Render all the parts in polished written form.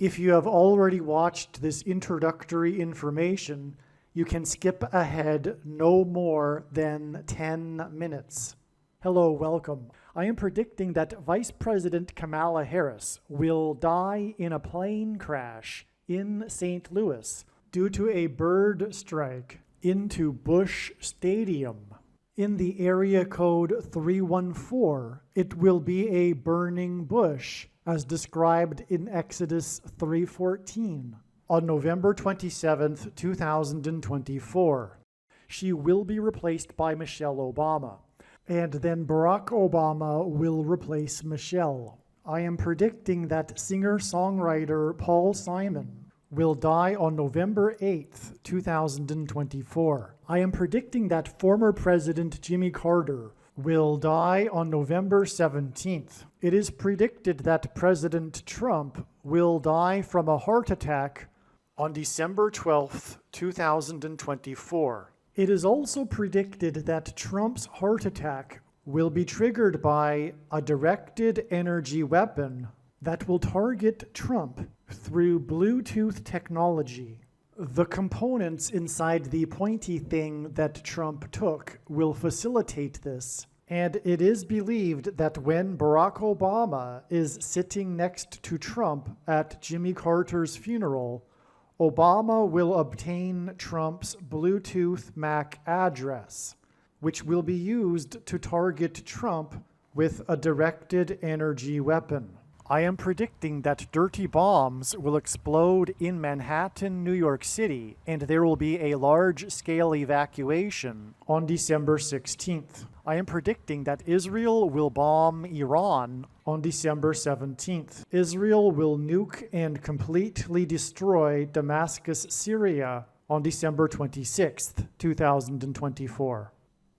If you have already watched this introductory information, you can skip ahead no more than 10 minutes. Hello, welcome. I am predicting that Vice President Kamala Harris will die in a plane crash in St. Louis due to a bird strike into Busch Stadium. In the area code 314, it will be a burning bush, as described in Exodus 3:14, on November 27, 2024. She will be replaced by Michelle Obama, and then Barack Obama will replace Michelle. I am predicting that singer-songwriter Paul Simon will die on November 8th, 2024. I am predicting that former President Jimmy Carter will die on November 17th. It is predicted that President Trump will die from a heart attack on December 12th, 2024. It is also predicted that Trump's heart attack will be triggered by a directed energy weapon that will target Trump through Bluetooth technology. The components inside the pointy thing that Trump took will facilitate this, and it is believed that when Barack Obama is sitting next to Trump at Jimmy Carter's funeral, Obama will obtain Trump's Bluetooth MAC address, which will be used to target Trump with a directed energy weapon. I am predicting that dirty bombs will explode in Manhattan, New York City, and there will be a large-scale evacuation on December 16th. I am predicting that Israel will bomb Iran on December 17th. Israel will nuke and completely destroy Damascus, Syria on December 26th, 2024.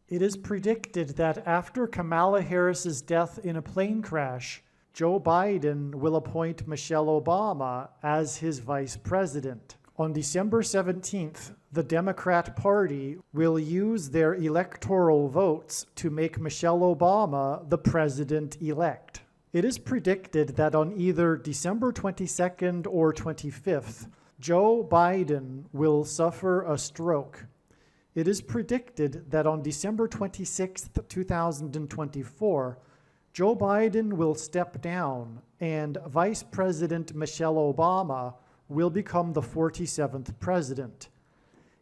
It is predicted that after Kamala Harris's death in a plane crash, Joe Biden will appoint Michelle Obama as his vice president. On December 17th, the Democrat Party will use their electoral votes to make Michelle Obama the president-elect. It is predicted that on either December 22nd or 25th, Joe Biden will suffer a stroke. It is predicted that on December 26th, 2024, Joe Biden will step down and Vice President Michelle Obama will become the 47th president.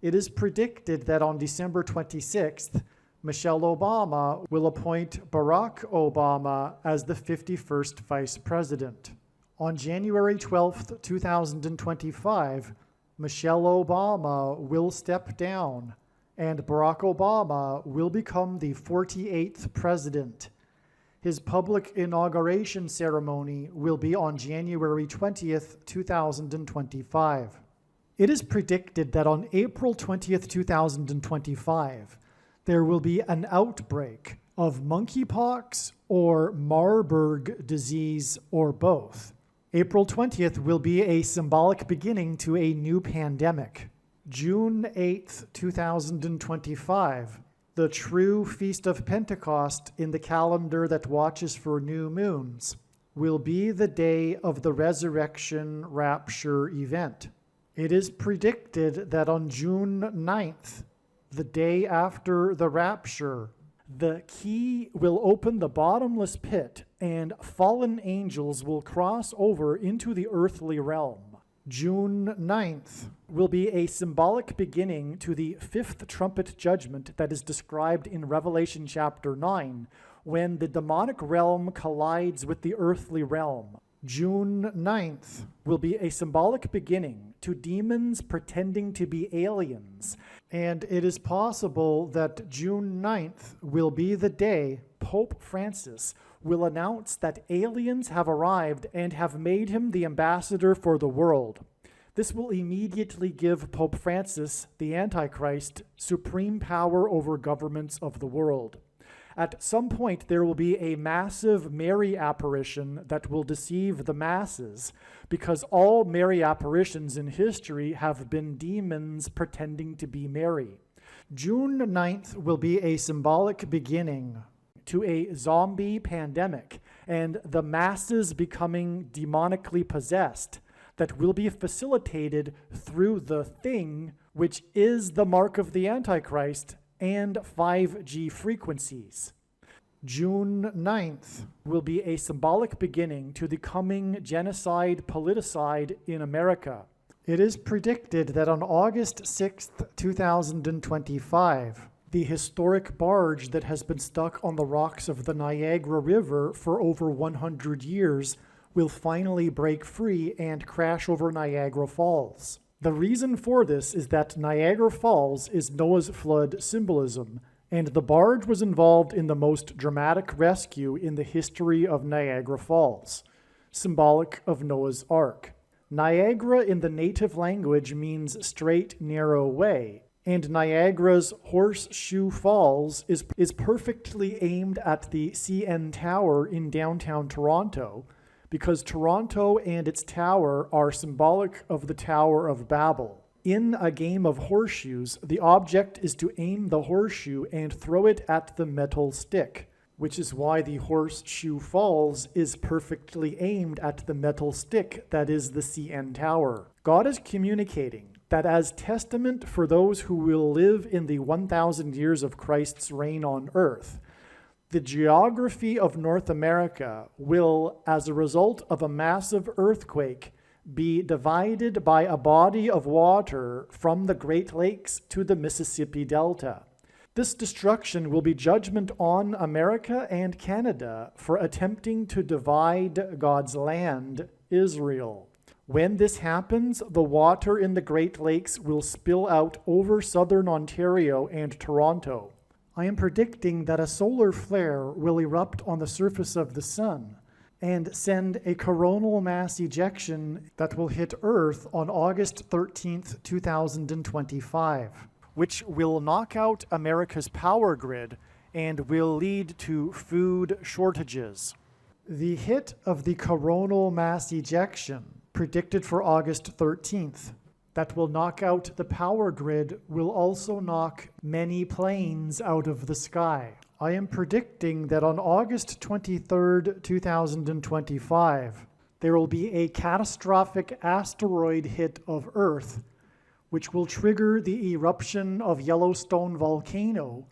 It is predicted that on December 26th, Michelle Obama will appoint Barack Obama as the 51st vice president. On January 12th, 2025, Michelle Obama will step down and Barack Obama will become the 48th president. His public inauguration ceremony will be on January 20th, 2025. It is predicted that on April 20th, 2025, there will be an outbreak of monkeypox or Marburg disease or both. April 20th will be a symbolic beginning to a new pandemic. June 8th, 2025, the true Feast of Pentecost in the calendar that watches for new moons, will be the day of the resurrection rapture event. It is predicted that on June 9th, the day after the rapture, the key will open the bottomless pit and fallen angels will cross over into the earthly realm. June 9th will be a symbolic beginning to the fifth trumpet judgment that is described in Revelation chapter 9, when the demonic realm collides with the earthly realm. June 9th will be a symbolic beginning to demons pretending to be aliens, and it is possible that June 9th will be the day Pope Francis will announce that aliens have arrived and have made him the ambassador for the world. This will immediately give Pope Francis, the Antichrist, supreme power over governments of the world. At some point, there will be a massive Mary apparition that will deceive the masses, because all Mary apparitions in history have been demons pretending to be Mary. June 9th will be a symbolic beginning to a zombie pandemic and the masses becoming demonically possessed that will be facilitated through the thing, which is the mark of the Antichrist, and 5G frequencies. June 9th will be a symbolic beginning to the coming genocide politicide in America. It is predicted that on August 6th, 2025, the historic barge that has been stuck on the rocks of the Niagara River for over 100 years will finally break free and crash over Niagara Falls. The reason for this is that Niagara Falls is Noah's flood symbolism, and the barge was involved in the most dramatic rescue in the history of Niagara Falls, symbolic of Noah's Ark. Niagara in the native language means straight, narrow way, and Niagara's Horseshoe Falls is perfectly aimed at the CN Tower in downtown Toronto, because Toronto and its tower are symbolic of the Tower of Babel. In a game of horseshoes, the object is to aim the horseshoe and throw it at the metal stick, which is why the Horseshoe Falls is perfectly aimed at the metal stick that is the CN Tower. God is communicating that as testament for those who will live in the 1,000 years of Christ's reign on earth, the geography of North America will, as a result of a massive earthquake, be divided by a body of water from the Great Lakes to the Mississippi Delta. This destruction will be judgment on America and Canada for attempting to divide God's land, Israel. When this happens, the water in the Great Lakes will spill out over southern Ontario and Toronto. I am predicting that a solar flare will erupt on the surface of the sun and send a coronal mass ejection that will hit Earth on August 13th, 2025, which will knock out America's power grid and will lead to food shortages. The hit of the coronal mass ejection, predicted for August 13th, that will knock out the power grid will also knock many planes out of the sky. I am predicting that on August 23rd, 2025, there will be a catastrophic asteroid hit of Earth, which will trigger the eruption of Yellowstone volcano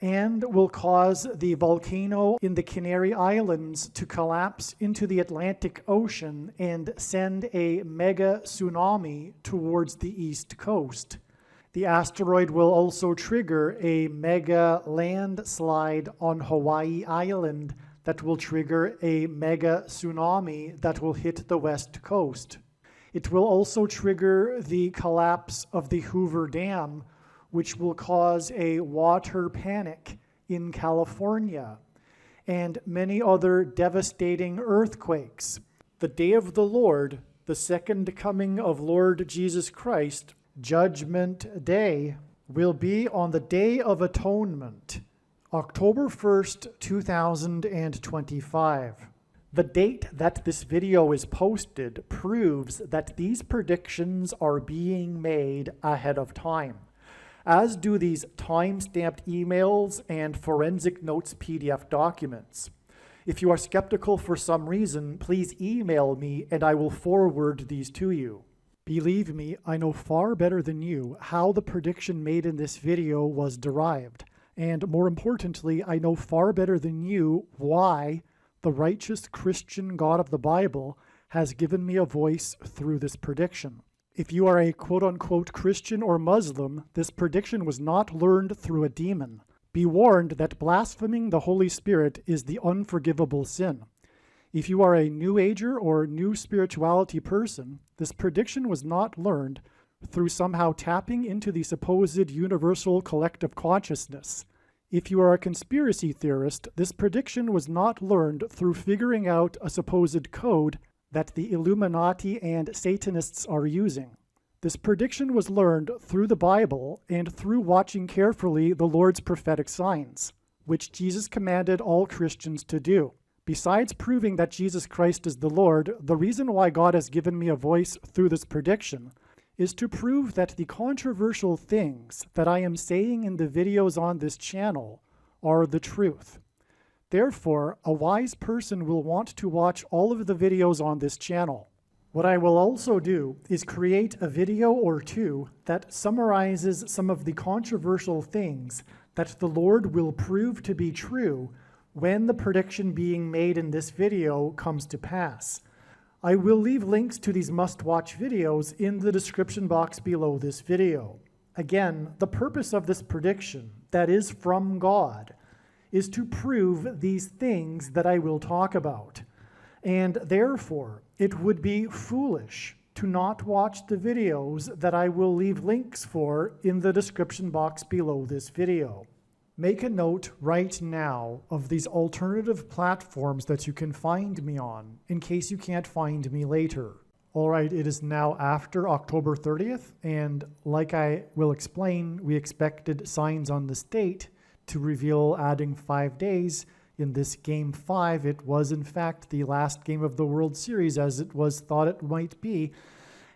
and will cause the volcano in the Canary Islands to collapse into the Atlantic Ocean and send a mega tsunami towards the East Coast. The asteroid will also trigger a mega landslide on Hawaii Island that will trigger a mega tsunami that will hit the West Coast. It will also trigger the collapse of the Hoover Dam, which will cause a water panic in California, and many other devastating earthquakes. The day of the Lord, the second coming of Lord Jesus Christ, Judgment Day, will be on the Day of Atonement, October 1st, 2025. The date that this video is posted proves that these predictions are being made ahead of time, as do these time-stamped emails and forensic notes PDF documents. If you are skeptical for some reason, please email me and I will forward these to you. Believe me, I know far better than you how the prediction made in this video was derived. And more importantly, I know far better than you why the righteous Christian God of the Bible has given me a voice through this prediction. If you are a quote-unquote Christian or Muslim, this prediction was not learned through a demon. Be warned that blaspheming the Holy Spirit is the unforgivable sin. If you are a New Ager or New Spirituality person, this prediction was not learned through somehow tapping into the supposed universal collective consciousness. If you are a conspiracy theorist, this prediction was not learned through figuring out a supposed code that the Illuminati and Satanists are using. This prediction was learned through the Bible and through watching carefully the Lord's prophetic signs, which Jesus commanded all Christians to do. Besides proving that Jesus Christ is the Lord, the reason why God has given me a voice through this prediction is to prove that the controversial things that I am saying in the videos on this channel are the truth. Therefore, a wise person will want to watch all of the videos on this channel. What I will also do is create a video or two that summarizes some of the controversial things that the Lord will prove to be true when the prediction being made in this video comes to pass. I will leave links to these must-watch videos in the description box below this video. Again, the purpose of this prediction, that is from God, is to prove these things that I will talk about. And therefore, it would be foolish to not watch the videos that I will leave links for in the description box below this video. Make a note right now of these alternative platforms that you can find me on, in case you can't find me later. All right, it is now after October 30th, and like I will explain, we expected signs on this date to reveal adding 5 days. In this Game 5, it was in fact the last game of the World Series, as it was thought it might be.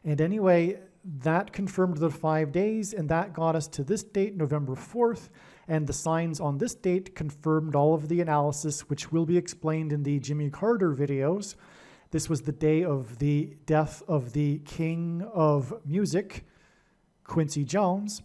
And anyway, that confirmed the 5 days, and that got us to this date, November 4th. And the signs on this date confirmed all of the analysis, which will be explained in the Jimmy Carter videos. This was the day of the death of the king of music, Quincy Jones.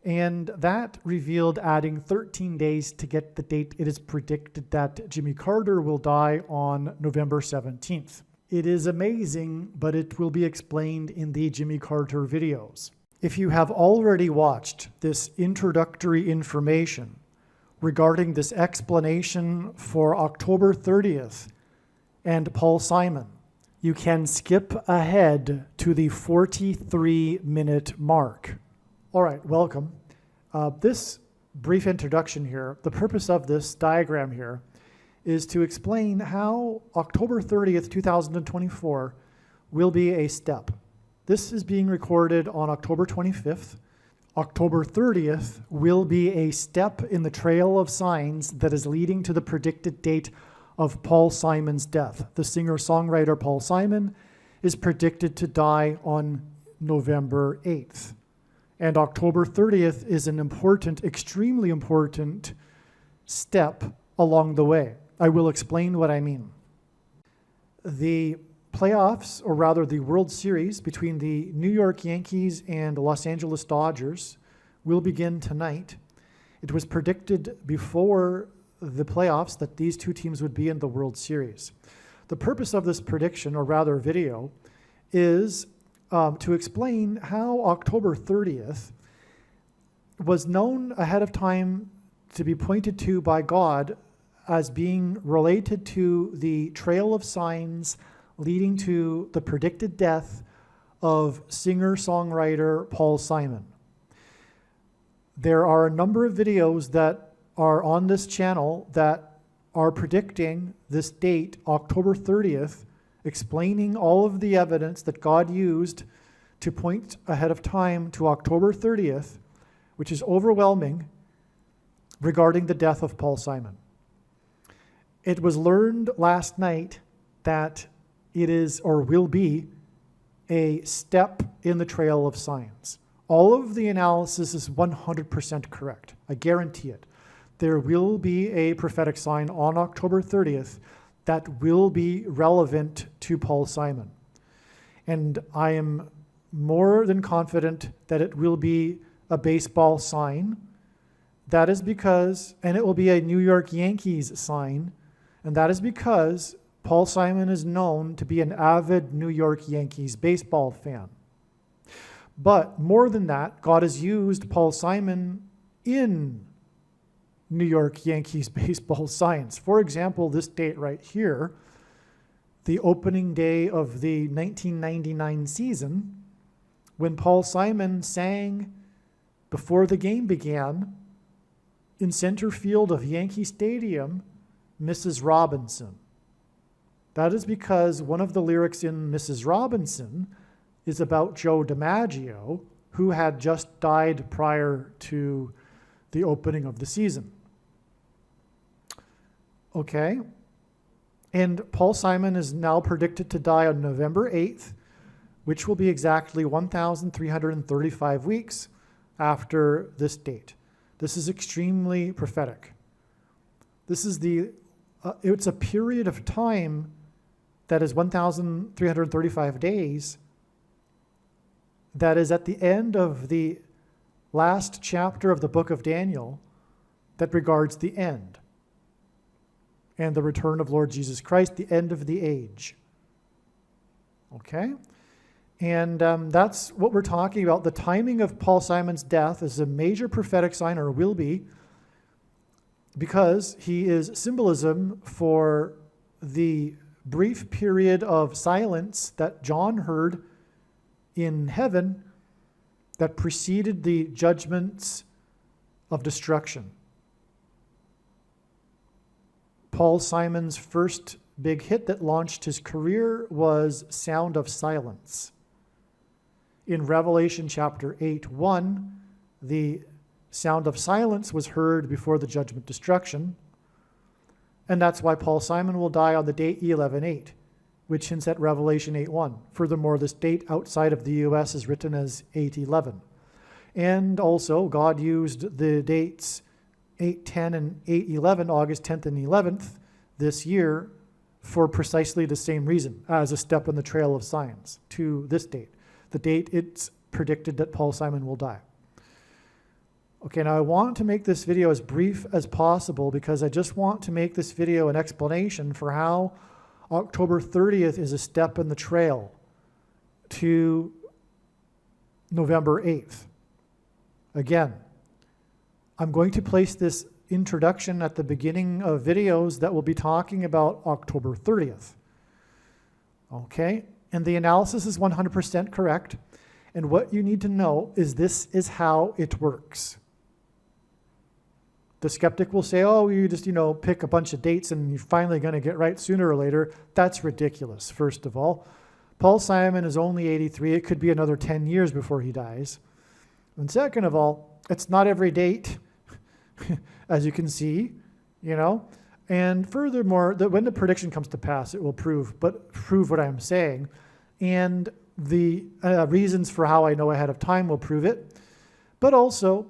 And that revealed adding 13 days to get the date. It is predicted that Jimmy Carter will die on November 17th. It is amazing, but it will be explained in the Jimmy Carter videos. If you have already watched this introductory information regarding this explanation for October 30th and Paul Simon, you can skip ahead to the 43-minute mark. All right, welcome. This brief introduction here, the purpose of this diagram here is to explain how October 30th, 2024 will be a step. This is being recorded on October 25th. October 30th will be a step in the trail of signs that is leading to the predicted date of Paul Simon's death. The singer-songwriter Paul Simon is predicted to die on November 8th. And October 30th is an important, extremely important step along the way. I will explain what I mean. The playoffs, or rather the World Series between the New York Yankees and Los Angeles Dodgers, will begin tonight. It was predicted before the playoffs that these two teams would be in the World Series. The purpose of this prediction, or rather video, is to explain how October 30th was known ahead of time to be pointed to by God as being related to the trail of signs leading to the predicted death of singer-songwriter Paul Simon. There are a number of videos that are on this channel that are predicting this date, October 30th, explaining all of the evidence that God used to point ahead of time to October 30th, which is overwhelming, regarding the death of Paul Simon. It was learned last night that it is, or will be, a step in the trail of signs. All of the analysis is 100% correct. I guarantee it. There will be a prophetic sign on October 30th that will be relevant to Paul Simon. And I am more than confident that it will be a baseball sign. That is because, and it will be a New York Yankees sign, and that is because Paul Simon is known to be an avid New York Yankees baseball fan. But more than that, God has used Paul Simon in New York Yankees baseball signs. For example, this date right here, the opening day of the 1999 season, when Paul Simon sang before the game began in center field of Yankee Stadium, Mrs. Robinson. That is because one of the lyrics in Mrs. Robinson is about Joe DiMaggio, who had just died prior to the opening of the season. Okay? And Paul Simon is now predicted to die on November 8th, which will be exactly 1,335 weeks after this date. This is extremely prophetic. This is it's a period of time that is 1,335 days, that is at the end of the last chapter of the book of Daniel, that regards the end and the return of Lord Jesus Christ, the end of the age. Okay? And that's what we're talking about. The timing of Paul Simon's death is a major prophetic sign, or will be, because he is symbolism for the brief period of silence that John heard in heaven that preceded the judgments of destruction. Paul Simon's first big hit that launched his career was Sound of Silence. In Revelation chapter 8:1, the sound of silence was heard before the judgment destruction, and that's why Paul Simon will die on the date E11:8, which hints at Revelation 8:1. Furthermore, this date outside of the U.S. is written as 8:11. And also, God used the dates 8:10 and 8:11, August 10th and 11th this year, for precisely the same reason, as a step in the trail of science to this date, the date it's predicted that Paul Simon will die. Okay, now I want to make this video as brief as possible because I just want to make this video an explanation for how October 30th is a step in the trail to November 8th. Again, I'm going to place this introduction at the beginning of videos that will be talking about October 30th. Okay, and the analysis is 100% correct. And what you need to know is this is how it works. The skeptic will say, oh, you just, pick a bunch of dates and you're finally going to get right sooner or later. That's ridiculous, first of all. Paul Simon is only 83. It could be another 10 years before he dies. And second of all, it's not every date, as you can see, And furthermore, when the prediction comes to pass, it will prove what I'm saying. And the reasons for how I know ahead of time will prove it. But also,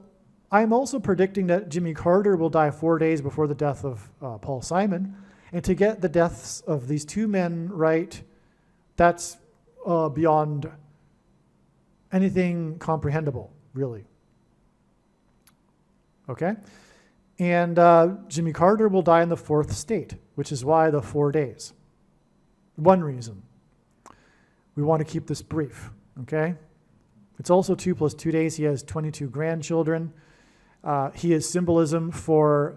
I'm also predicting that Jimmy Carter will die 4 days before the death of Paul Simon. And to get the deaths of these two men right, that's beyond anything comprehensible, really. Okay? And Jimmy Carter will die in the fourth state, which is why the 4 days. One reason. We want to keep this brief, okay? It's also 2 + 2 days. He has 22 grandchildren. He is symbolism for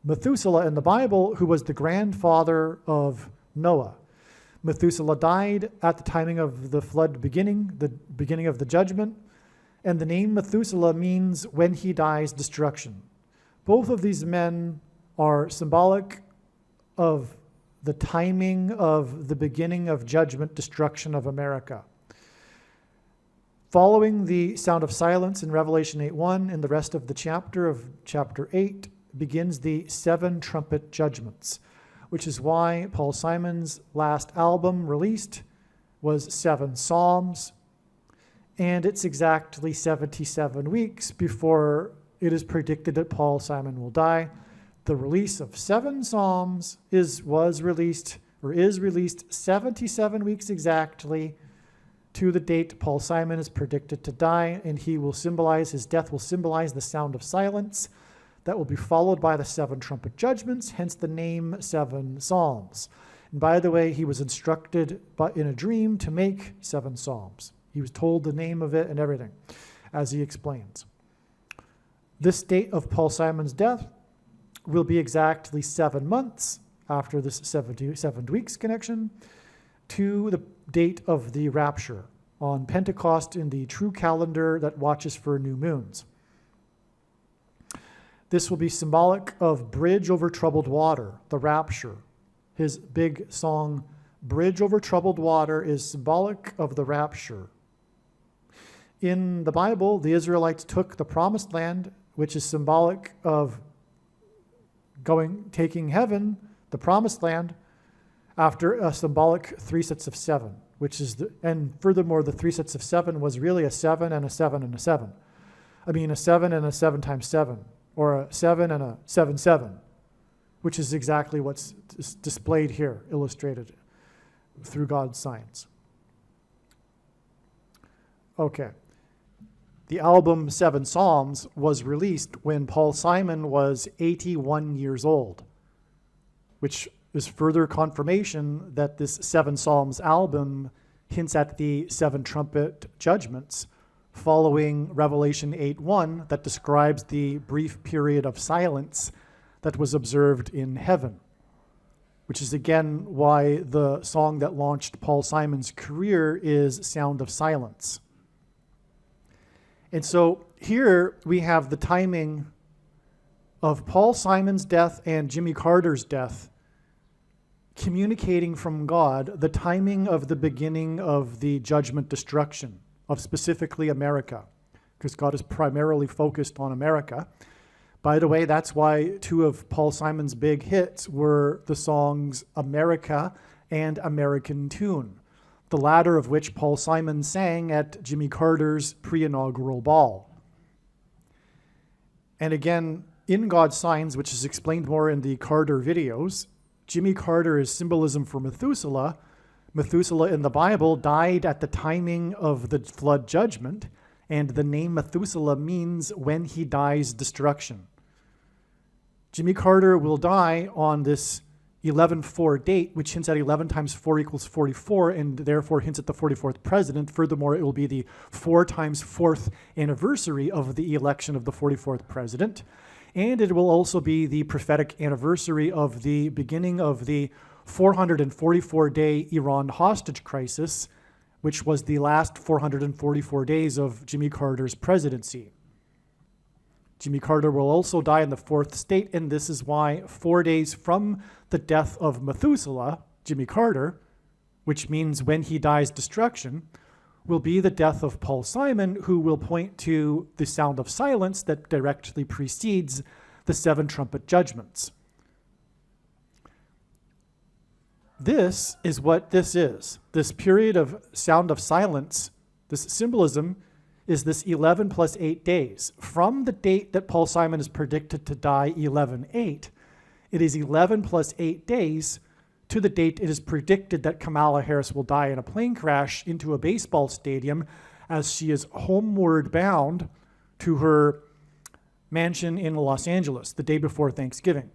Methuselah in the Bible, who was the grandfather of Noah. Methuselah died at the timing of the flood beginning, the beginning of the judgment, and the name Methuselah means when he dies, destruction. Both of these men are symbolic of the timing of the beginning of judgment, destruction of America. Following the sound of silence in Revelation 8:1 and the rest of the chapter of chapter 8 begins the 7 trumpet judgments, which is why Paul Simon's last album released was 7 Psalms, and it's exactly 77 weeks before it is predicted that Paul Simon will die. The release of 7 Psalms is released 77 weeks exactly to the date Paul Simon is predicted to die, and his death will symbolize the sound of silence that will be followed by the 7 trumpet judgments, hence the name 7 Psalms. And by the way, he was instructed in a dream to make 7 Psalms. He was told the name of it and everything, as he explains. This date of Paul Simon's death will be exactly 7 months after this 77 weeks connection to the date of the rapture on Pentecost in the true calendar that watches for new moons. This will be symbolic of Bridge Over Troubled Water, the rapture. His big song, Bridge Over Troubled Water, is symbolic of the rapture. In the Bible, the Israelites took the promised land, which is symbolic of taking heaven, the promised land, after a symbolic 3 sets of 7, and furthermore, the 3 sets of 7 was really a 7 and a 7 and a 7. I mean, a 7 and a 7 times 7, or a 7 and a 7, 7, which is exactly what's displayed here, illustrated. through God's signs. Okay. The album Seven Psalms was released when Paul Simon was 81 years old, which is further confirmation that this Seven Psalms album hints at the seven trumpet judgments following Revelation 8:1 that describes the brief period of silence that was observed in heaven, which is again why the song that launched Paul Simon's career is Sound of Silence. And so here we have the timing of Paul Simon's death and Jimmy Carter's death communicating from God the timing of the beginning of the judgment destruction of specifically America, because God is primarily focused on America. By the way, that's why two of Paul Simon's big hits were the songs America and American Tune, the latter of which Paul Simon sang at Jimmy Carter's pre-inaugural ball. And again, in God's Signs, which is explained more in the Carter videos, Jimmy Carter is symbolism for Methuselah. Methuselah in the Bible died at the timing of the flood judgment, and the name Methuselah means when he dies, destruction. Jimmy Carter will die on this 11-4 date, which hints at 11 times 4 equals 44, and therefore hints at the 44th president. Furthermore, it will be the 4 times 4th anniversary of the election of the 44th president. And it will also be the prophetic anniversary of the beginning of the 444-day Iran hostage crisis, which was the last 444 days of Jimmy Carter's presidency. Jimmy Carter will also die in the 4th state, and this is why 4 days from the death of Methuselah, Jimmy Carter, which means when he dies, destruction, will be the death of Paul Simon, who will point to the sound of silence that directly precedes the 7 trumpet judgments. This is what this is. This period of sound of silence, this symbolism, is this 11 plus 8 days. From the date that Paul Simon is predicted to die, 11/8, it is 11 plus 8 days to the date it is predicted that Kamala Harris will die in a plane crash into a baseball stadium as she is homeward bound to her mansion in Los Angeles the day before Thanksgiving.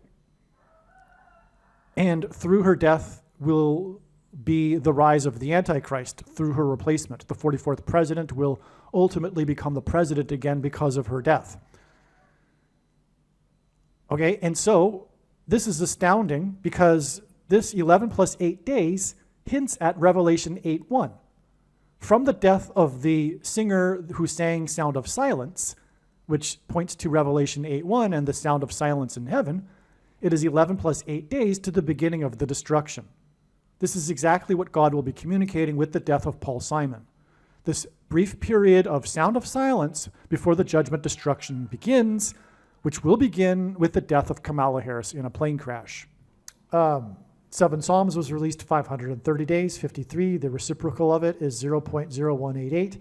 And through her death will be the rise of the Antichrist through her replacement. The 44th president will ultimately become the president again because of her death. Okay, and so this is astounding because this 11 plus 8 days hints at Revelation 8:1. From the death of the singer who sang Sound of Silence, which points to Revelation 8:1 and the sound of silence in heaven, it is 11 plus 8 days to the beginning of the destruction. This is exactly what God will be communicating with the death of Paul Simon. This brief period of sound of silence before the judgment destruction begins, which will begin with the death of Kamala Harris in a plane crash. 7 Psalms was released 530 days, 53. The reciprocal of it is 0.0188,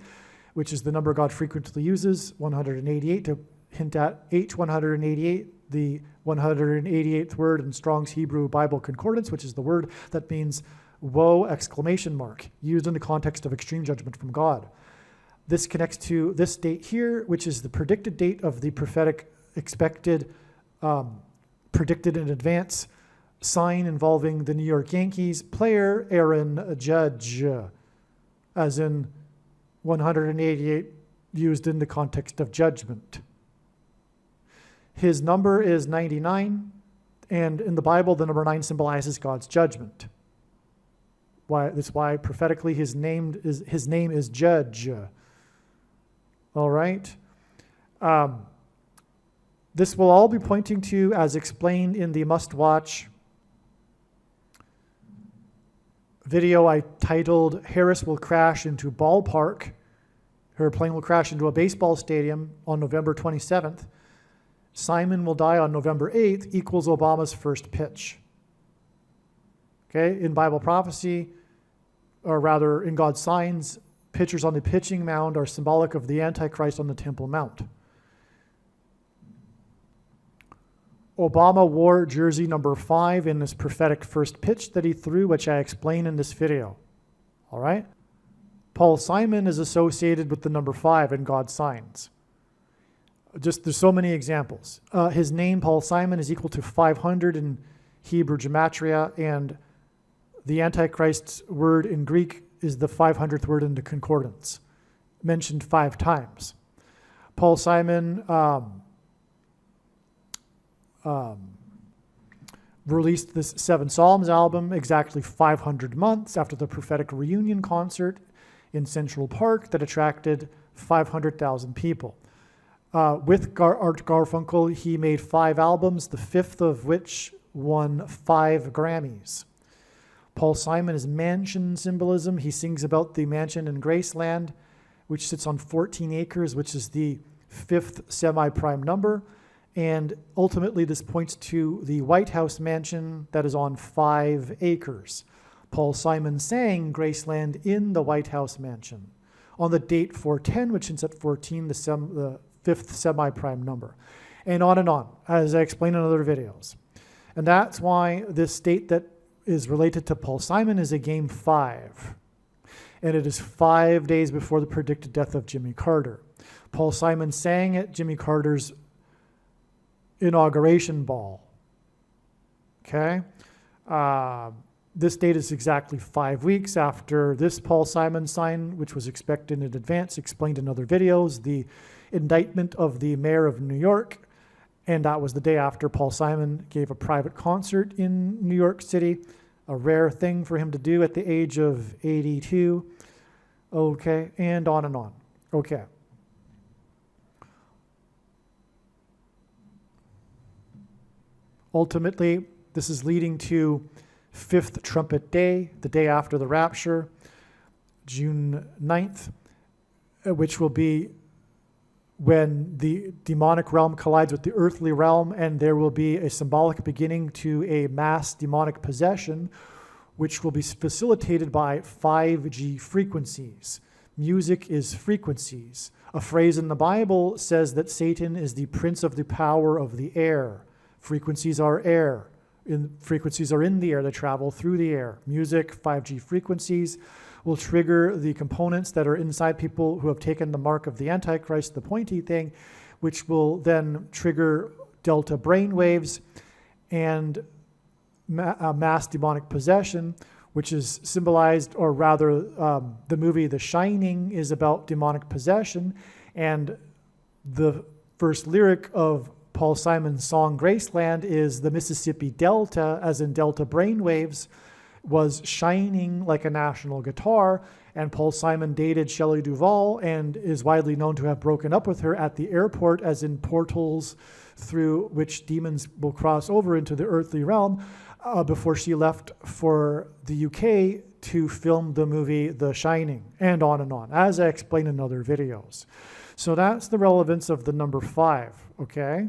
which is the number God frequently uses, 188, to hint at H188, the 188th word in Strong's Hebrew Bible Concordance, which is the word that means woe, exclamation mark, used in the context of extreme judgment from God. This connects to this date here, which is the predicted date of the prophetic expected, predicted in advance sign involving the New York Yankees player Aaron Judge, as in 188 used in the context of judgment. His number is 99, and in the Bible, the number 9 symbolizes God's judgment. That's why prophetically his name is Judge. All right. This will all be pointing to, as explained in the must-watch video I titled, Harris Will Crash into Ballpark. Her plane will crash into a baseball stadium on November 27th. Simon will die on November 8th equals Obama's first pitch. Okay, in Bible prophecy, or rather in God's signs, pitchers on the pitching mound are symbolic of the Antichrist on the Temple Mount. Obama wore jersey number 5 in his prophetic first pitch that he threw, which I explain in this video. All right? Paul Simon is associated with the number 5 in God's signs. There's so many examples. His name, Paul Simon, is equal to 500 in Hebrew gematria, and the Antichrist's word in Greek is the 500th word in the concordance, mentioned 5 times. Paul Simon released this 7 Psalms album exactly 500 months after the prophetic reunion concert in Central Park that attracted 500,000 people. With Art Garfunkel, he made 5 albums, the 5th of which won 5 Grammys. Paul Simon is mansion symbolism. He sings about the mansion in Graceland, which sits on 14 acres, which is the 5th semi-prime number. And ultimately, this points to the White House mansion that is on 5 acres. Paul Simon sang Graceland in the White House mansion on the date 410, which is at 14, the 5th semi-prime number. And on, as I explain in other videos. And that's why this date that is related to Paul Simon is a game 5. And it is 5 days before the predicted death of Jimmy Carter. Paul Simon sang at Jimmy Carter's inauguration ball. Okay? This date is exactly 5 weeks after this Paul Simon sign, which was expected in advance, explained in other videos, the indictment of the mayor of New York. And that was the day after Paul Simon gave a private concert in New York City, a rare thing for him to do at the age of 82. Okay, and on. Okay. Ultimately, this is leading to 5th trumpet day, the day after the rapture, June 9th, which will be when the demonic realm collides with the earthly realm, and there will be a symbolic beginning to a mass demonic possession, which will be facilitated by 5G frequencies. Music is frequencies. A phrase in the Bible says that Satan is the prince of the power of the air. Frequencies are air. Frequencies are in the air. They travel through the air. Music, 5G frequencies, will trigger the components that are inside people who have taken the mark of the Antichrist, the pointy thing, which will then trigger delta brain waves and mass demonic possession, which is symbolized, or rather the movie The Shining is about demonic possession, and the first lyric of Paul Simon's song Graceland is the Mississippi Delta, as in delta brainwaves, was shining like a national guitar, and Paul Simon dated Shelley Duvall and is widely known to have broken up with her at the airport, as in portals through which demons will cross over into the earthly realm, before she left for the UK to film the movie The Shining, and on, as I explain in other videos. So that's the relevance of the number 5, okay?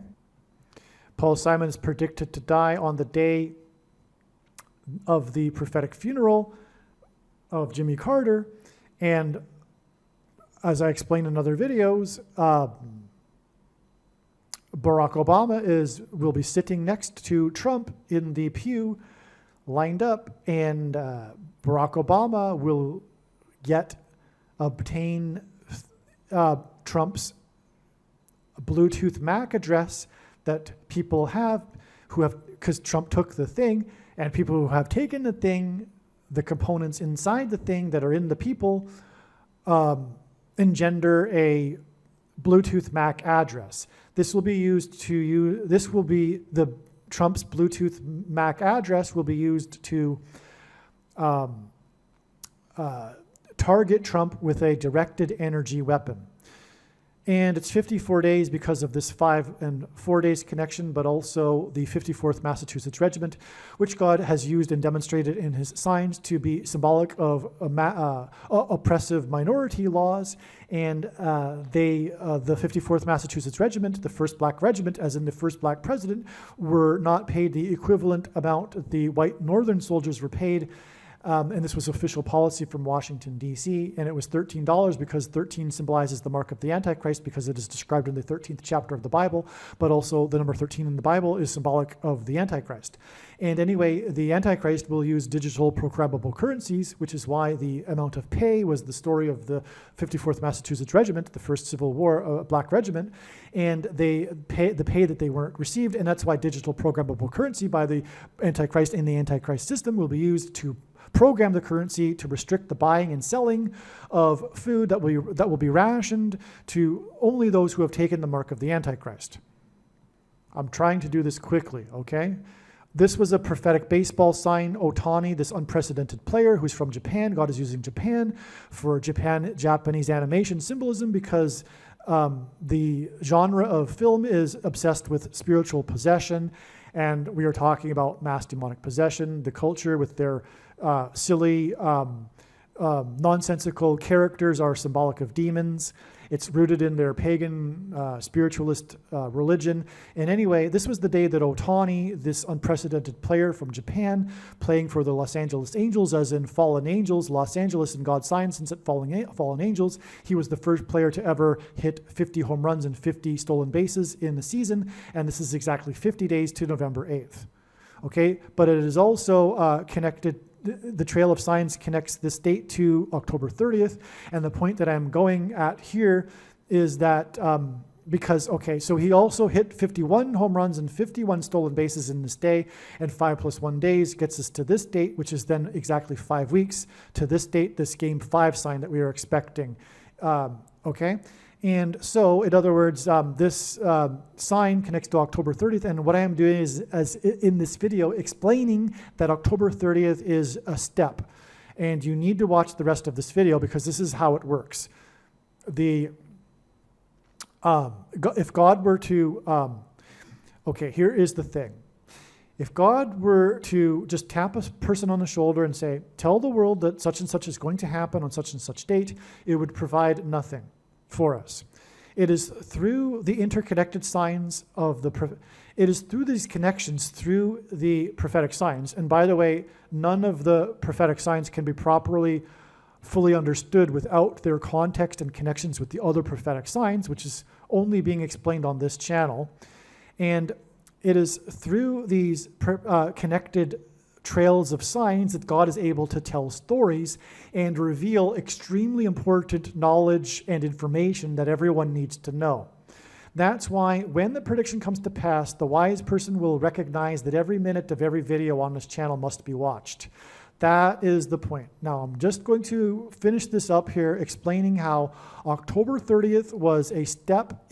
Paul Simon is predicted to die on the day of the prophetic funeral of Jimmy Carter, and as I explained in other videos, Barack Obama will be sitting next to Trump in the pew, lined up, and Barack Obama will obtain Trump's Bluetooth MAC address that people have because Trump took the thing, and people who have taken the thing, the components inside the thing that are in the people, engender a Bluetooth MAC address. This will be used to Trump's Bluetooth MAC address will be used to target Trump with a directed energy weapon. And it's 54 days because of this 5 and 4 days connection, but also the 54th Massachusetts Regiment, which God has used and demonstrated in his signs to be symbolic of oppressive minority laws. And the 54th Massachusetts Regiment, the first black regiment, as in the first black president, were not paid the equivalent amount the white northern soldiers were paid And this was official policy from Washington, D.C., and it was $13 because 13 symbolizes the mark of the Antichrist because it is described in the 13th chapter of the Bible, but also the number 13 in the Bible is symbolic of the Antichrist. And anyway, the Antichrist will use digital programmable currencies, which is why the amount of pay was the story of the 54th Massachusetts Regiment, the first Civil War black regiment, and the pay that they weren't received, and that's why digital programmable currency by the Antichrist in the Antichrist system will be used to program the currency to restrict the buying and selling of food that will be rationed to only those who have taken the mark of the Antichrist. I'm trying to do this quickly, okay? This was a prophetic baseball sign. Otani, this unprecedented player who's from Japan, God is using Japan for Japanese animation symbolism because the genre of film is obsessed with spiritual possession, and we are talking about mass demonic possession, the culture with their silly, nonsensical characters are symbolic of demons. It's rooted in their pagan spiritualist religion. And anyway, this was the day that Otani, this unprecedented player from Japan, playing for the Los Angeles Angels, as in fallen angels, Los Angeles in God's sign, since it fallen angels, he was the first player to ever hit 50 home runs and 50 stolen bases in the season. And this is exactly 50 days to November 8th. Okay, but it is also connected. The trail of signs connects this date to October 30th. And the point that I'm going at here is that because, okay, so he also hit 51 home runs and 51 stolen bases in this day, and 5 + 1 days gets us to this date, which is then exactly 5 weeks to this date, this Game 5 sign that we are expecting. Okay? And so, in other words, this sign connects to October 30th, and what I am doing is, as in this video, explaining that October 30th is a step. And you need to watch the rest of this video because this is how it works. If God were to, okay, here is the thing. If God were to just tap a person on the shoulder and say, tell the world that such and such is going to happen on such and such date, it would provide nothing for us. It is through the interconnected signs of it is through these connections, through the prophetic signs. And by the way, none of the prophetic signs can be properly, fully understood without their context and connections with the other prophetic signs, which is only being explained on this channel. And it is through these connected trails of signs that God is able to tell stories and reveal extremely important knowledge and information that everyone needs to know. That's why when the prediction comes to pass, the wise person will recognize that every minute of every video on this channel must be watched. That is the point. Now, I'm just going to finish this up here, explaining how October 30th was a step,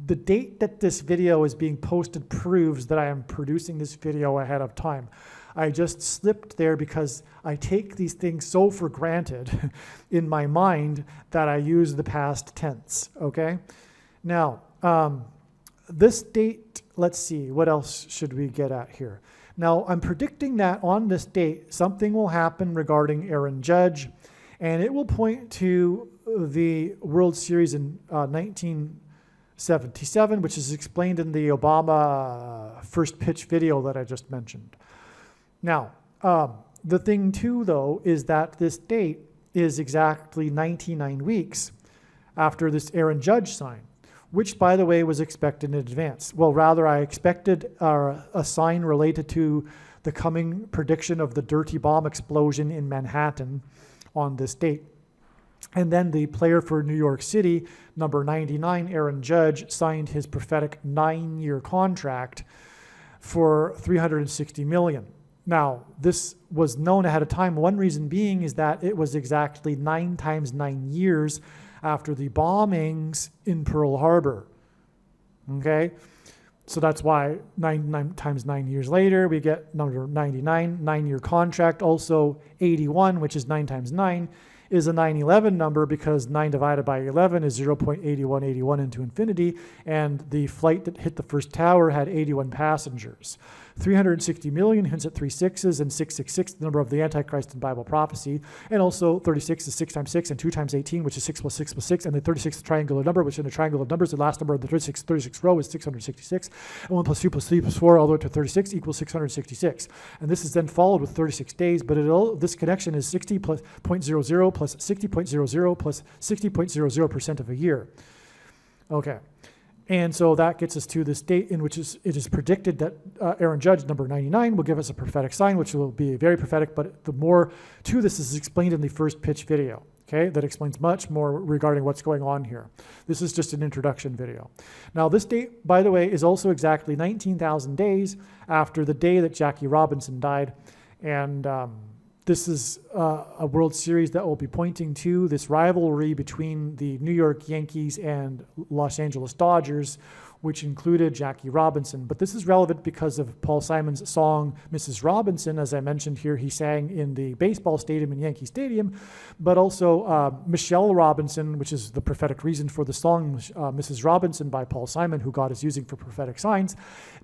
the date that this video is being posted proves that I am producing this video ahead of time. I just slipped there because I take these things so for granted in my mind that I use the past tense, okay? Now, this date, let's see, what else should we get at here? Now, I'm predicting that on this date, something will happen regarding Aaron Judge, and it will point to the World Series in 1977, which is explained in the Obama first pitch video that I just mentioned. Now, the thing too, though, is that this date is exactly 99 weeks after this Aaron Judge sign, which, by the way, was expected in advance. Well, rather, I expected a sign related to the coming prediction of the dirty bomb explosion in Manhattan on this date. And then the player for New York City, number 99, Aaron Judge, signed his prophetic 9-year contract for $360 million. Now, this was known ahead of time. One reason being is that it was exactly 9 times 9 years after the bombings in Pearl Harbor. Okay? So that's why 9 times 9 years later, we get number 99, 9-year contract. Also 81, which is 9 times 9, is a 911 number because 9 divided by 11 is 0.8181 into infinity, and the flight that hit the first tower had 81 passengers. 360 million hints at 3 sixes, and 666, the number of the Antichrist in Bible prophecy. And also 36 is 6 times 6 and 2 times 18, which is 6 plus 6 plus 6. And the 36 is a triangular number, which in a triangle of numbers, the last number of the 36 row is 666. And 1 plus 2 plus 3 plus 4 all the way to 36 equals 666. And this is then followed with 36 days, but this connection is 60 plus 0.00 plus 60.00 plus 60.00% of a year. Okay. And so that gets us to this date in which it is predicted that Aaron Judge, number 99, will give us a prophetic sign, which will be very prophetic, but the more to this is explained in the first pitch video, okay, that explains much more regarding what's going on here. This is just an introduction video. Now, this date, by the way, is also exactly 19,000 days after the day that Jackie Robinson died, and this is a World Series that will be pointing to this rivalry between the New York Yankees and Los Angeles Dodgers, which included Jackie Robinson. But this is relevant because of Paul Simon's song, Mrs. Robinson. As I mentioned here, he sang in the baseball stadium in Yankee Stadium, but also Michelle Robinson, which is the prophetic reason for the song Mrs. Robinson by Paul Simon, who God is using for prophetic signs,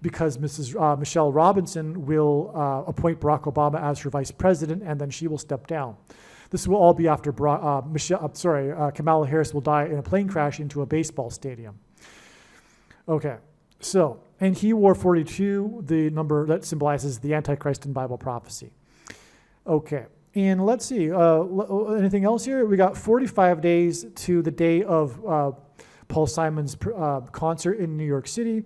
because Michelle Robinson will appoint Barack Obama as her vice president, and then she will step down. This will all be after Kamala Harris will die in a plane crash into a baseball stadium. Okay, so, and he wore 42, the number that symbolizes the Antichrist in Bible prophecy. Okay, and let's see, anything else here? We got 45 days to the day of Paul Simon's concert in New York City.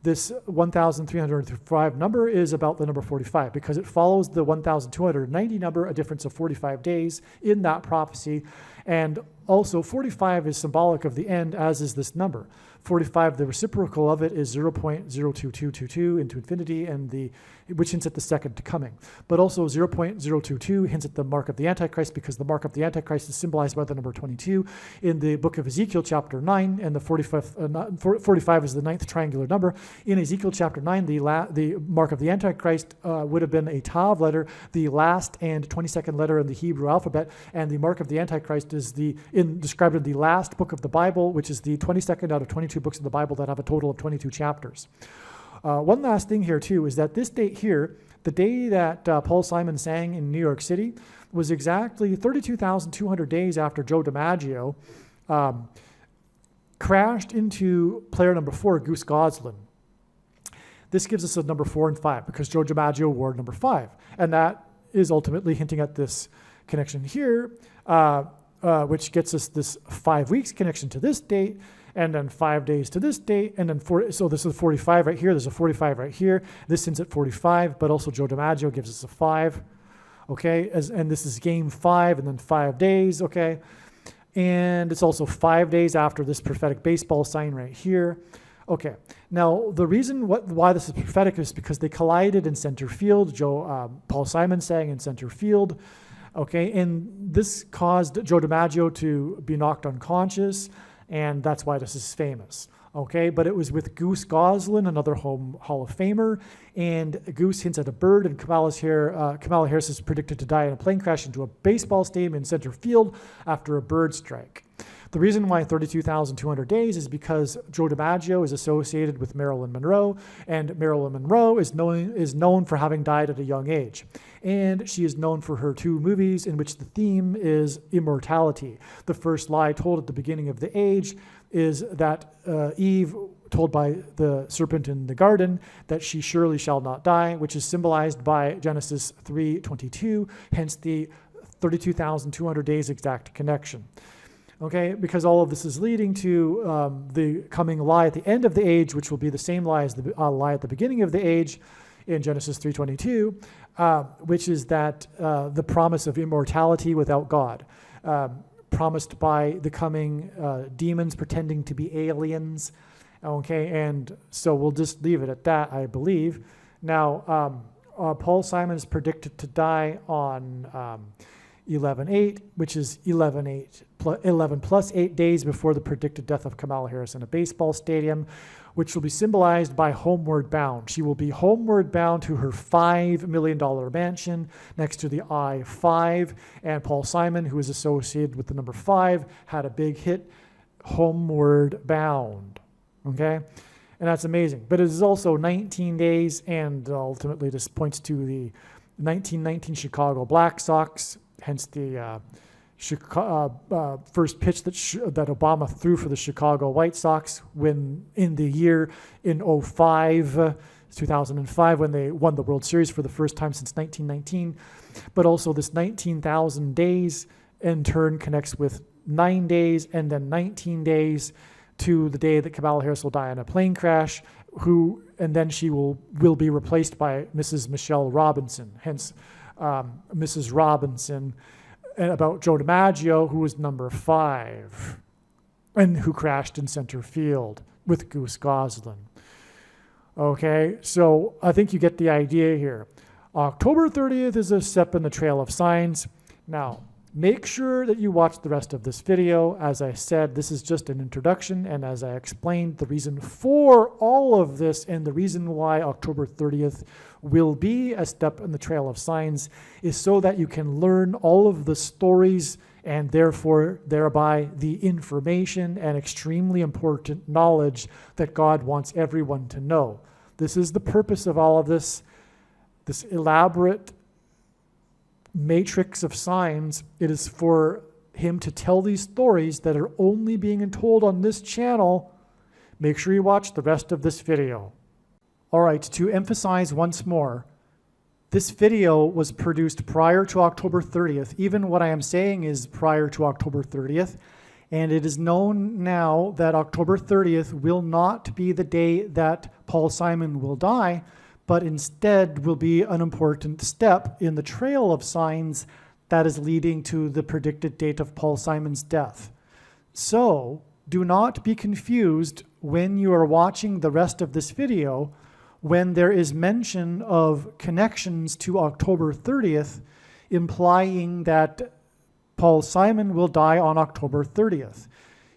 This 1,305 number is about the number 45 because it follows the 1,290 number, a difference of 45 days in that prophecy. And also 45 is symbolic of the end, as is this number. 45, the reciprocal of it is 0.02222 into infinity, and which hints at the second coming. But also 0.022 hints at the mark of the Antichrist, because the mark of the Antichrist is symbolized by the number 22 in the book of Ezekiel chapter 9, and the 45 is the ninth triangular number. In Ezekiel chapter 9, the mark of the Antichrist would have been a Tav letter, the last and 22nd letter in the Hebrew alphabet, and the mark of the Antichrist is described in the last book of the Bible, which is the 22nd out of 22 books of the Bible that have a total of 22 chapters. One last thing here, too, is that this date here, the day that Paul Simon sang in New York City, was exactly 32,200 days after Joe DiMaggio crashed into player number 4, Goose Goslin. This gives us a number 4 and 5 because Joe DiMaggio wore number 5. And that is ultimately hinting at this connection here, which gets us this 5 weeks connection to this date, and then 5 days to this date, and then so this is 45 right here, there's a 45 right here, this hints at 45, but also Joe DiMaggio gives us a 5, okay, and this is game 5, and then 5 days, okay, and it's also 5 days after this prophetic baseball sign right here. Okay, now the reason why this is prophetic is because they collided in center field. Paul Simon sang in center field, okay, and this caused Joe DiMaggio to be knocked unconscious, and that's why this is famous. Okay, but it was with Goose Goslin, another Hall of Famer, and Goose hints at a bird, and Kamala Harris is predicted to die in a plane crash into a baseball stadium in center field after a bird strike. The reason why 32,200 days is because Joe DiMaggio is associated with Marilyn Monroe, and Marilyn Monroe is known for having died at a young age. And she is known for her 2 movies in which the theme is immortality. The first lie told at the beginning of the age is that Eve told by the serpent in the garden that she surely shall not die, which is symbolized by Genesis 3:22, hence the 32,200 days exact connection. Okay, because all of this is leading to the coming lie at the end of the age, which will be the same lie as the lie at the beginning of the age in Genesis 3:22, which is that the promise of immortality without God, promised by the coming demons pretending to be aliens. Okay, and so we'll just leave it at that, I believe. Now, Paul Simon is predicted to die on 11/8, which is 11 plus 8 days before the predicted death of Kamala Harris in a baseball stadium, which will be symbolized by Homeward Bound. She will be homeward bound to her $5 million mansion next to the I-5, and Paul Simon, who is associated with the number 5, had a big hit, Homeward Bound, okay? And that's amazing. But it is also 19 days, and ultimately this points to the 1919 Black Sox, hence the first pitch that Obama threw for the Chicago White Sox when in 2005, when they won the World Series for the first time since 1919. But also this 19,000 days in turn connects with 9 days and then 19 days to the day that Kamala Harris will die in a plane crash, and then she will be replaced by Mrs. Michelle Robinson, hence Mrs. Robinson, and about Joe DiMaggio, who was number 5 and who crashed in center field with Goose Goslin. Okay, so I think you get the idea here. October 30th is a step in the trail of signs. Now, make sure that you watch the rest of this video. As I said, this is just an introduction, and as I explained, the reason for all of this and the reason why October 30th will be a step in the trail of signs is so that you can learn all of the stories and thereby the information and extremely important knowledge that God wants everyone to know. This is the purpose of all of this elaborate matrix of signs. It is for him to tell these stories that are only being told on this channel. Make sure you watch the rest of this video. All right, to emphasize once more, this video was produced prior to October 30th. Even what I am saying is prior to October 30th. And it is known now that October 30th will not be the day that Paul Simon will die, but instead will be an important step in the trail of signs that is leading to the predicted date of Paul Simon's death. So do not be confused when you are watching the rest of this video when there is mention of connections to October 30th, implying that Paul Simon will die on October 30th.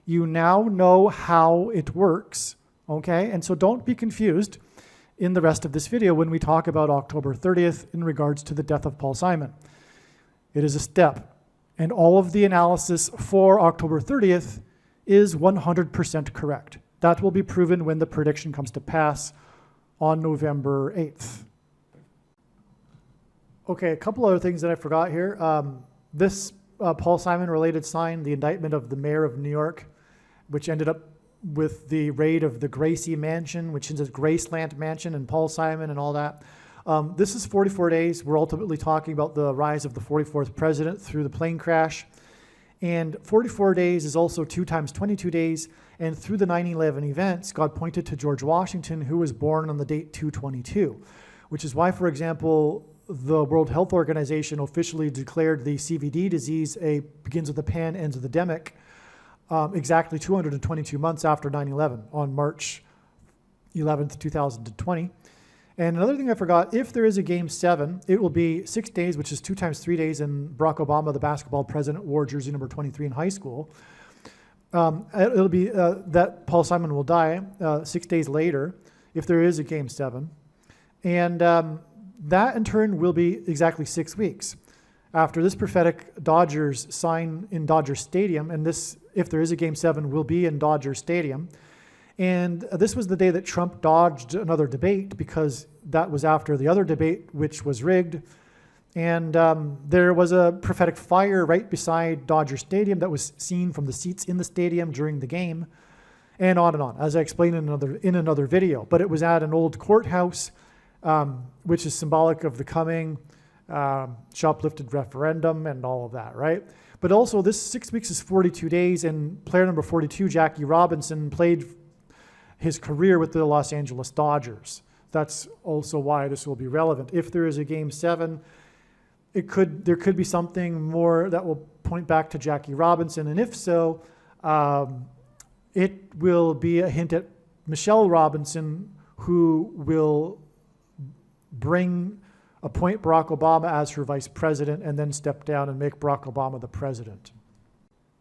You now know how it works, okay? And so don't be confused in the rest of this video when we talk about October 30th in regards to the death of Paul Simon. It is a step, and all of the analysis for October 30th is 100% correct. That will be proven when the prediction comes to pass on November 8th. Okay, a couple other things that I forgot here. This Paul Simon related sign, the indictment of the mayor of New York, which ended up with the raid of the Gracie Mansion, which is a Graceland Mansion, and Paul Simon and all that. This is 44 days. We're ultimately talking about the rise of the 44th president through the plane crash. And 44 days is also 2 times 22 days. And through the 9/11 events, God pointed to George Washington, who was born on the date 2/22, which is why, for example, the World Health Organization officially declared the CVD disease begins with a pan, ends with a demic, exactly 222 months after 9/11 on March 11th, 2020. And another thing I forgot, if there is a Game 7, it will be 6 days, which is 2 times 3 days, and Barack Obama, the basketball president, wore jersey number 23 in high school. It'll be that Paul Simon will die 6 days later, if there is a Game 7. And that, in turn, will be exactly 6 weeks. After this prophetic Dodgers sign in Dodger Stadium, and this, if there is a Game 7, will be in Dodger Stadium. And this was the day that Trump dodged another debate because that was after the other debate, which was rigged. And there was a prophetic fire right beside Dodger Stadium that was seen from the seats in the stadium during the game, and on, as I explained in another video. But it was at an old courthouse, which is symbolic of the coming shoplifted referendum and all of that, right? But also this 6 weeks is 42 days, and player number 42, Jackie Robinson, played his career with the Los Angeles Dodgers. That's also why this will be relevant. If there is a Game 7, there could be something more that will point back to Jackie Robinson, and if so, it will be a hint at Michelle Robinson, who will bring appoint Barack Obama as her vice president, and then step down and make Barack Obama the president.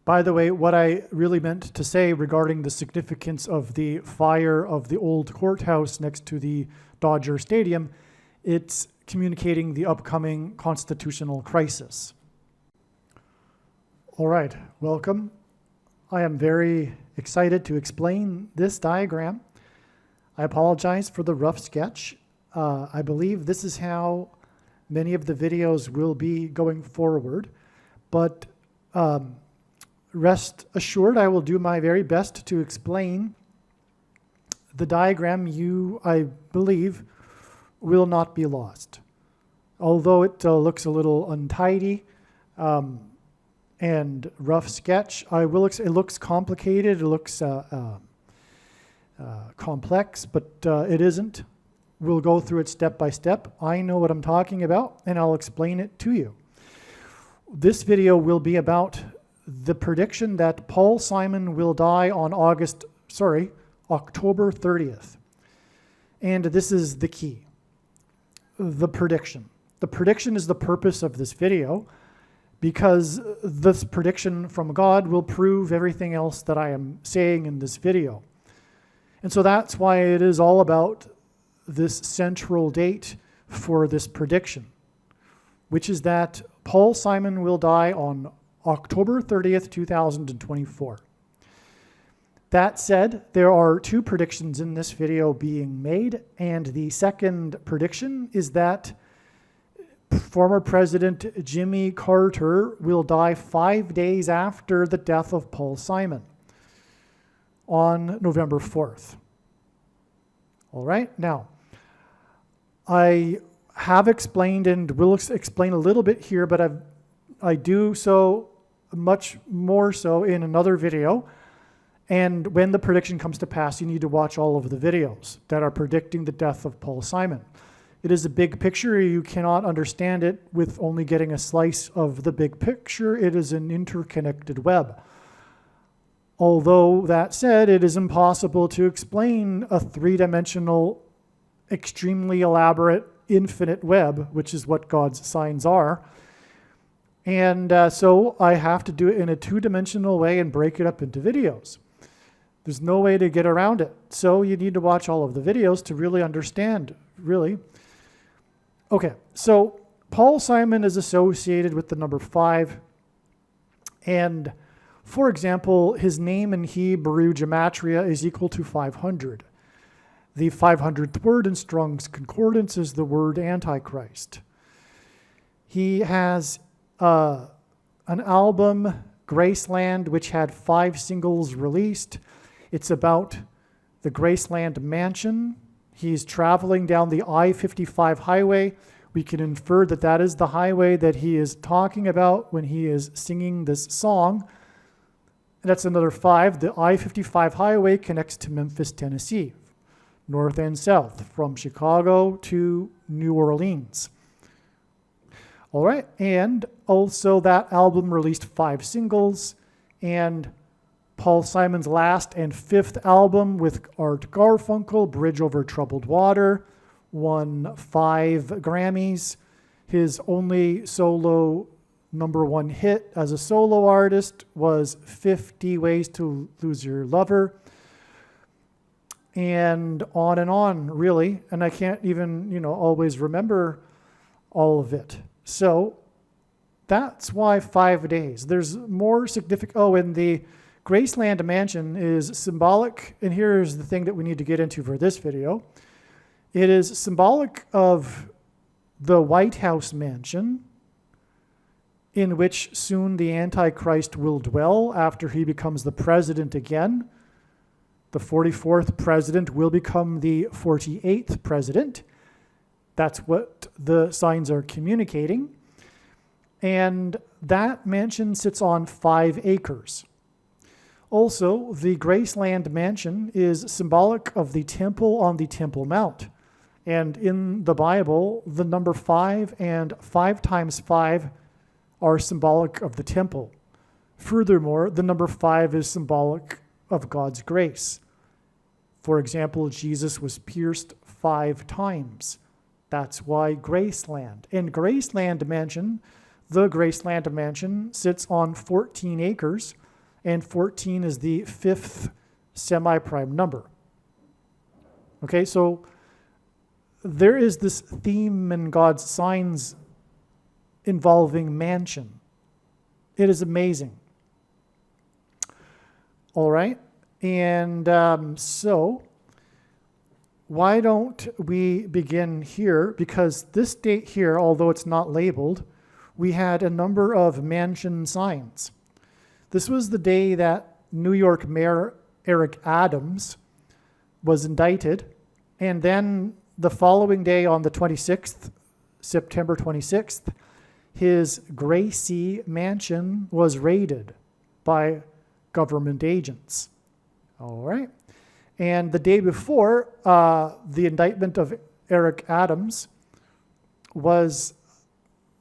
By the way, what I really meant to say regarding the significance of the fire of the old courthouse next to the Dodger Stadium, it's communicating the upcoming constitutional crisis. All right, welcome. I am very excited to explain this diagram. I apologize for the rough sketch. I believe this is how many of the videos will be going forward, but rest assured I will do my very best to explain the diagram. You, I believe, will not be lost. Although it looks a little untidy and rough sketch, it looks complicated, it looks complex, but it isn't. We'll go through it step by step. I know what I'm talking about, and I'll explain it to you. This video will be about the prediction that Paul Simon will die on October 30th. And this is the key, the prediction. The prediction is the purpose of this video, because this prediction from God will prove everything else that I am saying in this video. And so that's why it is all about this central date for this prediction, which is that Paul Simon will die on October 30th, 2024. That said, there are two predictions in this video being made, and the second prediction is that former President Jimmy Carter will die 5 days after the death of Paul Simon on November 4th. All right, now, I have explained and will explain a little bit here, but I do so much more so in another video. And when the prediction comes to pass, you need to watch all of the videos that are predicting the death of Paul Simon. It is a big picture. You cannot understand it with only getting a slice of the big picture. It is an interconnected web. Although that said, it is impossible to explain a three-dimensional, extremely elaborate, infinite web, which is what God's signs are. And so I have to do it in a two-dimensional way and break it up into videos. There's no way to get around it. So you need to watch all of the videos to really understand, really. Okay, so Paul Simon is associated with the number 5. And for example, his name in Hebrew gematria is equal to 500. The 500th word in Strong's Concordance is the word Antichrist. He has an album, Graceland, which had 5 singles released. It's about the Graceland mansion. He's traveling down the I-55 highway. We can infer that that is the highway that he is talking about when he is singing this song. That's another 5. The I-55 highway connects to Memphis, Tennessee, north and south, from Chicago to New Orleans. All right, and also that album released 5 singles, and Paul Simon's last and 5th album with Art Garfunkel, Bridge Over Troubled Water, won 5 Grammys. His only solo #1 hit as a solo artist was 50 Ways to Lose Your Lover. And on, really. And I can't even, always remember all of it. So that's why 5 days. There's more significant. Oh, and the Graceland Mansion is symbolic. And here's the thing that we need to get into for this video. It is symbolic of the White House mansion, in which soon the Antichrist will dwell after he becomes the president again. The 44th president will become the 48th president. That's what the signs are communicating. And that mansion sits on 5 acres. Also, the Graceland mansion is symbolic of the temple on the Temple Mount. And in the Bible, the number 5 and 5 times 5 are symbolic of the temple. Furthermore, the number 5 is symbolic of God's grace. For example, Jesus was pierced 5 times. That's why Graceland. And Graceland Mansion, the Graceland Mansion, sits on 14 acres, and 14 is the fifth semi-prime number. Okay, so there is this theme in God's signs involving mansion. It is amazing. All right, and so why don't we begin here? Because this date here, although it's not labeled, we had a number of mansion signs. This was the day that New York Mayor Eric Adams was indicted, and then the following day on the 26th, September 26th, his Gracie mansion was raided by government agents. All right. And the day before, the indictment of Eric Adams was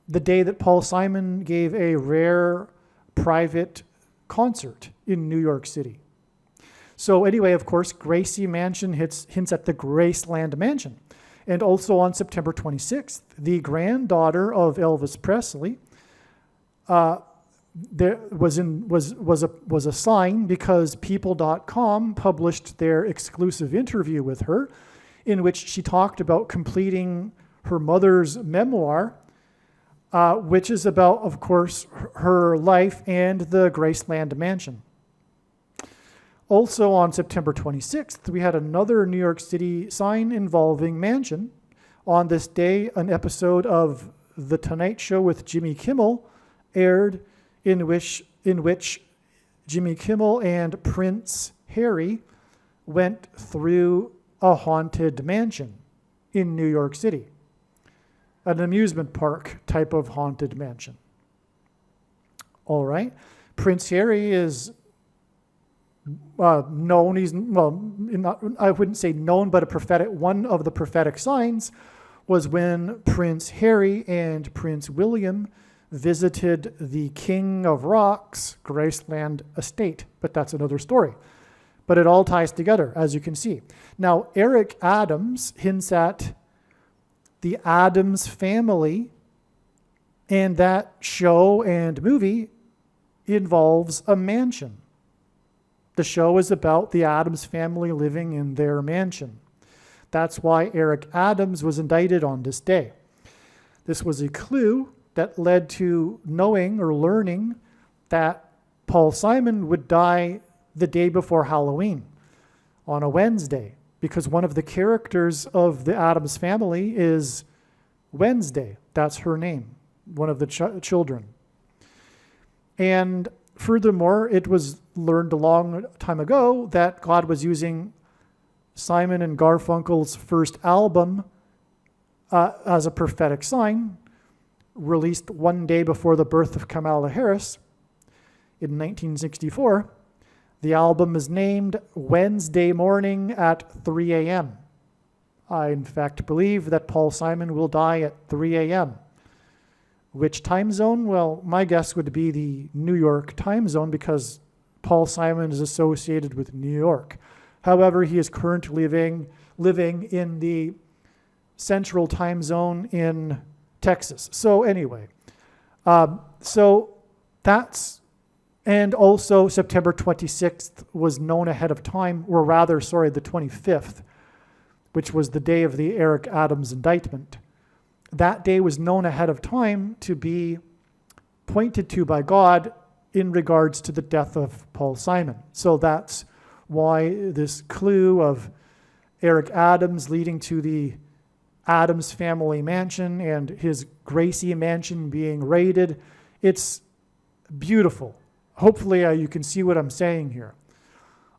the day that Paul Simon gave a rare private concert in New York City. So anyway, of course, Gracie Mansion hints at the Graceland Mansion. And also on September 26th, the granddaughter of Elvis Presley there was a sign because People.com published their exclusive interview with her, in which she talked about completing her mother's memoir, which is about, of course, her life and the Graceland Mansion. Also on September 26th, we had another New York City sign involving mansion. On this day, an episode of The Tonight Show with Jimmy Kimmel aired, in which Jimmy Kimmel and Prince Harry went through a haunted mansion in New York City, an amusement park type of haunted mansion. All right. Prince Harry is known. He's, I wouldn't say known, but one of the prophetic signs was when Prince Harry and Prince William visited the King of Rock's Graceland estate. But that's another story. But it all ties together, as you can see. Now, Eric Adams hints at the Addams family, and that show and movie involves a mansion. The show is about the Addams family living in their mansion. That's why Eric Adams was indicted on this day. This was a clue that led to knowing or learning that Paul Simon would die the day before Halloween on a Wednesday, because one of the characters of the Addams family is Wednesday. That's her name, one of the children. And furthermore, it was learned a long time ago that God was using Simon and Garfunkel's first album as a prophetic sign, released one day before the birth of Kamala Harris in 1964. The album is named Wednesday Morning at 3 a.m. I, in fact, believe that Paul Simon will die at 3 a.m. Which time zone? Well, my guess would be the New York time zone, because Paul Simon is associated with New York. However, he is currently living in the Central Time Zone in Texas. So anyway, so that's, and also September 26th was known ahead of time, or rather, sorry, the 25th, which was the day of the Eric Adams indictment. That day was known ahead of time to be pointed to by God in regards to the death of Paul Simon. So that's why this clue of Eric Adams leading to the Adams family mansion and his Gracie mansion being raided, it's beautiful. Hopefully you can see what I'm saying here.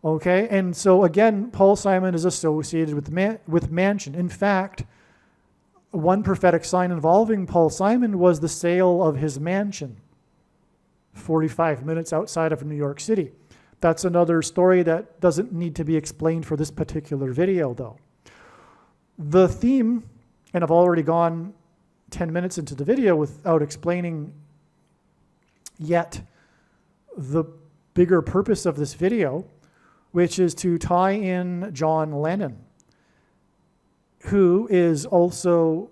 Okay, and so again, Paul Simon is associated with mansion. In fact, one prophetic sign involving Paul Simon was the sale of his mansion, 45 minutes outside of New York City. That's another story that doesn't need to be explained for this particular video, though. The theme, and I've already gone 10 minutes into the video without explaining yet the bigger purpose of this video, which is to tie in John Lennon, who is also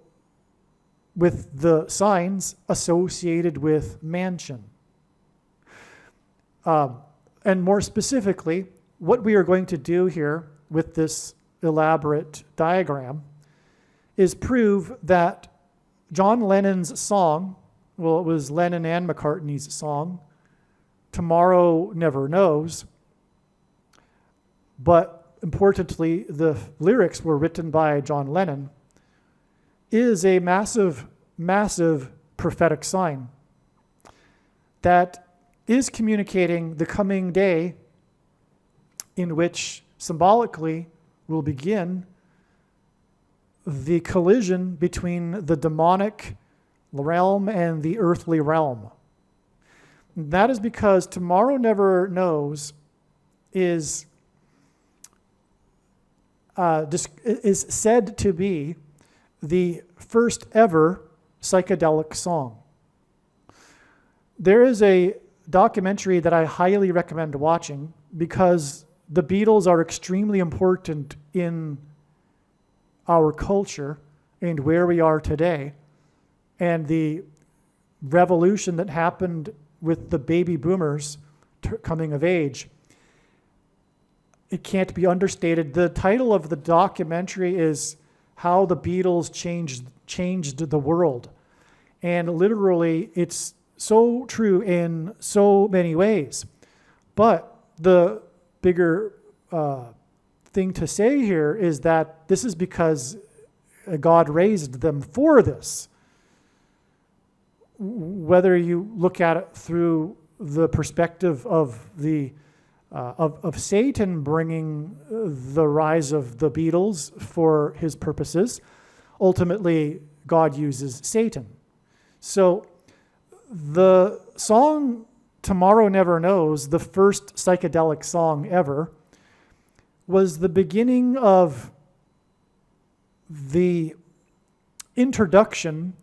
with the signs associated with mansion. And more specifically, what we are going to do here with this elaborate diagram is prove that John Lennon's song, well, it was Lennon and McCartney's song, Tomorrow Never Knows, but importantly, the lyrics were written by John Lennon, is a massive, massive prophetic sign that is communicating the coming day in which symbolically will begin the collision between the demonic realm and the earthly realm. That is because Tomorrow Never Knows is said to be the first ever psychedelic song. There is a documentary that I highly recommend watching because the Beatles are extremely important in our culture and where we are today, and the revolution that happened with the baby boomers coming of age. It can't be understated. The title of the documentary is How the Beatles Changed the World. And literally, it's so true in so many ways. But the bigger thing to say here is that this is because God raised them for this. Whether you look at it through the perspective of of Satan bringing the rise of the Beatles for his purposes, ultimately God uses Satan. So the song Tomorrow Never Knows, the first psychedelic song ever, was the beginning of the introduction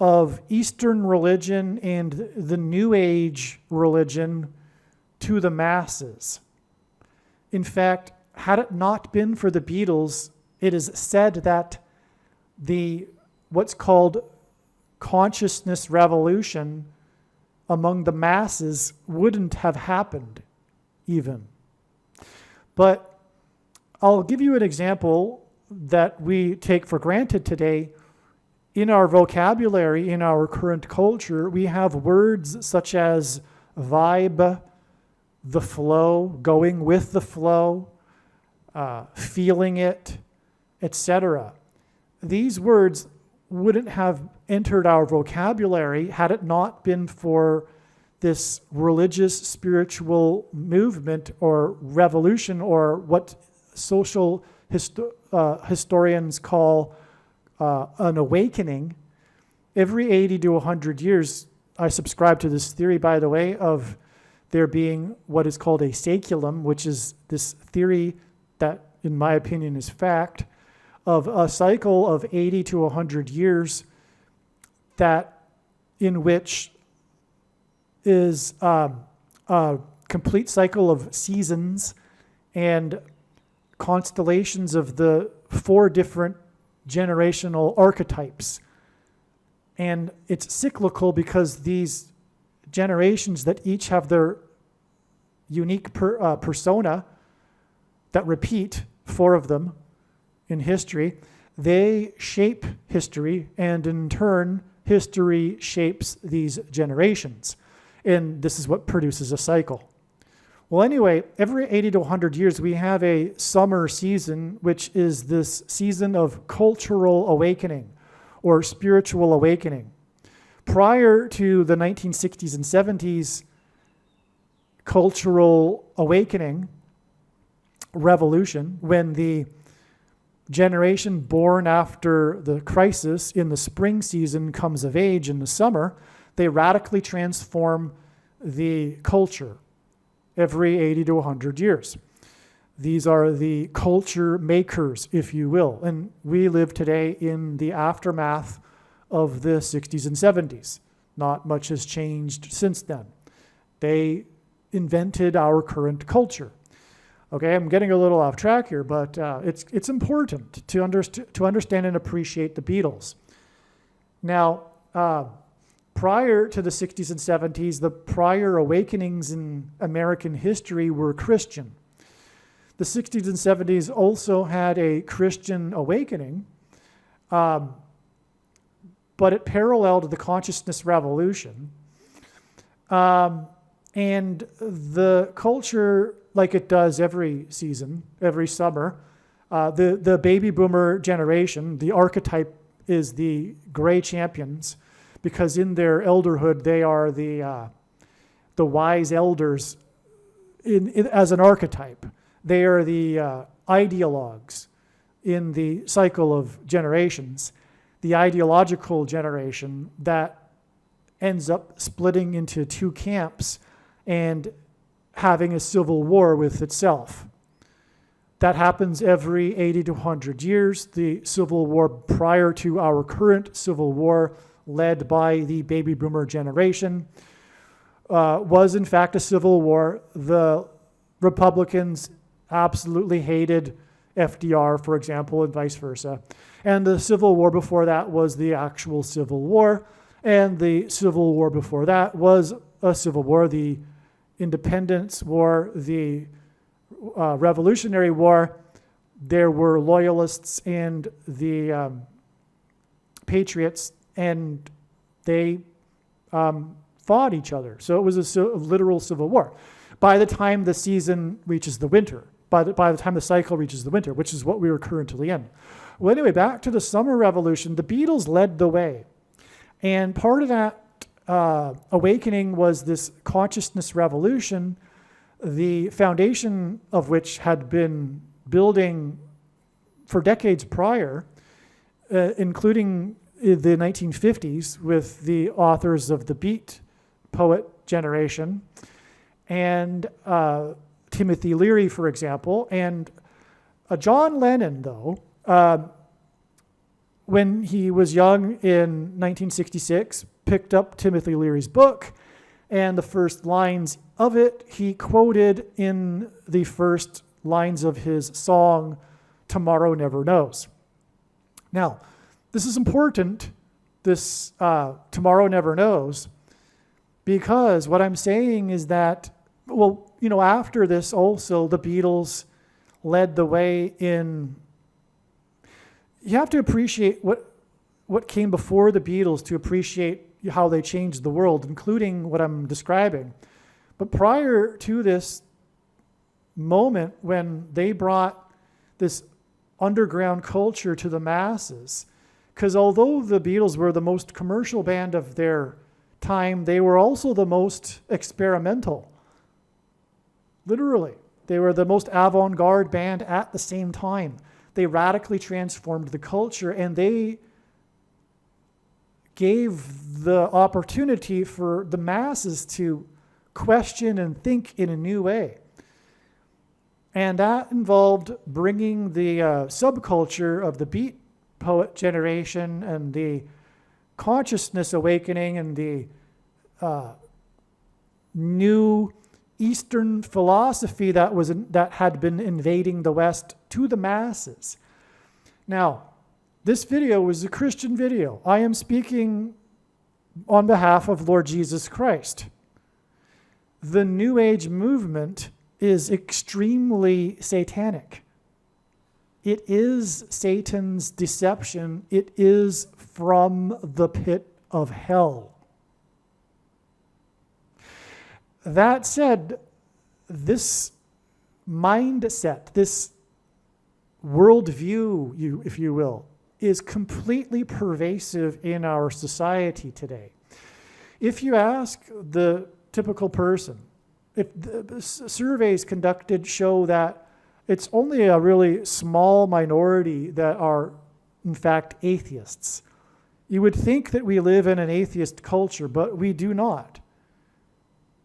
of Eastern religion and the New Age religion to the masses. In fact, had it not been for the Beatles, it is said that what's called consciousness revolution among the masses wouldn't have happened even. But I'll give you an example that we take for granted today. In our vocabulary, in our current culture, we have words such as vibe, the flow, going with the flow, feeling it, etc. These words wouldn't have entered our vocabulary had it not been for this religious spiritual movement or revolution, or what social historians call an awakening. Every 80 to 100 years, I subscribe to this theory, by the way, of there being what is called a saeculum, which is this theory that, in my opinion, is fact, of a cycle of 80 to 100 years that in which is a complete cycle of seasons and constellations of the 4 different generational archetypes. And it's cyclical because these generations that each have their unique persona that repeat, 4 of them in history, they shape history, and in turn, history shapes these generations. And this is what produces a cycle. Well, anyway, every 80 to 100 years, we have a summer season, which is this season of cultural awakening or spiritual awakening. Prior to the 1960s and 70s cultural awakening revolution, when the generation born after the crisis in the spring season comes of age in the summer, they radically transform the culture every 80 to 100 years. These are the culture makers, if you will. And we live today in the aftermath of the 60s and 70s. Not much has changed since then. They invented our current culture. Okay, I'm getting a little off track here, but it's important to understand and appreciate the Beatles. Now, prior to the 60s and 70s, the prior awakenings in American history were Christian. The 60s and 70s also had a Christian awakening, but it paralleled the consciousness revolution. And the culture, like it does every season, every summer, the baby boomer generation, the archetype is the gray champions, because in their elderhood, they are the wise elders as an archetype. They are the ideologues in the cycle of generations, the ideological generation that ends up splitting into two camps and having a civil war with itself. That happens every 80 to 100 years. The civil war prior to our current civil war, led by the baby boomer generation, was in fact a civil war. The Republicans absolutely hated FDR, for example, and vice versa. And the civil war before that was the actual civil war. And the civil war before that was a civil war, the Independence War, the Revolutionary War. There were loyalists and the patriots, and they fought each other. So it was a literal civil war. By the time the season reaches the winter, by the time the cycle reaches the winter, which is what we were currently in. Well, anyway, back to the summer revolution, the Beatles led the way. And part of that awakening was this consciousness revolution, the foundation of which had been building for decades prior, including the 1950s with the authors of the Beat poet generation, and Timothy Leary, for example. And John Lennon, though, when he was young in 1966, picked up Timothy Leary's book, and the first lines of it he quoted in the first lines of his song, Tomorrow Never Knows. Now, this is important, this Tomorrow Never Knows, because what I'm saying is that, well, you know, after this also the Beatles led the way in. You have to appreciate what came before the Beatles to appreciate how they changed the world, including what I'm describing. But prior to this moment when they brought this underground culture to the masses, because although the Beatles were the most commercial band of their time, they were also the most experimental. Literally. They were the most avant-garde band at the same time. They radically transformed the culture, and they gave the opportunity for the masses to question and think in a new way. And that involved bringing the subculture of the Beat poet generation and the consciousness awakening and the new Eastern philosophy that had been invading the West to the masses. Now, this video was a Christian video. I am speaking on behalf of Lord Jesus Christ. The New Age movement is extremely satanic. It is Satan's deception. It is from the pit of hell. That said, this mindset, this worldview, if you will, is completely pervasive in our society today. If you ask the typical person, if the surveys conducted show that it's only a really small minority that are, in fact, atheists. You would think that we live in an atheist culture, but we do not.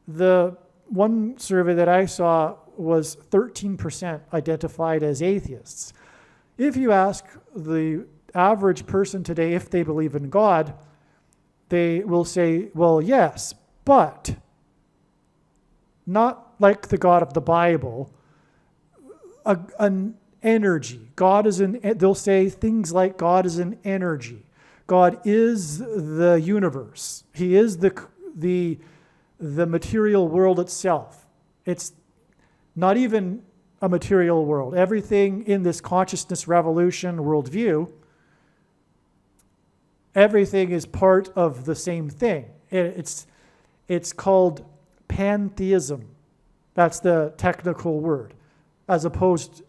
The one survey that I saw was 13% identified as atheists. If you ask the average person today if they believe in God, they will say, well, yes, but not like the God of the Bible, an energy. God is they'll say things like God is an energy. God is the universe. He is the material world itself. It's not even a material world. Everything in this consciousness revolution worldview, everything is part of the same thing. It's called pantheism. That's the technical word, as opposed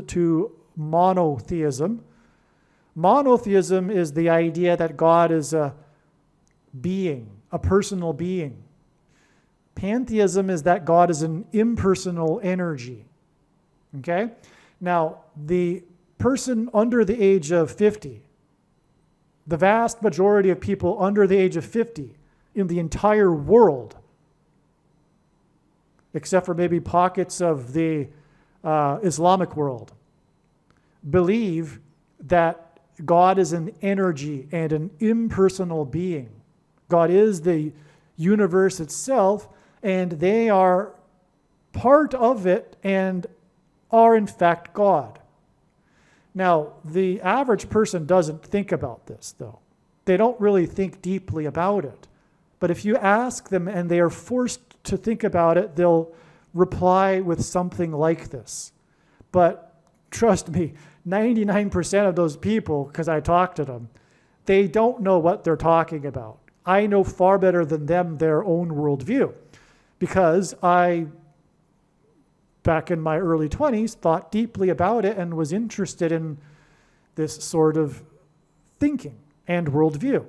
to monotheism. Monotheism is the idea that God is a being, a personal being. Pantheism is that God is an impersonal energy. Okay? Now, the person under the age of 50, the vast majority of people under the age of 50 in the entire world, except for maybe pockets of the Islamic world, believe that God is an energy and an impersonal being. God is the universe itself, and they are part of it and are in fact God. Now, the average person doesn't think about this, though. They don't really think deeply about it. But if you ask them and they are forced to think about it, they'll reply with something like this. But trust me, 99% of those people, because I talk to them, they don't know what they're talking about. I know far better than them their own worldview, because I, back in my early 20s, thought deeply about it and was interested in this sort of thinking and worldview.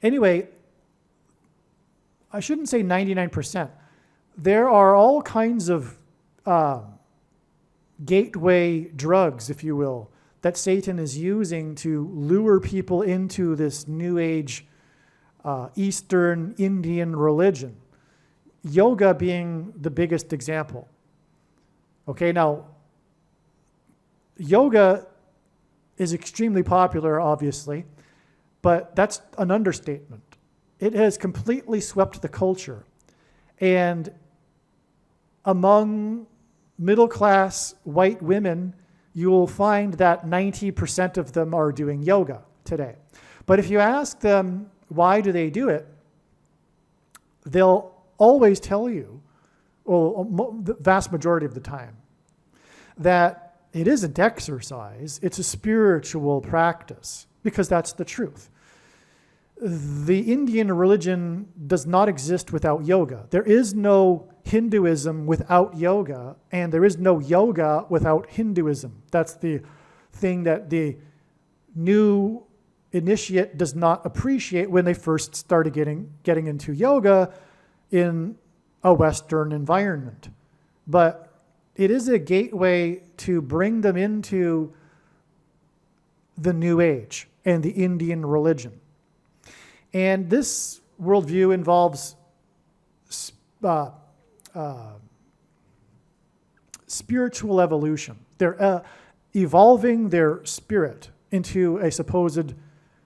Anyway, I shouldn't say 99%. There are all kinds of gateway drugs, if you will, that Satan is using to lure people into this New Age Eastern Indian religion. Yoga being the biggest example. Okay, now, yoga is extremely popular, obviously, but that's an understatement. It has completely swept the culture. And among middle-class white women, you will find that 90% of them are doing yoga today. But if you ask them, why do they do it? They'll always tell you, well, the vast majority of the time, that it isn't exercise, it's a spiritual practice, because that's the truth. The Indian religion does not exist without yoga. There is no Hinduism without yoga, and there is no yoga without Hinduism. That's the thing that the new initiate does not appreciate when they first started getting into yoga in a Western environment. But it is a gateway to bring them into the New Age and the Indian religion. And this worldview involves spiritual evolution. They're evolving their spirit into a supposed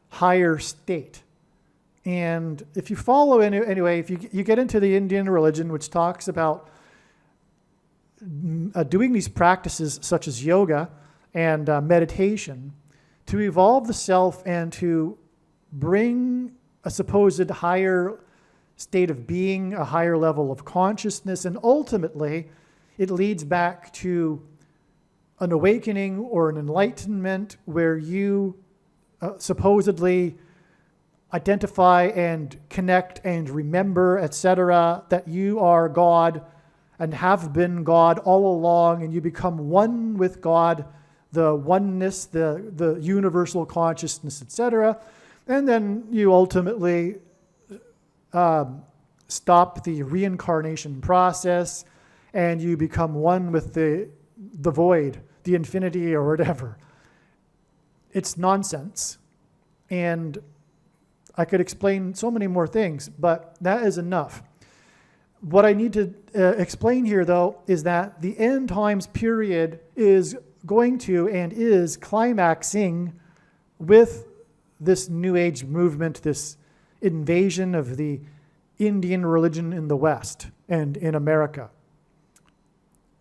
higher state. And if you follow, anyway, if you get into the Indian religion, which talks about doing these practices such as yoga and meditation to evolve the self and to bring a supposed higher state of being, a higher level of consciousness, and ultimately it leads back to an awakening or an enlightenment where you supposedly identify and connect and remember, etc., that you are God and have been God all along, and you become one with God, the oneness, the universal consciousness, etc., and then you ultimately stop the reincarnation process and you become one with the void, the infinity, or whatever. It's nonsense. And I could explain so many more things, but that is enough. What I need to explain here, though, is that the end times period is going to and is climaxing with this New Age movement, this invasion of the Indian religion in the West and in America.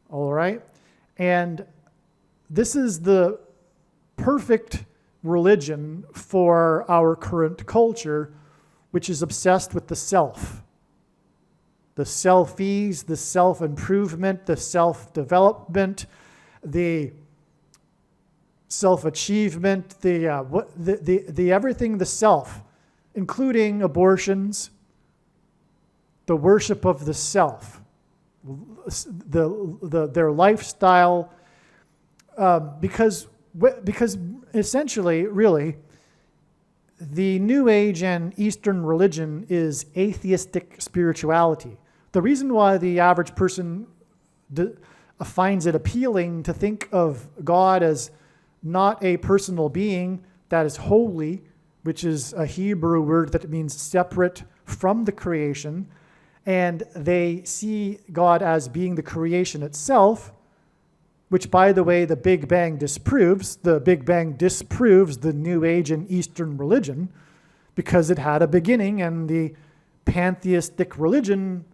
All right? And this is the perfect religion for our current culture, which is obsessed with the self. The selfies, the self-improvement, the self-development, the self-achievement, the everything, the self, including abortions, the worship of the self, their lifestyle, because essentially, really, the New Age and Eastern religion is atheistic spirituality. The reason why the average person finds it appealing to think of God as not a personal being that is holy, which is a Hebrew word that means separate from the creation, and they see God as being the creation itself, which, by the way, the Big Bang disproves. The Big Bang disproves the New Age and Eastern religion because it had a beginning, and the pantheistic religion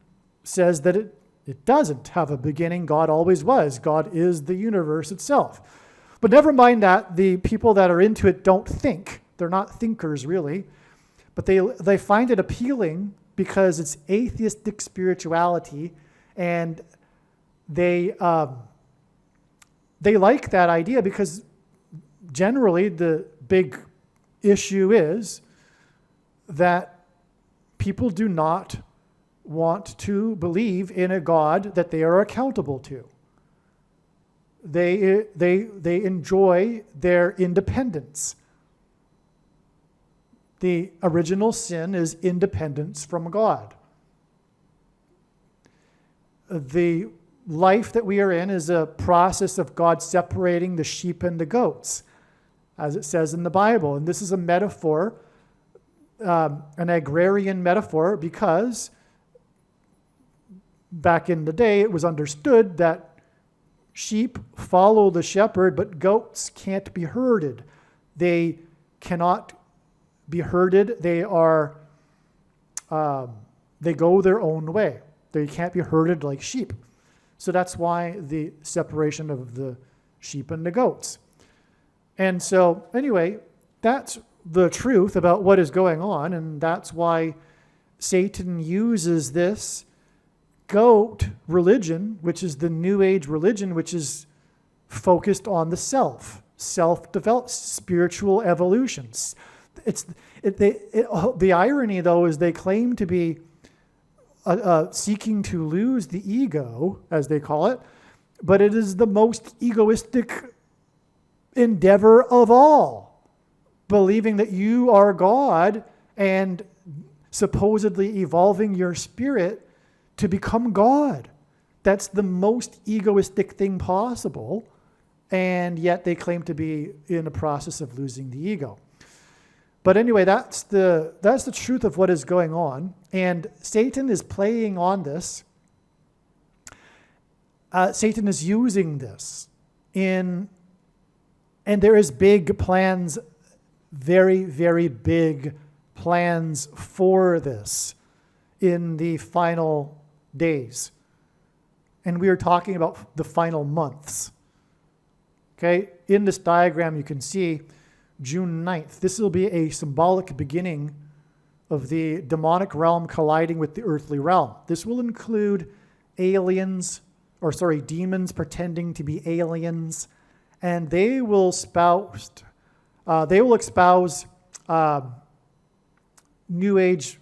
says that it doesn't have a beginning. God always was. God is the universe itself. But never mind that. The people that are into it don't think. They're not thinkers, really. But they find it appealing because it's atheistic spirituality, and they like that idea because generally the big issue is that people do not want to believe in a God that they are accountable to. They enjoy their independence. The original sin is independence from God. The life that we are in is a process of God separating the sheep and the goats, as it says in the Bible. And this is a metaphor, an agrarian metaphor, because back in the day it was understood that sheep follow the shepherd, but goats can't be herded. They cannot be herded. They go their own way. They can't be herded like sheep. So that's why the separation of the sheep and the goats. And so anyway, that's the truth about what is going on, and that's why Satan uses this goat religion, which is the New Age religion, which is focused on the self-developed, spiritual evolutions. The irony, though, is they claim to be seeking to lose the ego, as they call it, but it is the most egoistic endeavor of all, believing that you are God and supposedly evolving your spirit to become God. That's the most egoistic thing possible, and yet they claim to be in a process of losing the ego. But anyway, that's the truth of what is going on, and Satan is playing on this. Satan is using this and there is big plans, very, very big plans for this in the final days. And we are talking about the final months. Okay, in this diagram you can see June 9th. This will be a symbolic beginning of the demonic realm colliding with the earthly realm. This will include demons pretending to be aliens, and they will espouse New Age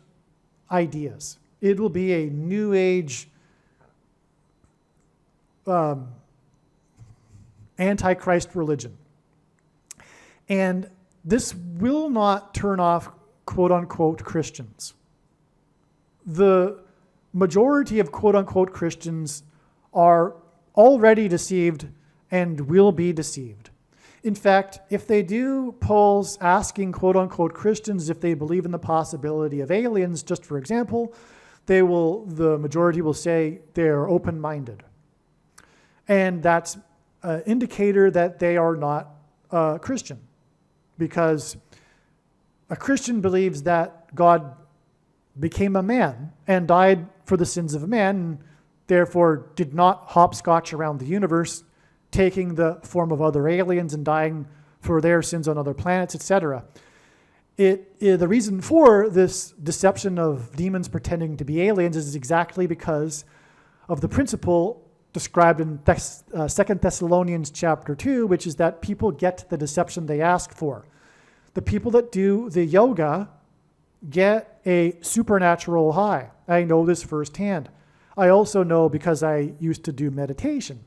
ideas. It will be a New Age Antichrist religion. And this will not turn off quote-unquote Christians. The majority of quote-unquote Christians are already deceived and will be deceived. In fact, if they do polls asking quote-unquote Christians if they believe in the possibility of aliens, just for example, the majority will say they're open-minded. And that's an indicator that they are not Christian, because a Christian believes that God became a man and died for the sins of man, and therefore did not hopscotch around the universe, taking the form of other aliens and dying for their sins on other planets, etc. The reason for this deception of demons pretending to be aliens is exactly because of the principle described in 2 Thessalonians chapter 2, which is that people get the deception they ask for. The people that do the yoga get a supernatural high. I know this firsthand. I also know because I used to do meditation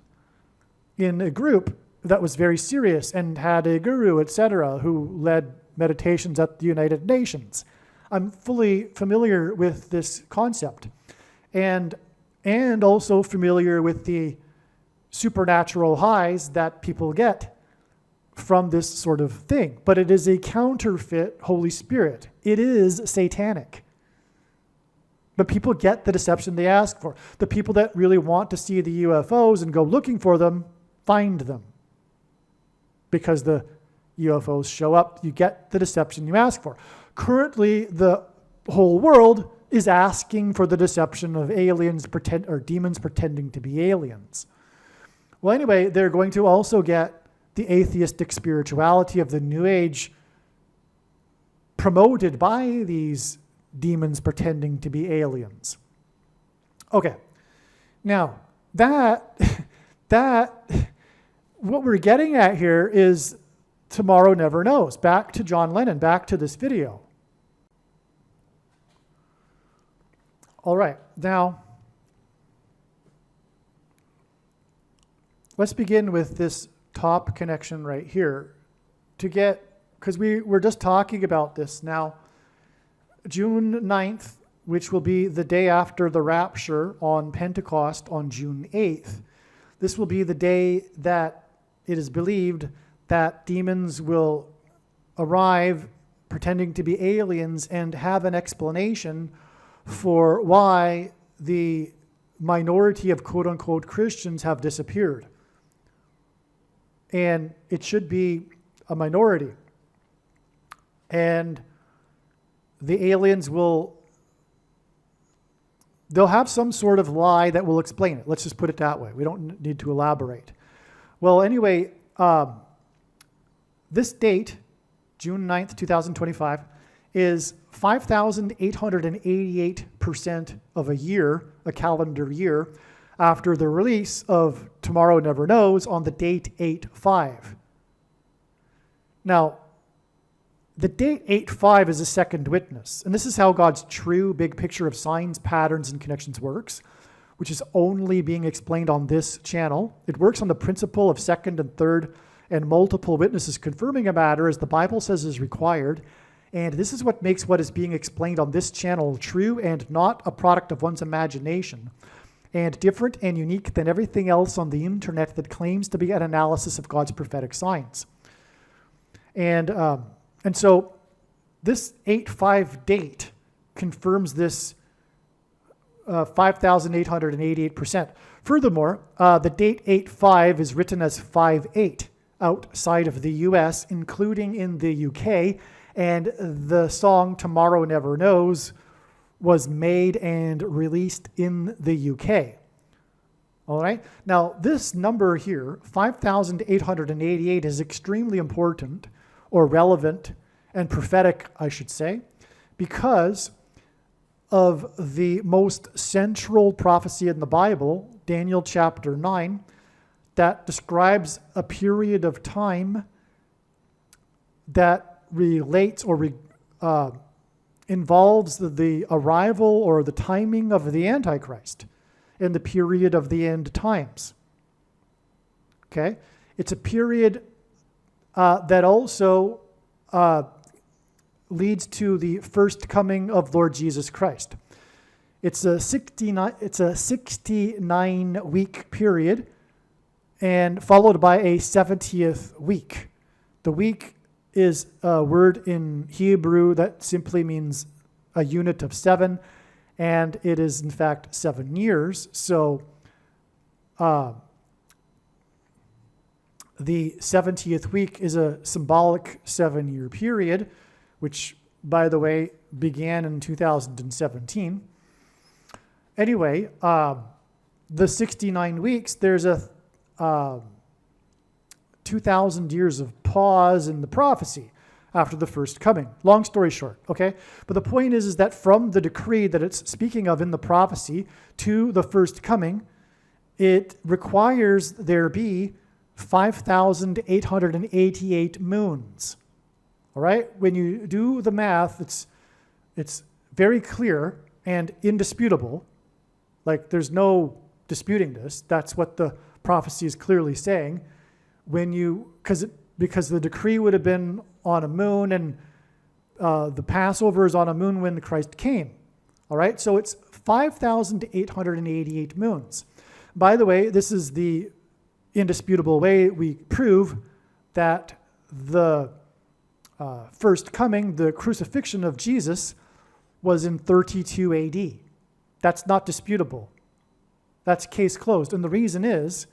in a group that was very serious and had a guru, etc., who led meditations at the United Nations. I'm fully familiar with this concept and also familiar with the supernatural highs that people get from this sort of thing. But it is a counterfeit Holy Spirit. It is satanic. But people get the deception they ask for. The people that really want to see the UFOs and go looking for them, find them. Because the UFOs show up, you get the deception you ask for. Currently, the whole world is asking for the deception of aliens or demons pretending to be aliens. Well, anyway, they're going to also get the atheistic spirituality of the New Age promoted by these demons pretending to be aliens. Okay, now that what we're getting at here is tomorrow never knows. Back to John Lennon, back to this video. All right, now let's begin with this top connection right here because we were just talking about this now. June 9th, which will be the day after the rapture on Pentecost on June 8th. This will be the day that it is believed that demons will arrive pretending to be aliens and have an explanation for why the minority of quote-unquote Christians have disappeared. And it should be a minority. And the aliens they'll have some sort of lie that will explain it. Let's just put it that way. We don't need to elaborate. Well, anyway, this date, June 9th, 2025, is 5,888% of a year, a calendar year, after the release of Tomorrow Never Knows on the date 8/5. Now, the date 8/5 is a second witness, and this is how God's true big picture of signs, patterns, and connections works, which is only being explained on this channel. It works on the principle of second and third and multiple witnesses confirming a matter as the Bible says is required, and this is what makes what is being explained on this channel true and not a product of one's imagination, and different and unique than everything else on the internet that claims to be an analysis of God's prophetic signs. And so this 8/5 date confirms this 5,888%. Furthermore, the date 8/5 is written as 5/8 outside of the US, including in the UK, and the song Tomorrow Never Knows was made and released in the UK. All right. Now, this number here, 5,888, is extremely important or relevant and prophetic, I should say, because of the most central prophecy in the Bible, Daniel chapter 9, that describes a period of time that relates or involves the arrival or the timing of the Antichrist in the period of the end times. Okay? It's a period that also leads to the first coming of Lord Jesus Christ. It's a 69-week period and followed by a 70th week. The week is a word in Hebrew that simply means a unit of 7, and it is in fact 7 years. So the 70th week is a symbolic 7-year period, which, by the way, began in 2017. Anyway, the 69 weeks, there's a 2,000 years of pause in the prophecy after the first coming. Long story short, okay? But the point is that from the decree that it's speaking of in the prophecy to the first coming, it requires there be 5,888 moons. All right? When you do the math, it's very clear and indisputable. Like, there's no disputing this. That's what the prophecy is clearly saying. Because the decree would have been on a moon, and the Passover is on a moon when Christ came. All right? So it's 5,888 moons. By the way, this is the indisputable way we prove that the first coming, the crucifixion of Jesus, was in 32 AD. That's not disputable. That's case closed. And the reason is,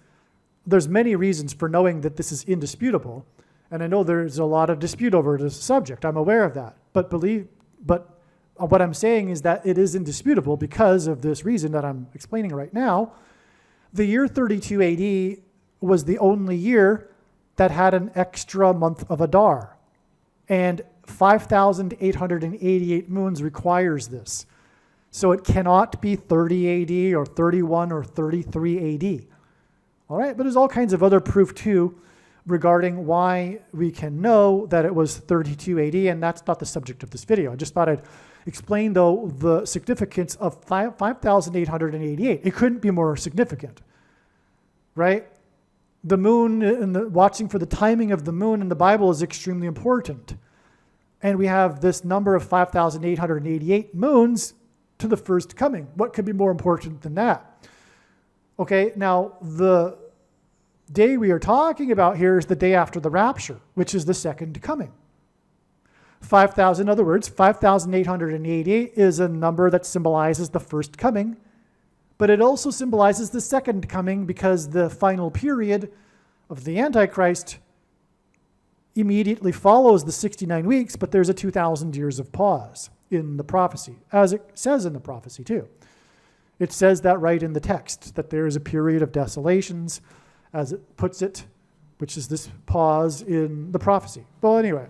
there's many reasons for knowing that this is indisputable. And I know there's a lot of dispute over this subject. I'm aware of that. But what I'm saying is that it is indisputable because of this reason that I'm explaining right now. The year 32 AD was the only year that had an extra month of Adar. And 5,888 moons requires this. So it cannot be 30 AD or 31 or 33 AD. All right, but there's all kinds of other proof too regarding why we can know that it was 32 AD, and that's not the subject of this video. I just thought I'd explain, though, the significance of 5,888. It couldn't be more significant, right? The moon and watching for the timing of the moon in the Bible is extremely important. And we have this number of 5,888 moons to the first coming. What could be more important than that? Okay, now the day we are talking about here is the day after the rapture, which is the second coming. 5,000, in other words, 5,888 is a number that symbolizes the first coming, but it also symbolizes the second coming because the final period of the Antichrist immediately follows the 69 weeks, but there's a 2,000 years of pause in the prophecy, as it says in the prophecy too. It says that right in the text, that there is a period of desolations, as it puts it, which is this pause in the prophecy. Well, anyway,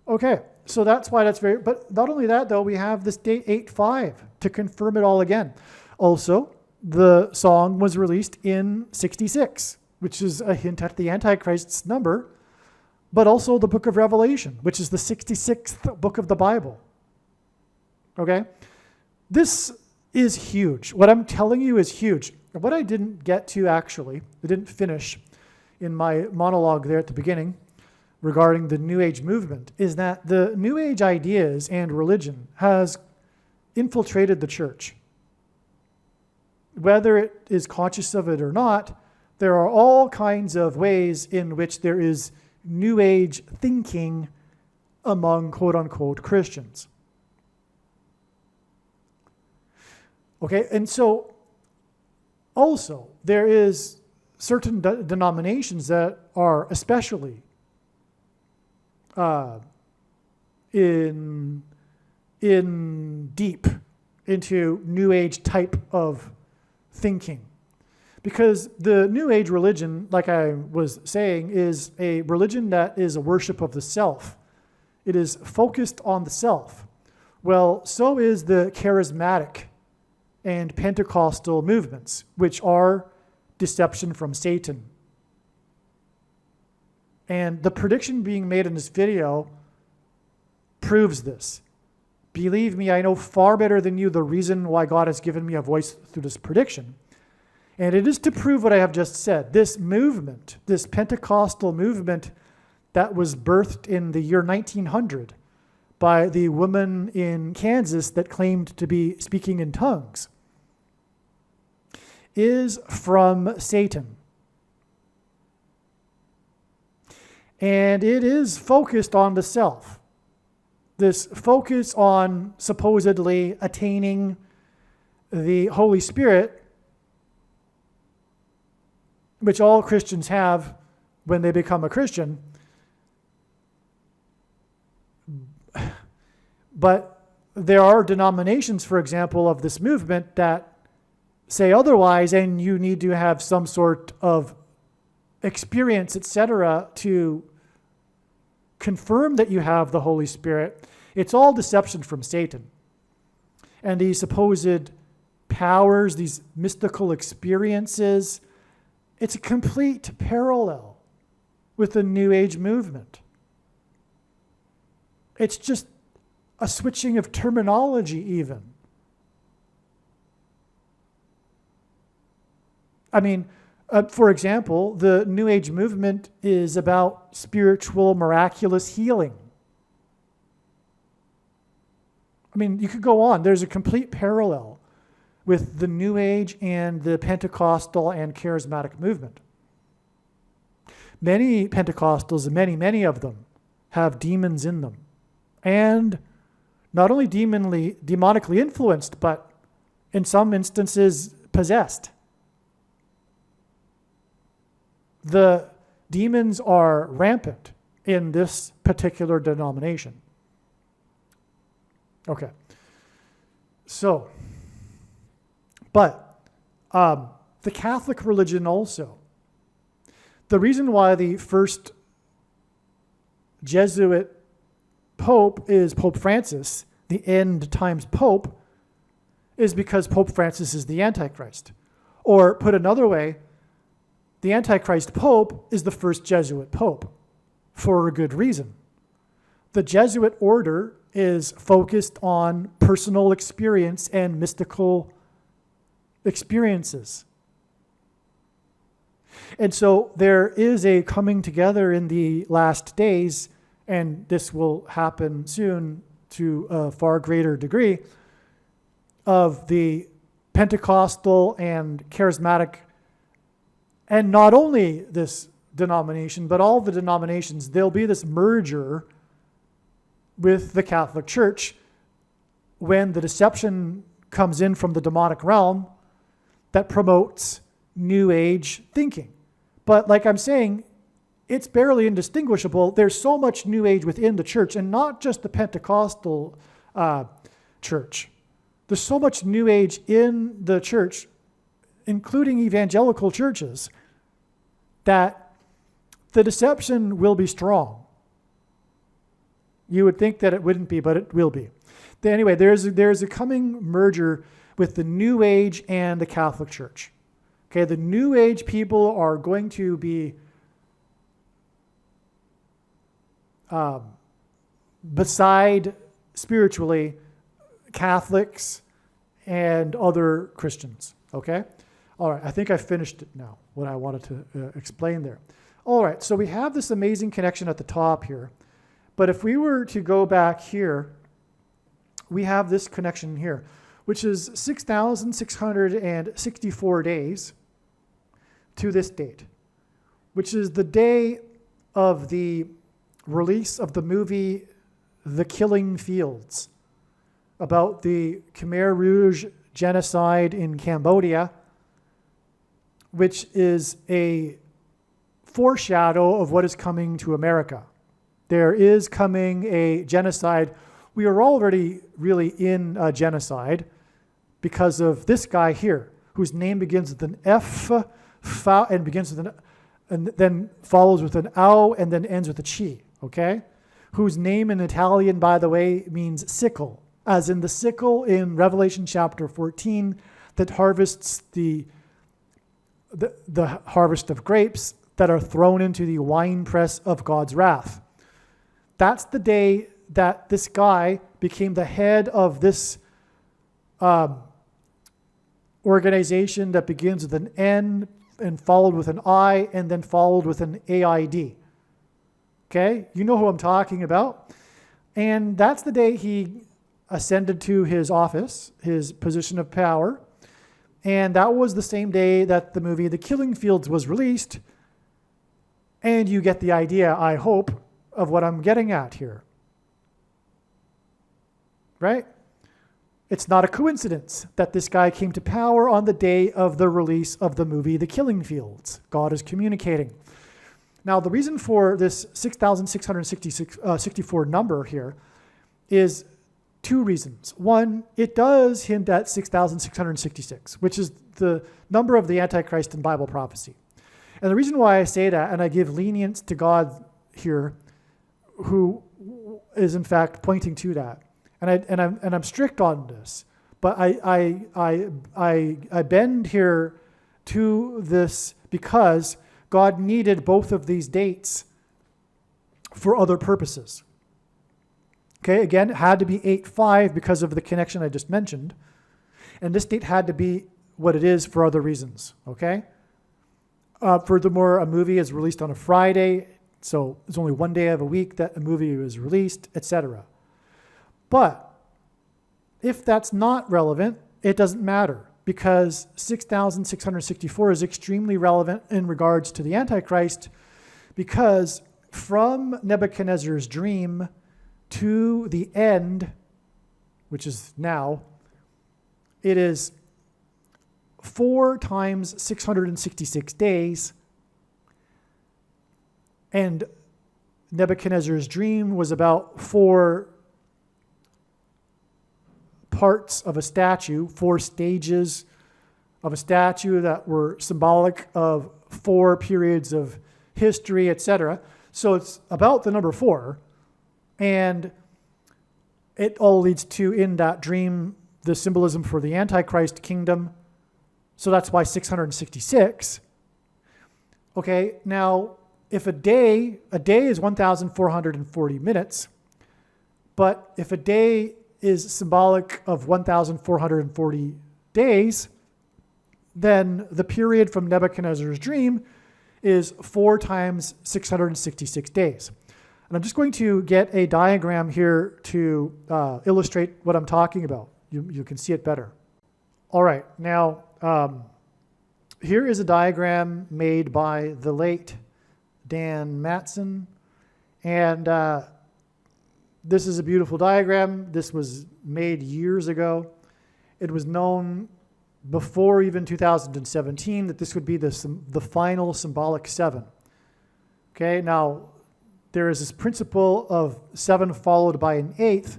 okay, so that's why that's very, but not only that though, we have this date 8/5 to confirm it all again. Also, the song was released in 66, which is a hint at the Antichrist's number, but also the book of Revelation, which is the 66th book of the Bible. Okay? This is huge. What I'm telling you is huge. What I didn't get to actually, I didn't finish in my monologue there at the beginning regarding the New Age movement, is that the New Age ideas and religion has infiltrated the church. Whether it is conscious of it or not, there are all kinds of ways in which there is New Age thinking among quote-unquote Christians. Okay, and so also there is certain denominations that are especially in deep into New Age type of thinking. Because the New Age religion, like I was saying, is a religion that is a worship of the self. It is focused on the self. Well, so is the charismatic and Pentecostal movements, which are deception from Satan. And the prediction being made in this video proves this. Believe me, I know far better than you the reason why God has given me a voice through this prediction. And it is to prove what I have just said. This movement, this Pentecostal movement that was birthed in the year 1900 by the woman in Kansas that claimed to be speaking in tongues, is from Satan. And it is focused on the self. This focus on supposedly attaining the Holy Spirit, which all Christians have when they become a Christian. But there are denominations, for example, of this movement that say otherwise, and you need to have some sort of experience, etc., to confirm that you have the Holy Spirit, it's all deception from Satan. And these supposed powers, these mystical experiences, it's a complete parallel with the New Age movement. It's just a switching of terminology even. I mean, for example, the New Age movement is about spiritual, miraculous healing. I mean, you could go on. There's a complete parallel with the New Age and the Pentecostal and charismatic movement. Many Pentecostals, many of them, have demons in them. And not only demonically influenced, but in some instances possessed. The demons are rampant in this particular denomination. Okay. So, but the Catholic religion also, the reason why the first Jesuit Pope is Pope Francis, the end times Pope, is because Pope Francis is the Antichrist. Or put another way, the Antichrist Pope is the first Jesuit Pope for a good reason. The Jesuit order is focused on personal experience and mystical experiences. And so there is a coming together in the last days, and this will happen soon to a far greater degree, of the Pentecostal and charismatic, and not only this denomination, but all the denominations. There'll be this merger with the Catholic Church when the deception comes in from the demonic realm that promotes New Age thinking. But like I'm saying, it's barely indistinguishable. There's so much New Age within the church, and not just the Pentecostal church. There's so much New Age in the church, including evangelical churches, that the deception will be strong. You would think that it wouldn't be, but it will be. Anyway, there's a coming merger with the New Age and the Catholic Church. Okay, the New Age people are going to be beside spiritually Catholics and other Christians. Okay? All right, I think I finished it now, what I wanted to explain there. All right, so we have this amazing connection at the top here. But if we were to go back here, we have this connection here, which is 6,664 days to this date, which is the day of the release of the movie The Killing Fields, about the Khmer Rouge genocide in Cambodia, which is a foreshadow of what is coming to America. There is coming a genocide. We are already really in a genocide because of this guy here, whose name begins with an F, and begins with and then follows with an ow, and then ends with a chi, okay? Whose name in Italian, by the way, means sickle, as in the sickle in Revelation chapter 14 that harvests the harvest of grapes that are thrown into the winepress of God's wrath. That's the day that this guy became the head of this organization that begins with an N and followed with an I and then followed with an AID. Okay? You know who I'm talking about. And that's the day he ascended to his office, his position of power. And that was the same day that the movie The Killing Fields was released. And you get the idea, I hope, of what I'm getting at here. Right? It's not a coincidence that this guy came to power on the day of the release of the movie The Killing Fields. God is communicating. Now, the reason for this 6,664 number here is two reasons. One, it does hint at 6,666, which is the number of the Antichrist in Bible prophecy. And the reason why I say that, and I give lenience to God here, who is in fact pointing to that, and I'm strict on this, but I bend here to this because God needed both of these dates for other purposes. Okay, again, it had to be 8/5 because of the connection I just mentioned, and this date had to be what it is for other reasons. Okay. Furthermore, a movie is released on a Friday, so there's only one day of a week that a movie is released, etc. But if that's not relevant, it doesn't matter, because 6,664 is extremely relevant in regards to the Antichrist, because from Nebuchadnezzar's dream to the end, which is now, it is 4 times 666 days, and Nebuchadnezzar's dream was about 4 parts of a statue, 4 stages of a statue that were symbolic of 4 periods of history, etc. So it's about the number 4, and it all leads to, in that dream, the symbolism for the Antichrist kingdom. So that's why 666. Okay, now if a day is 1,440 minutes, but if a day is symbolic of 1,440 days, then the period from Nebuchadnezzar's dream is 4 times 666 days. And I'm just going to get a diagram here to illustrate what I'm talking about. You can see it better. All right, now here is a diagram made by the late Dan Matson, and this is a beautiful diagram. This was made years ago. It was known before even 2017 that this would be the final symbolic 7. Okay, now there is this principle of 7 followed by an 8th.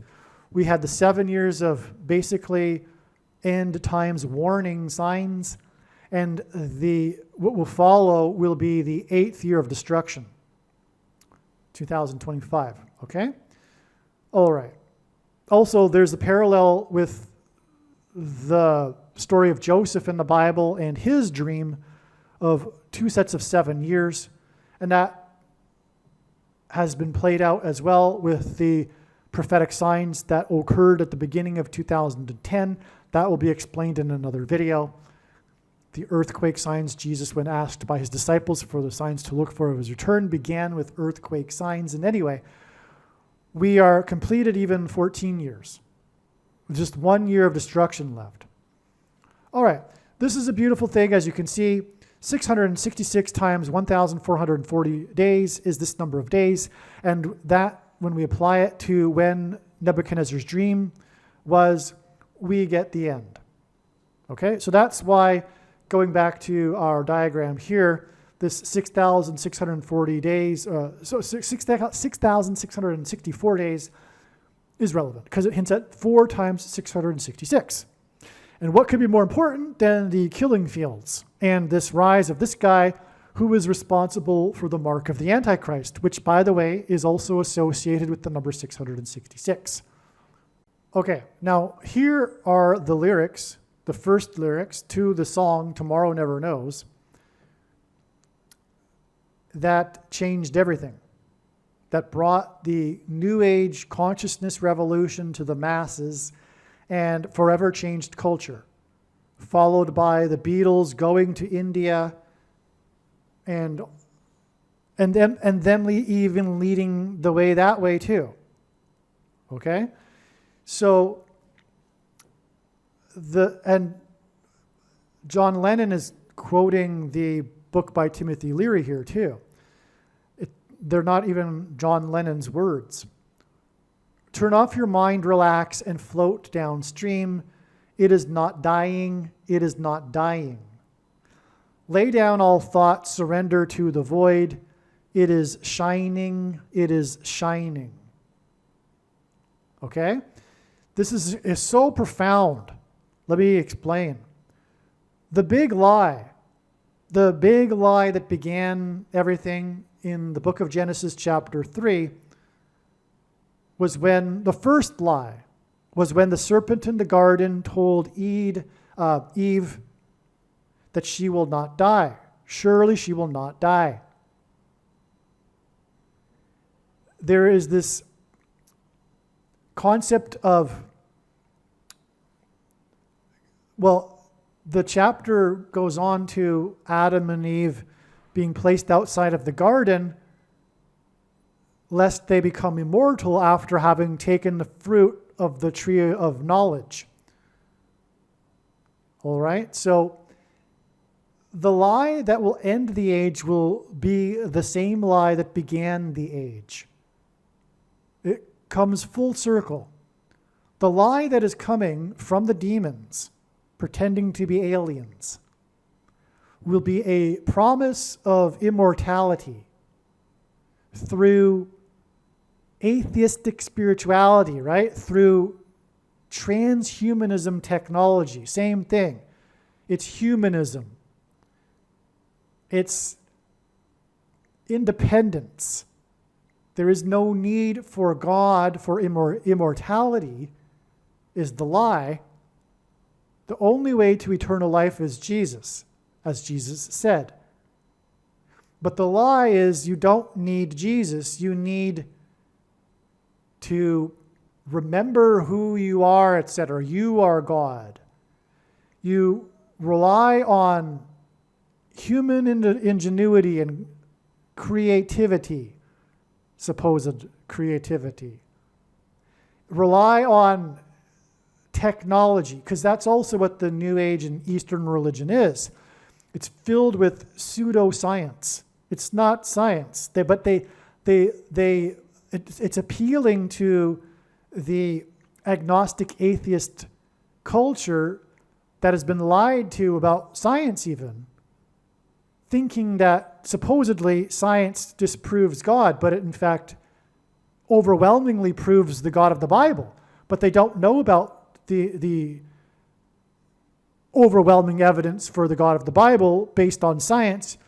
We had the 7 years of basically end times warning signs, and what will follow will be the 8th year of destruction, 2025. Okay. All right. Also, there's a parallel with the story of Joseph in the Bible and his dream of 2 sets of 7 years, and that has been played out as well with the prophetic signs that occurred at the beginning of 2010. That will be explained in another video. The earthquake signs, Jesus, when asked by his disciples for the signs to look for of his return, began with earthquake signs. And anyway, we are completed even 14 years. Just 1 year of destruction left. All right, this is a beautiful thing. As you can see, 666 times 1,440 days is this number of days. And that, when we apply it to when Nebuchadnezzar's dream was, we get the end. Okay, so that's why, going back to our diagram here, this 6,640 days, so 6,664 days is relevant because it hints at 4 times 666. And what could be more important than the killing fields and this rise of this guy who is responsible for the mark of the Antichrist, which, by the way, is also associated with the number 666. Okay, now here are the lyrics, the first lyrics to the song Tomorrow Never Knows, that changed everything, that brought the New Age consciousness revolution to the masses and forever changed culture, followed by the Beatles going to India and them even leading the way that way too. Okay? So John Lennon is quoting the book by Timothy Leary here too. They're not even John Lennon's words. Turn off your mind, relax, and float downstream. It is not dying. It is not dying. Lay down all thoughts, surrender to the void. It is shining. It is shining. Okay? This is so profound. Let me explain. The big lie the big lie that began everything in the book of Genesis chapter 3 was when the first lie was when the serpent in the garden told Eve that she will not die. Surely she will not die. There is this concept of, the chapter goes on to Adam and Eve being placed outside of the garden lest they become immortal after having taken the fruit of the tree of knowledge. All right? So the lie that will end the age will be the same lie that began the age. It comes full circle. The lie that is coming from the demons, pretending to be aliens, will be a promise of immortality through atheistic spirituality, right? Through transhumanism technology. Same thing. It's humanism. It's independence. There is no need for God, for immortality is the lie. The only way to eternal life is Jesus, as Jesus said. But the lie is you don't need Jesus. You need to remember who you are, etc. You are God. You rely on human ingenuity and creativity, supposed creativity. Rely on technology, because that's also what the New Age and Eastern religion is. It's filled with pseudoscience. It's not science. It's appealing to the agnostic atheist culture that has been lied to about science even, thinking that supposedly science disproves God, but it in fact overwhelmingly proves the God of the Bible. But they don't know about the overwhelming evidence for the God of the Bible based on science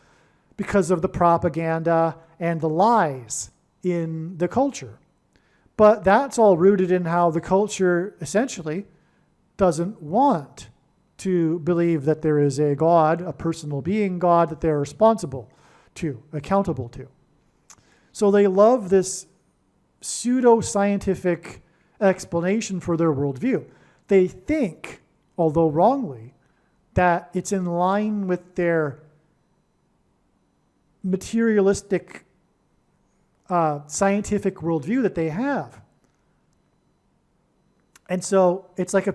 because of the propaganda and the lies in the culture. But that's all rooted in how the culture essentially doesn't want to believe that there is a God, a personal being God that they're responsible to, accountable to. So they love this pseudo-scientific explanation for their worldview. They think, although wrongly, that it's in line with their materialistic scientific worldview that they have. And so it's like a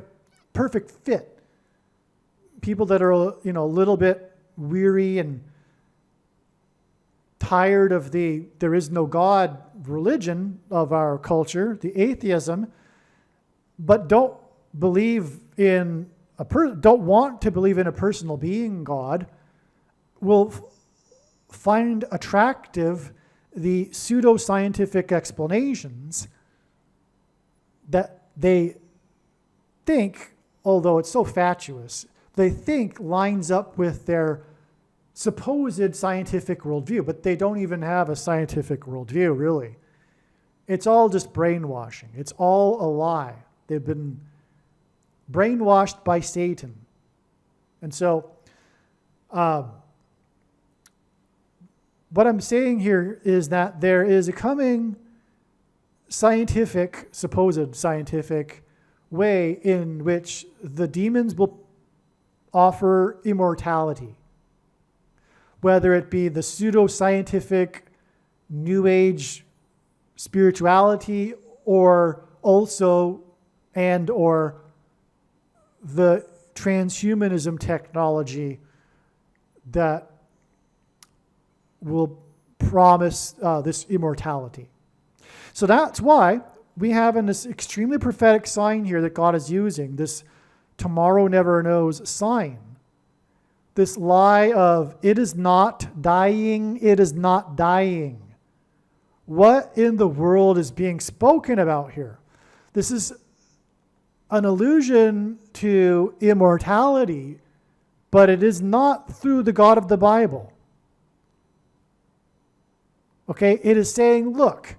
perfect fit. People that are, a little bit weary and tired of the there is no God religion of our culture, the atheism, but don't want to believe in a personal being God, will find attractive the pseudoscientific explanations that they think, although it's so fatuous, they think lines up with their supposed scientific worldview, but they don't even have a scientific worldview, really. It's all just brainwashing. It's all a lie. They've been brainwashed by Satan. And so what I'm saying here is that there is a coming supposed scientific way in which the demons will offer immortality, whether it be the pseudoscientific New Age spirituality or the transhumanism technology that will promise this immortality. So that's why we have in this extremely prophetic sign here that God is using, this tomorrow never knows sign, this lie of it is not dying, it is not dying. What in the world is being spoken about here? This is an allusion to immortality but it is not through the God of the Bible. Okay, it is saying, look,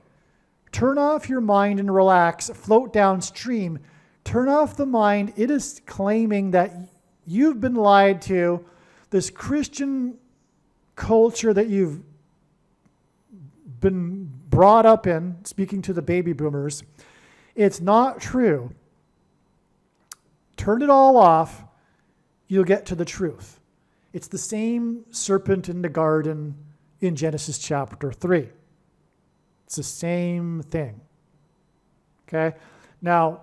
turn off your mind and relax, float downstream. Turn off the mind. It is claiming that you've been lied to. This Christian culture that you've been brought up in, speaking to the baby boomers, it's not true. Turn it all off, you'll get to the truth. It's the same serpent in the garden in Genesis chapter 3. It's the same thing. Okay? Now,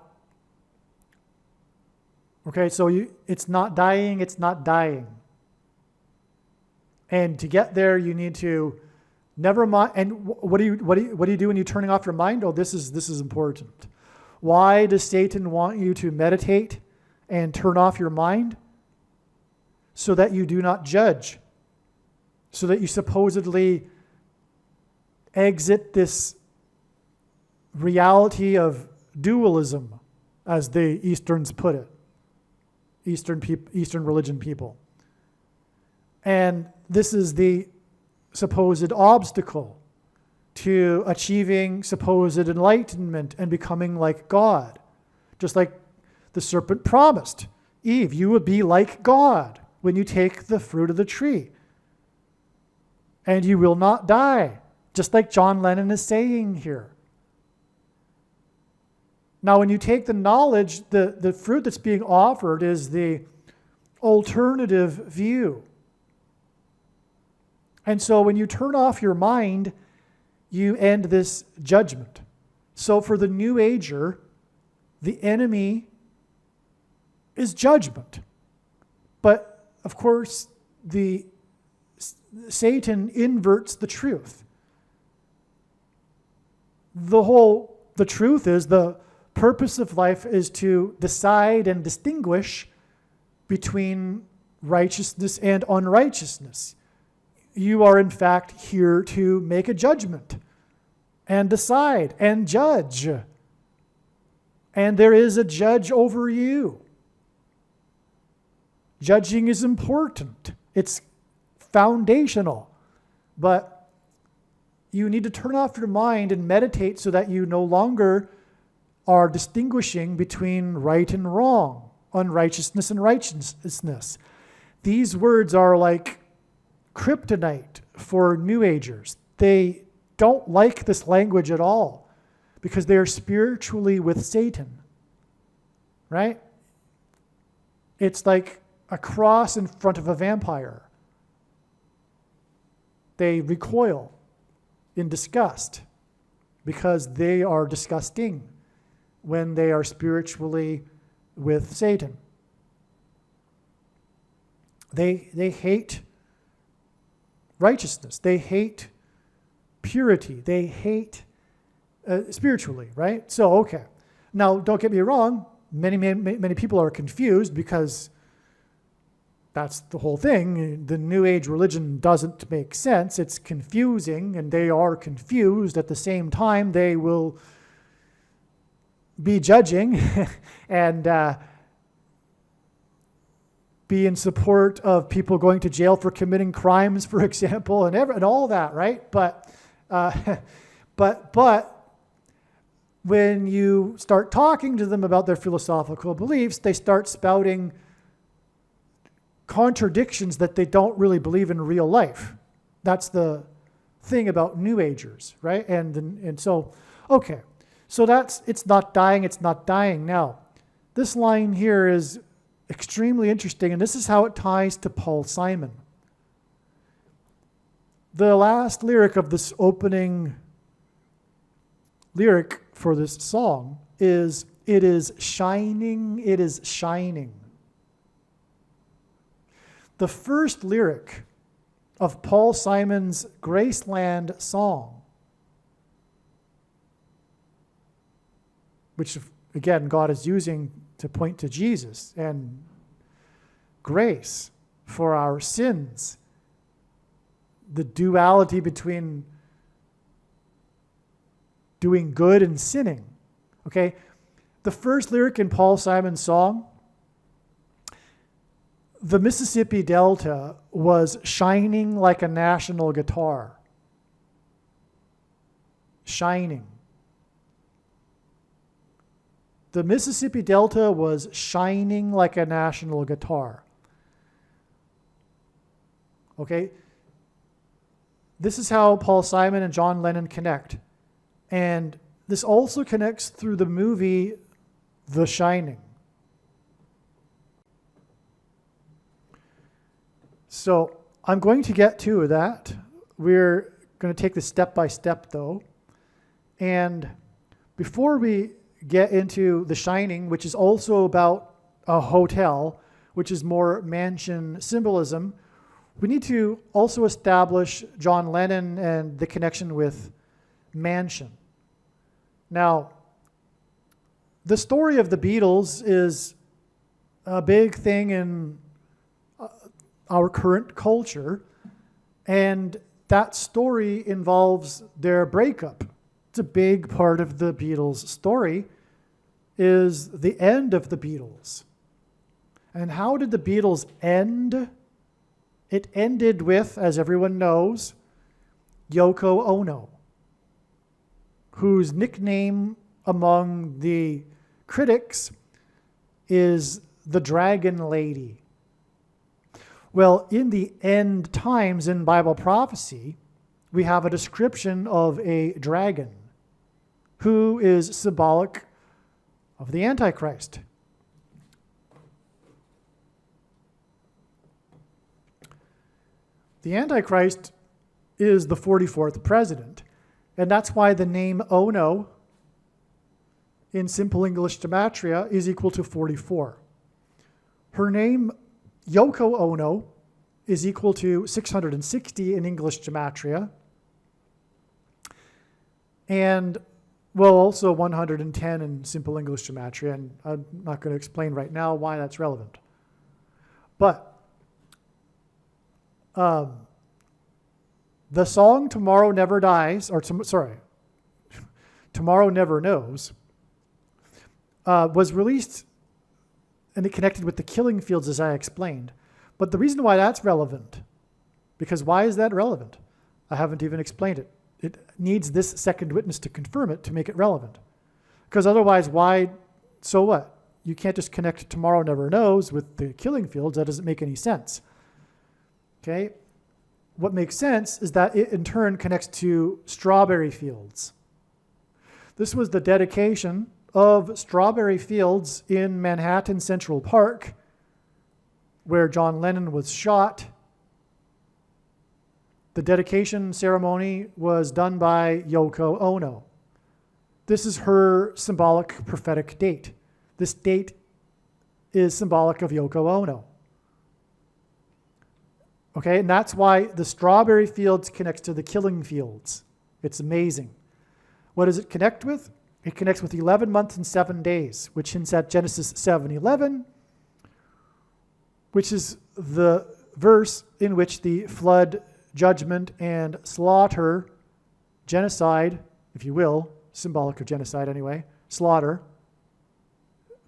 so it's not dying, it's not dying. And to get there, you need to never mind. And what do you do when you're turning off your mind? Oh, this is important. Why does Satan want you to meditate and turn off your mind? So that you do not judge. So that you supposedly exit this reality of dualism, as the Easterns put it. Eastern religion people. And this is the supposed obstacle to achieving supposed enlightenment and becoming like God. Just like the serpent promised Eve, you would be like God when you take the fruit of the tree. And you will not die. Just like John Lennon is saying here. Now, when you take the knowledge, the fruit that's being offered is the alternative view. And so when you turn off your mind, you end this judgment. So for the New Ager, the enemy is judgment. But, of course, Satan inverts the truth. The truth is the purpose of life is to decide and distinguish between righteousness and unrighteousness. You are, in fact, here to make a judgment and decide and judge. And there is a judge over you. Judging is important. It's foundational. But you need to turn off your mind and meditate so that you no longer are distinguishing between right and wrong, unrighteousness and righteousness. These words are like kryptonite for New Agers. They don't like this language at all because they are spiritually with Satan, right? It's like a cross in front of a vampire. They recoil in disgust because they are disgusting when they are spiritually with Satan. They hate righteousness. They hate purity. They hate spiritually, right? So, okay. Now, don't get me wrong. Many people are confused because that's the whole thing. The New Age religion doesn't make sense. It's confusing, and they are confused. At the same time, they will be judging and be in support of people going to jail for committing crimes, for example, and all that, right? But when you start talking to them about their philosophical beliefs, they start spouting contradictions that they don't really believe in real life. That's the thing about New Agers, right? And so, okay. So it's not dying, it's not dying. Now, this line here is extremely interesting, and this is how it ties to Paul Simon. The last lyric of this opening lyric for this song is, "It is shining, it is shining." The first lyric of Paul Simon's Graceland song, which again God is using to point to Jesus and grace for our sins, the duality between doing good and sinning. Okay, the first lyric in Paul Simon's song, the Mississippi Delta was shining like a national guitar. Shining. The Mississippi Delta was shining like a national guitar. Okay? This is how Paul Simon and John Lennon connect. And this also connects through the movie The Shining. So I'm going to get to that. We're going to take this step by step, though. And before we get into The Shining, which is also about a hotel, which is more mansion symbolism, we need to also establish John Lennon and the connection with mansion. Now, the story of the Beatles is a big thing in our current culture, and that story involves their breakup. It's a big part of the Beatles' story, is the end of the Beatles. And how did the Beatles end? It ended with, as everyone knows, Yoko Ono, whose nickname among the critics is the Dragon Lady. Well, in the end times in Bible prophecy, we have a description of a dragon who is symbolic of the Antichrist. The Antichrist is the 44th president, and that's why the name Ono in Simple English Gematria is equal to 44. Her name, Yoko Ono, is equal to 660 in English Gematria, and, well, also 110 in Simple English Gematria, and I'm not going to explain right now why that's relevant. But the song Tomorrow Never Dies, or Tomorrow Never Knows, was released and it connected with the killing fields, as I explained. But the reason why that's relevant, because why is that relevant? I haven't even explained it. It needs this second witness to confirm it to make it relevant. Because otherwise, why, so what? You can't just connect Tomorrow Never Knows with the killing fields. That doesn't make any sense. Okay? What makes sense is that it in turn connects to strawberry fields. This was the dedication of strawberry fields in Manhattan Central Park, where John Lennon was shot. The dedication ceremony was done by Yoko Ono. This is her symbolic prophetic date. This date is symbolic of Yoko Ono. Okay, and that's why the strawberry fields connects to the killing fields. It's amazing. What does it connect with? It connects with 11 months and 7 days, which hints at Genesis 7:11, which is the verse in which the flood, judgment, and slaughter, genocide, if you will, symbolic of genocide anyway, slaughter,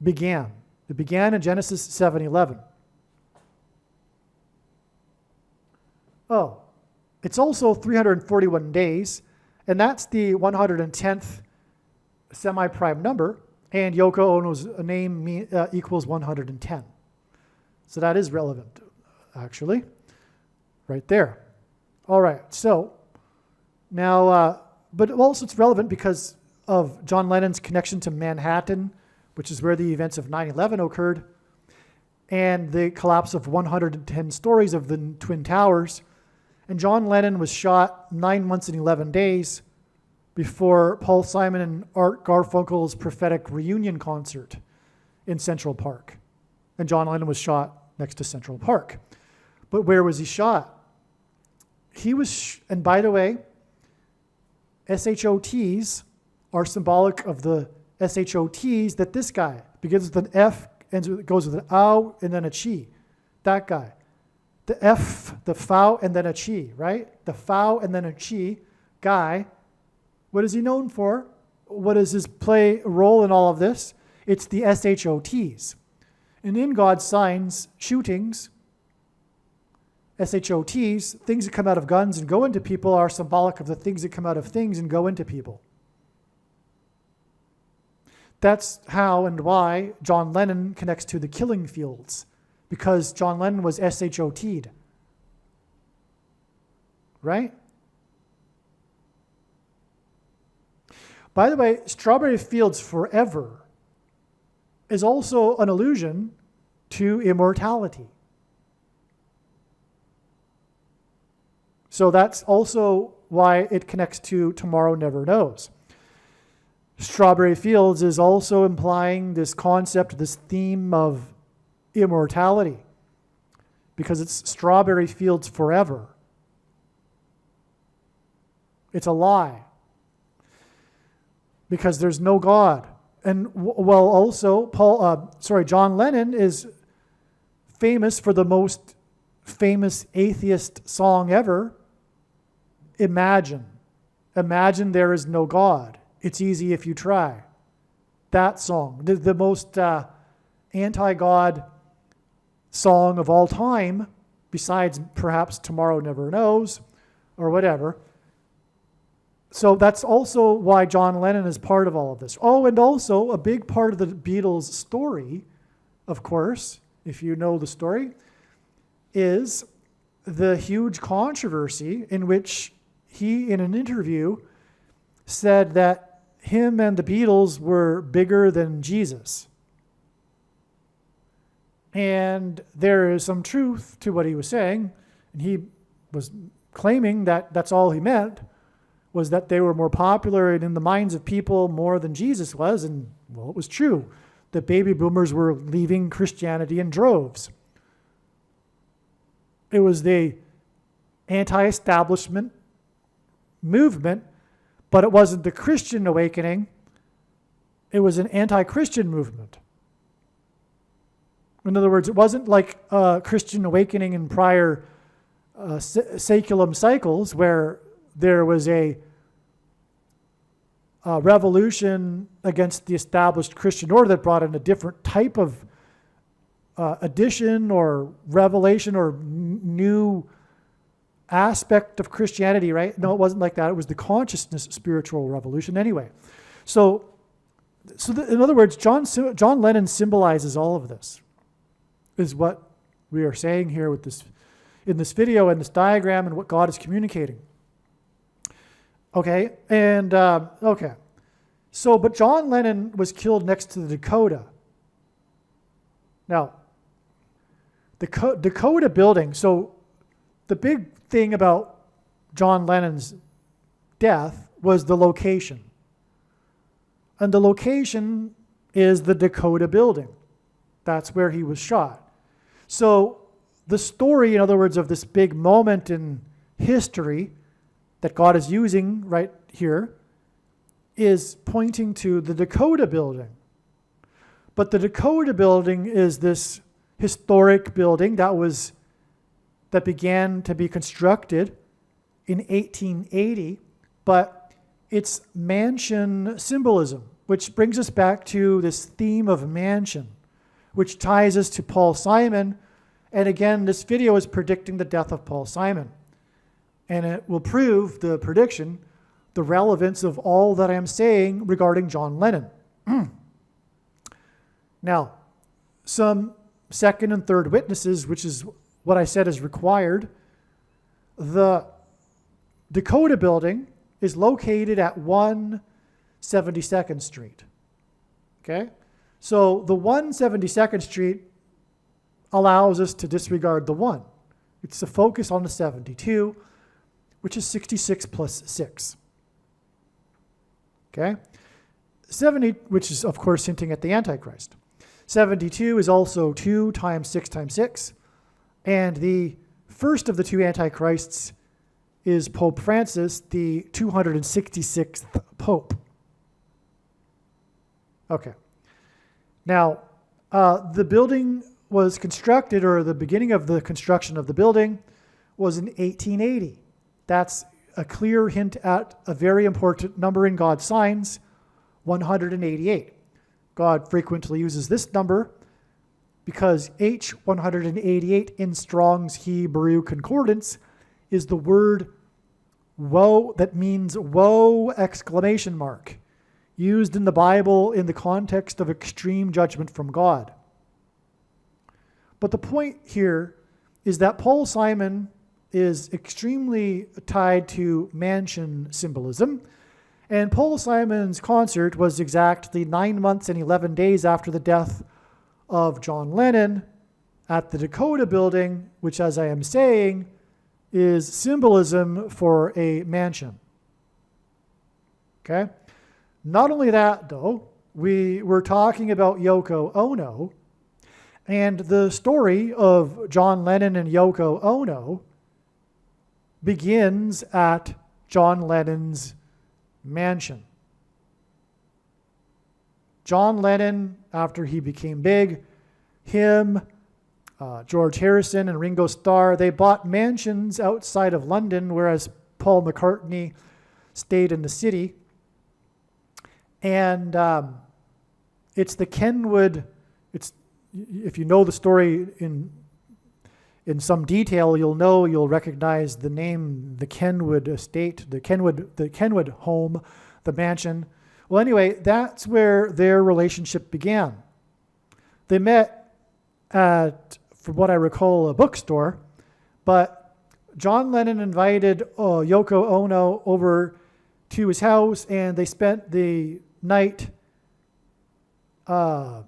began. It began in Genesis 7:11. Oh, it's also 341 days, and that's the 110th semi-prime number, and Yoko Ono's name equals 110. So that is relevant, actually, right there. All right, so now, but also it's relevant because of John Lennon's connection to Manhattan, which is where the events of 9/11 occurred, and the collapse of 110 stories of the Twin Towers. And John Lennon was shot 9 months and 11 days before Paul Simon and Art Garfunkel's prophetic reunion concert in Central Park. And John Lennon was shot next to Central Park. But where was he shot? He was, and by the way, SHOTs are symbolic of the SHOTs that this guy begins with an F, and goes with an ow, and then a chi. That guy. The F, the fow, and then a chi, right? The fow and then a chi guy. What is he known for? What is his role in all of this? It's the SHOTs. And in God's signs, shootings SHOTs, things that come out of guns and go into people, are symbolic of the things that come out of things and go into people. That's how and why John Lennon connects to the killing fields, because John Lennon was SHOT'd. Right? By the way, Strawberry Fields Forever is also an allusion to immortality. So that's also why it connects to Tomorrow Never Knows. Strawberry Fields is also implying this concept, this theme of immortality, because it's strawberry fields forever. It's a lie, because there's no God. And well, also John Lennon is famous for the most famous atheist song ever, Imagine. Imagine there is no God. It's easy if you try. That song, the most anti-God song of all time, besides perhaps Tomorrow Never Knows or whatever. So that's also why John Lennon is part of all of this. Oh, and also a big part of the Beatles' story, of course, if you know the story, is the huge controversy in which he, in an interview, said that him and the Beatles were bigger than Jesus. And there is some truth to what he was saying, and he was claiming that that's all he meant, was that they were more popular and in the minds of people more than Jesus was, and well, it was true. The baby boomers were leaving Christianity in droves. It was the anti-establishment movement, but it wasn't the Christian awakening. It was an anti-Christian movement. In other words, it wasn't like a Christian awakening in prior saeculum cycles where there was a revolution against the established Christian order that brought in a different type of addition or revelation or new aspect of Christianity, right? No, it wasn't like that. It was the consciousness spiritual revolution anyway. So in other words, John Lennon symbolizes all of this, is what we are saying here with this, in this video and this diagram, and what God is communicating. Okay, and okay. So, but John Lennon was killed next to the Dakota. Now, the Dakota building, so the big thing about John Lennon's death was the location. And the location is the Dakota building. That's where he was shot. So the story, in other words, of this big moment in history that God is using right here is pointing to the Dakota building. But the Dakota building is this historic building that began to be constructed in 1880, but it's mansion symbolism, which brings us back to this theme of mansion, which ties us to Paul Simon. And again, this video is predicting the death of Paul Simon. And it will prove the prediction, the relevance of all that I am saying regarding John Lennon. Now, some second and third witnesses, which is what I said is required. The Dakota building is located at 172nd Street. Okay? So the 172nd Street allows us to disregard the 1. It's to focus on the 72, which is 66 plus 6. Okay? 70, which is, of course, hinting at the Antichrist. 72 is also 2 times 6 times 6. And the first of the two Antichrists is Pope Francis, the 266th Pope. Okay. Now, the building was constructed, or the beginning of the construction of the building was in 1880. That's a clear hint at a very important number in God's signs, 188. God frequently uses this number because H188 in Strong's Hebrew Concordance is the word woe, that means woe exclamation mark, used in the Bible in the context of extreme judgment from God. But the point here is that Paul Simon is extremely tied to mansion symbolism, and Paul Simon's concert was exactly 9 months and 11 days after the death of John Lennon at the Dakota Building, which, as I am saying, is symbolism for a mansion. Okay? Not only that, though, we were talking about Yoko Ono, and the story of John Lennon and Yoko Ono begins at John Lennon's mansion. John Lennon, after he became big, him, George Harrison, and Ringo Starr, they bought mansions outside of London, whereas Paul McCartney stayed in the city. And it's the Kenwood, if you know the story in some detail, you'll recognize the name, the Kenwood estate, the Kenwood home, the mansion. Well, anyway, that's where their relationship began. They met at, from what I recall, a bookstore, but John Lennon invited Yoko Ono over to his house, and they spent the night. Oh,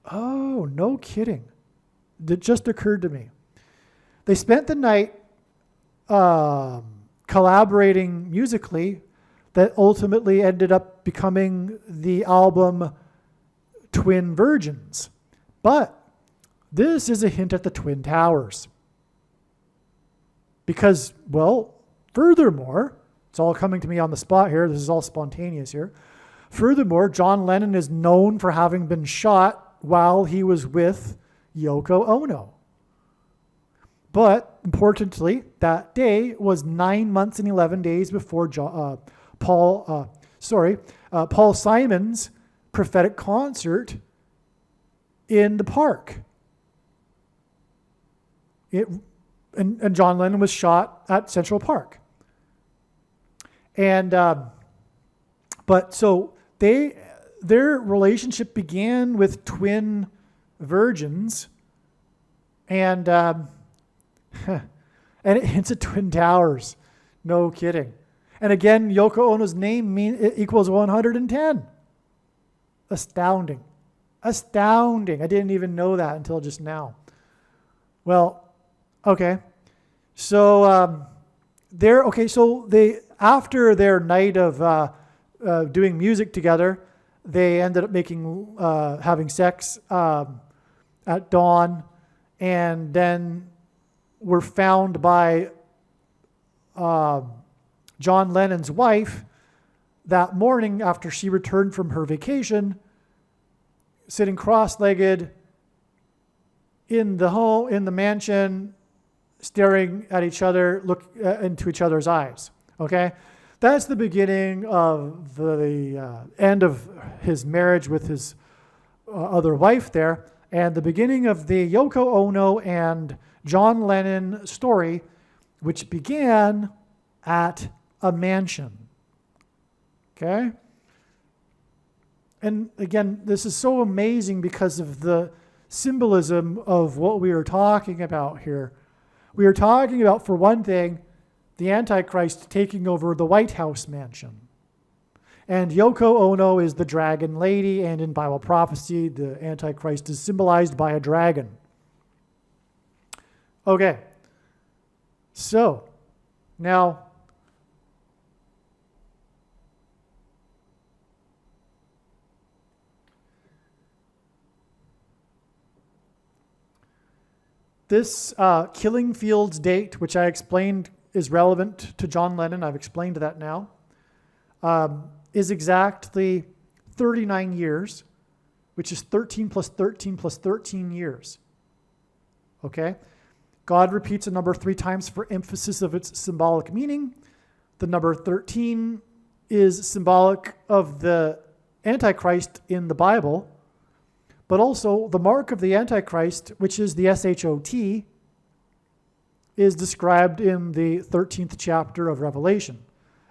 no kidding. It just occurred to me. They spent the night collaborating musically that ultimately ended up becoming the album Twin Virgins. But this is a hint at the Twin Towers. Because, well, furthermore, it's all coming to me on the spot here. This is all spontaneous here. Furthermore, John Lennon is known for having been shot while he was with Yoko Ono. But importantly, that day was 9 months and 11 days before Paul Simon's prophetic concert in the park. And John Lennon was shot at Central Park. And but so their relationship began with twin virgins, and it hints at Twin Towers. No kidding. And again, Yoko Ono's name equals 110. Astounding. Astounding. I didn't even know that until just now. Well, okay. So after their night of doing music together, they ended up having sex at dawn, and then were found by John Lennon's wife that morning after she returned from her vacation, sitting cross-legged in the mansion, staring at each other, into each other's eyes. Okay, that's the beginning of the end of his marriage with his other wife there, and the beginning of the Yoko Ono and John Lennon story, which began at a mansion. Okay? And again, this is so amazing because of the symbolism of what we are talking about here. We are talking about, for one thing, the Antichrist taking over the White House mansion. And Yoko Ono is the dragon lady, and in Bible prophecy, the Antichrist is symbolized by a dragon. Okay, so now this Killing Fields date, which I explained is relevant to John Lennon, I've explained that now, is exactly 39 years, which is 13 plus 13 plus 13 years. Okay? God repeats a number 3 times for emphasis of its symbolic meaning. The number 13 is symbolic of the Antichrist in the Bible, But also the mark of the Antichrist, which is the SHOT, is described in the 13th chapter of Revelation,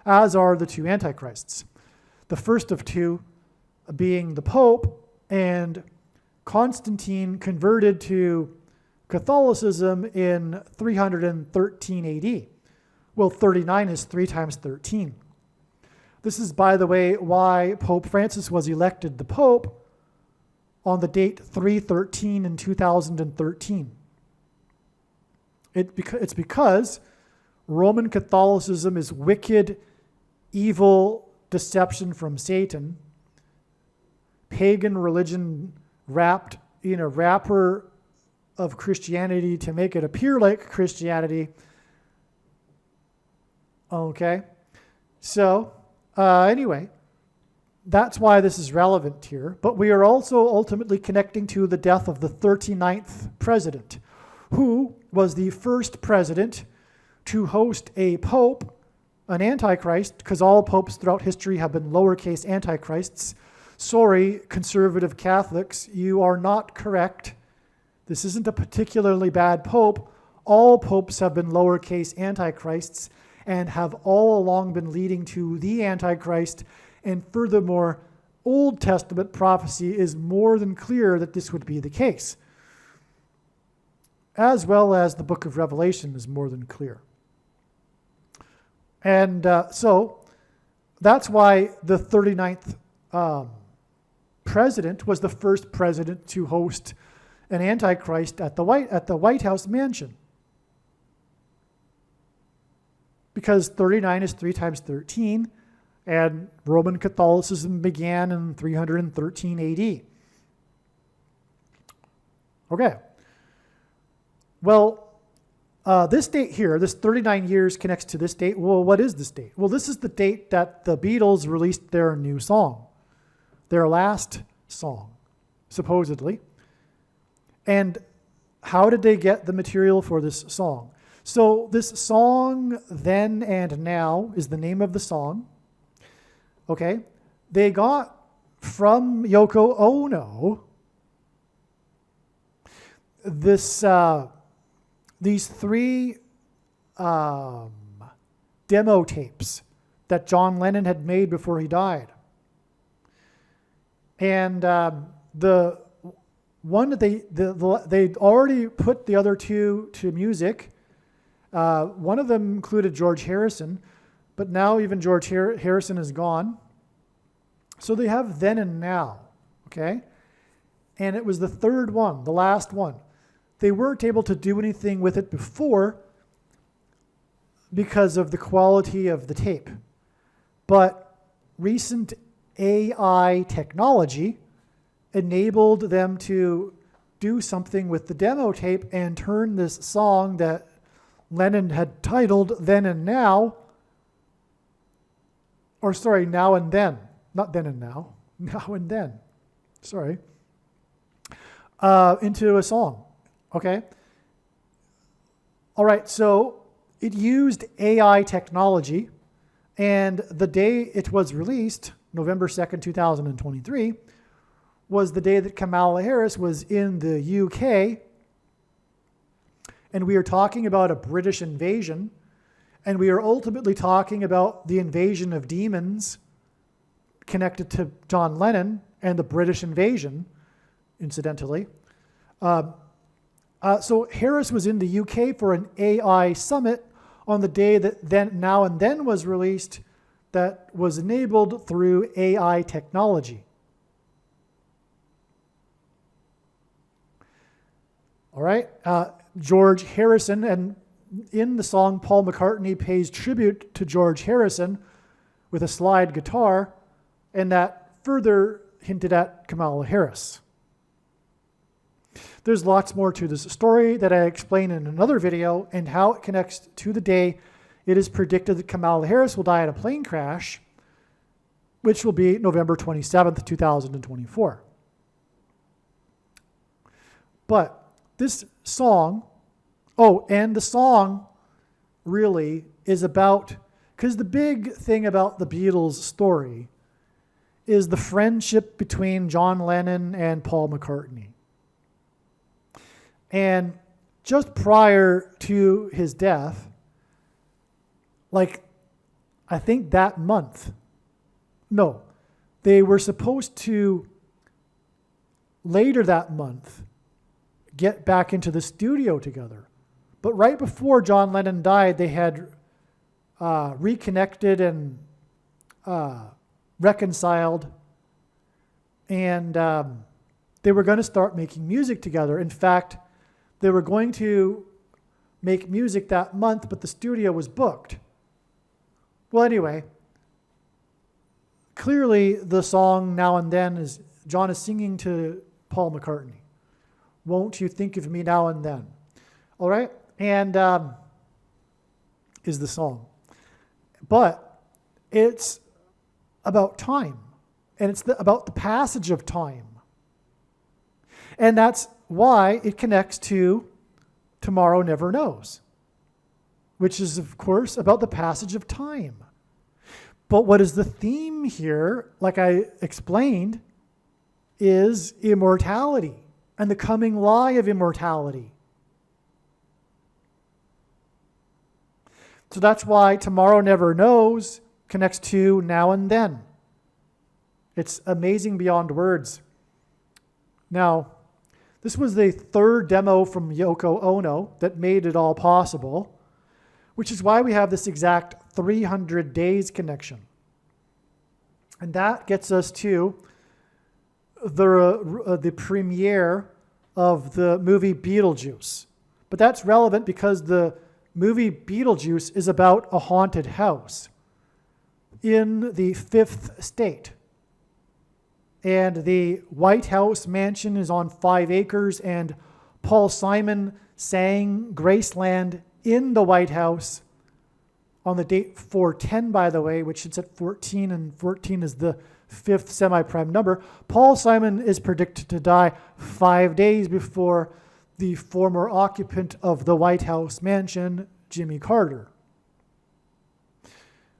as are the two Antichrists. The first of two being the Pope, and Constantine converted to Catholicism in 313 AD. Well, 39 is 3 times 13. This is, by the way, why Pope Francis was elected the Pope on the date 3/13 in 2013. It's because Roman Catholicism is wicked, evil deception from Satan, pagan religion wrapped in a wrapper of Christianity to make it appear like Christianity. Okay, so anyway, that's why this is relevant here. But we are also ultimately connecting to the death of the 39th president, who was the first president to host a pope, an antichrist, because all popes throughout history have been lowercase antichrists. Sorry, conservative Catholics, you are not correct. This isn't a particularly bad pope. All popes have been lowercase antichrists and have all along been leading to the Antichrist. And furthermore, Old Testament prophecy is more than clear that this would be the case, as well as the book of Revelation is more than clear. And so that's why the 39th president was the first president to host an Antichrist at the White House mansion. Because 39 is 3 times 13, and Roman Catholicism began in 313 AD. Okay. Well, this date here, this 39 years connects to this date. Well, what is this date? Well, this is the date that the Beatles released their new song, their last song, supposedly. And how did they get the material for this song? So this song, Then and Now, is the name of the song. Okay? They got from Yoko Ono these 3 demo tapes that John Lennon had made before he died. And the one that they'd already put the other 2 to music. One of them included George Harrison, but now even George Harrison is gone. So they have Then and Now, okay? And it was the 3rd one, the last one. They weren't able to do anything with it before because of the quality of the tape. But recent AI technology enabled them to do something with the demo tape and turn this song that Lennon had titled Then and Now, or sorry, Now and Then, not Then and Now, Now and Then, sorry, into a song, okay? All right, so it used AI technology, and the day it was released, November 2nd, 2023, was the day that Kamala Harris was in the UK. And we are talking about a British invasion, and we are ultimately talking about the invasion of demons connected to John Lennon and the British invasion, incidentally. So Harris was in the UK for an AI summit on the day that Then, Now and Then was released, that was enabled through AI technology. All right. George Harrison, and in the song, Paul McCartney pays tribute to George Harrison with a slide guitar, and that further hinted at Kamala Harris. There's lots more to this story that I explain in another video, and how it connects to the day it is predicted that Kamala Harris will die in a plane crash, which will be November 27th, 2024. But this song, and the song really is about, because the big thing about the Beatles story is the friendship between John Lennon and Paul McCartney. And just prior to his death, like, I think that month, no, they were supposed to later that month get back into the studio together. But right before John Lennon died, they had reconnected and reconciled, and they were going to start making music together. In fact, they were going to make music that month, but the studio was booked. Well, anyway, clearly the song Now and Then is John is singing to Paul McCartney. Won't you think of me now and then? All right? And is the song. But it's about time. And it's about the passage of time. And that's why it connects to Tomorrow Never Knows, which is, of course, about the passage of time. But what is the theme here, like I explained, is immortality and the coming lie of immortality. So that's why Tomorrow Never Knows connects to Now and Then. It's amazing beyond words. Now, this was the third demo from Yoko Ono that made it all possible, which is why we have this exact 300 days connection. And that gets us to the premiere of the movie Beetlejuice. But that's relevant because the movie Beetlejuice is about a haunted house in the 5th state. And the White House mansion is on 5 acres, and Paul Simon sang Graceland in the White House on the date 410, by the way, which is at 14, and 14 is the 5th semi-prime number. Paul Simon is predicted to die 5 days before the former occupant of the White House mansion, Jimmy Carter.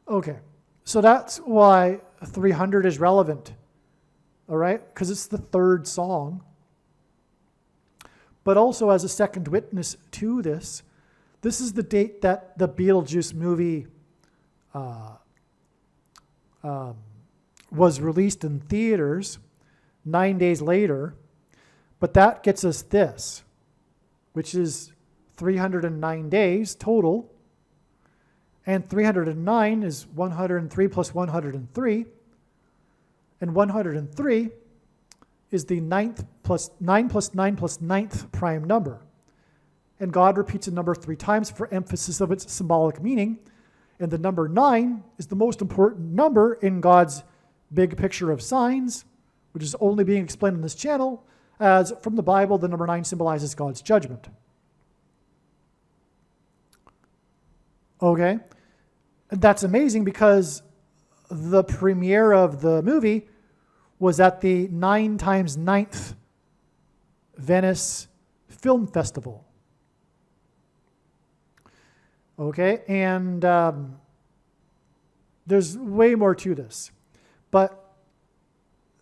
Okay, so that's why 300 is relevant. All right, because it's the third song. But also as a second witness to this, this is the date that the Beetlejuice movie was released in theaters 9 days later. But that gets us this, which is 309 days total. And 309 is 103 plus 103. And 103 is the 9 plus 9 plus 9th prime number. And God repeats a number 3 times for emphasis of its symbolic meaning. And the number 9 is the most important number in God's big picture of signs, which is only being explained on this channel, as from the Bible, the number 9 symbolizes God's judgment. Okay? And that's amazing because the premiere of the movie was at the 9 times 9th Venice Film Festival. Okay, and there's way more to this. But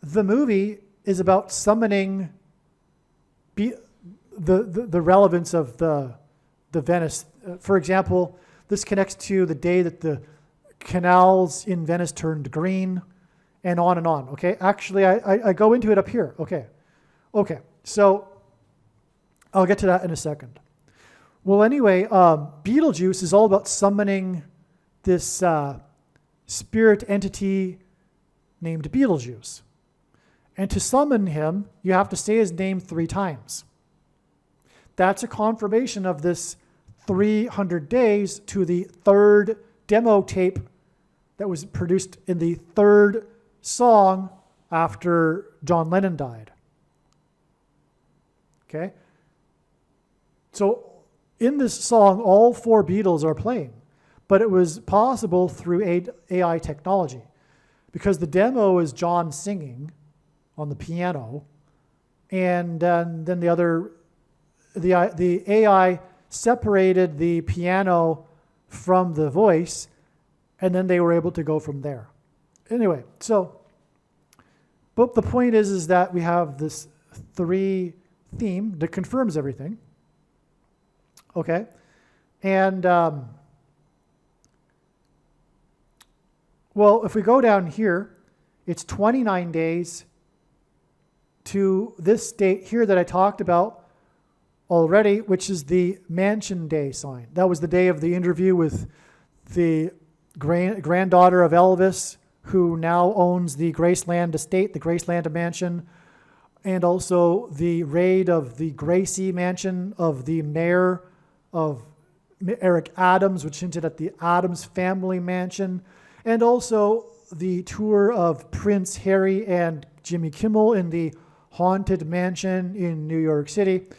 the movie is about summoning the relevance of the Venice. For example, this connects to the day that the canals in Venice turned green, and on and on. Okay, actually, I go into it up here. Okay, so I'll get to that in a second. Well, anyway, Beetlejuice is all about summoning this spirit entity named Beetlejuice. And to summon him, you have to say his name 3 times. That's a confirmation of this 300 days to the 3rd demo tape that was produced in the 3rd song after John Lennon died. Okay? So in this song, all 4 Beatles are playing, but it was possible through AI technology because the demo is John singing on the piano, and then the AI separated the piano from the voice, and then they were able to go from there. Anyway, so But the point is that we have this three theme that confirms everything. Okay? And, well, if we go down here, it's 29 days to this date here that I talked about already, which is the Mansion Day sign. That was the day of the interview with the granddaughter of Elvis, who now owns the Graceland estate, the Graceland mansion, and also the raid of the Gracie mansion of the mayor of Eric Adams, which hinted at the Adams family mansion, and also the tour of Prince Harry and Jimmy Kimmel in the Haunted Mansion in New York City.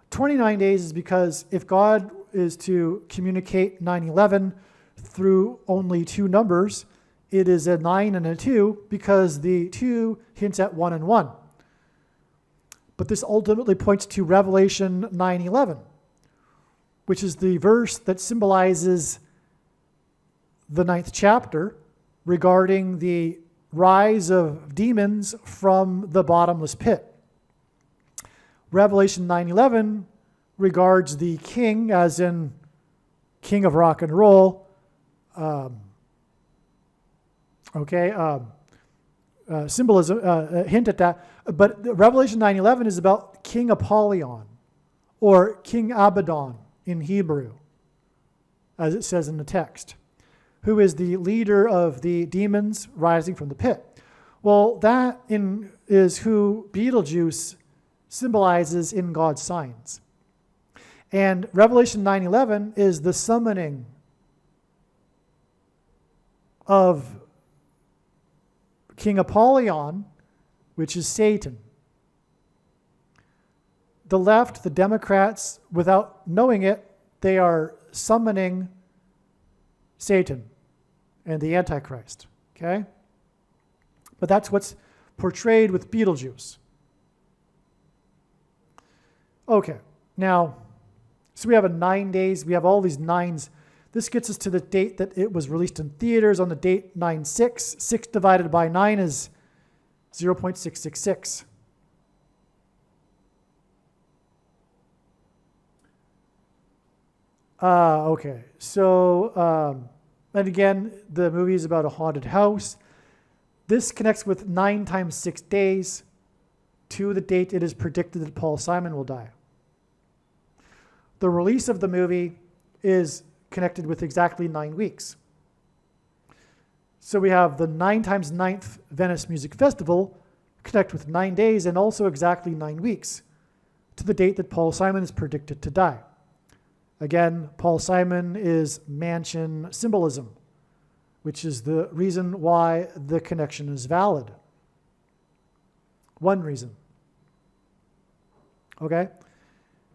29 days is because if God is to communicate 9/11 through only two numbers, it is a 9 and a 2 because the 2 hints at 1 and 1. But this ultimately points to Revelation 9:11, which is the verse that symbolizes the 9th chapter regarding the rise of demons from the bottomless pit. Revelation 9:11 regards the king, as in king of rock and roll. Symbolism, hint at that. But Revelation 9:11 is about King Apollyon, or King Abaddon in Hebrew, as it says in the text, who is the leader of the demons rising from the pit. Well, that is who Beetlejuice symbolizes in God's signs. And Revelation 9:11 is the summoning of King Apollyon, which is Satan. The left, the Democrats, without knowing it, they are summoning Satan and the Antichrist, okay? But that's what's portrayed with Beetlejuice. Okay, now, so we have 9 days, we have all these nines. This gets us to the date that it was released in theaters on the date 9/6. 6 divided by 9 is 0.666. Okay, so, and again, the movie is about a haunted house. This connects with 9 times 6 days to the date it is predicted that Paul Simon will die. The release of the movie is connected with exactly 9 weeks. So we have the 9 times 9th Venice Music Festival connect with 9 days and also exactly 9 weeks to the date that Paul Simon is predicted to die. Again, Paul Simon is mansion symbolism, which is the reason why the connection is valid. One reason. Okay?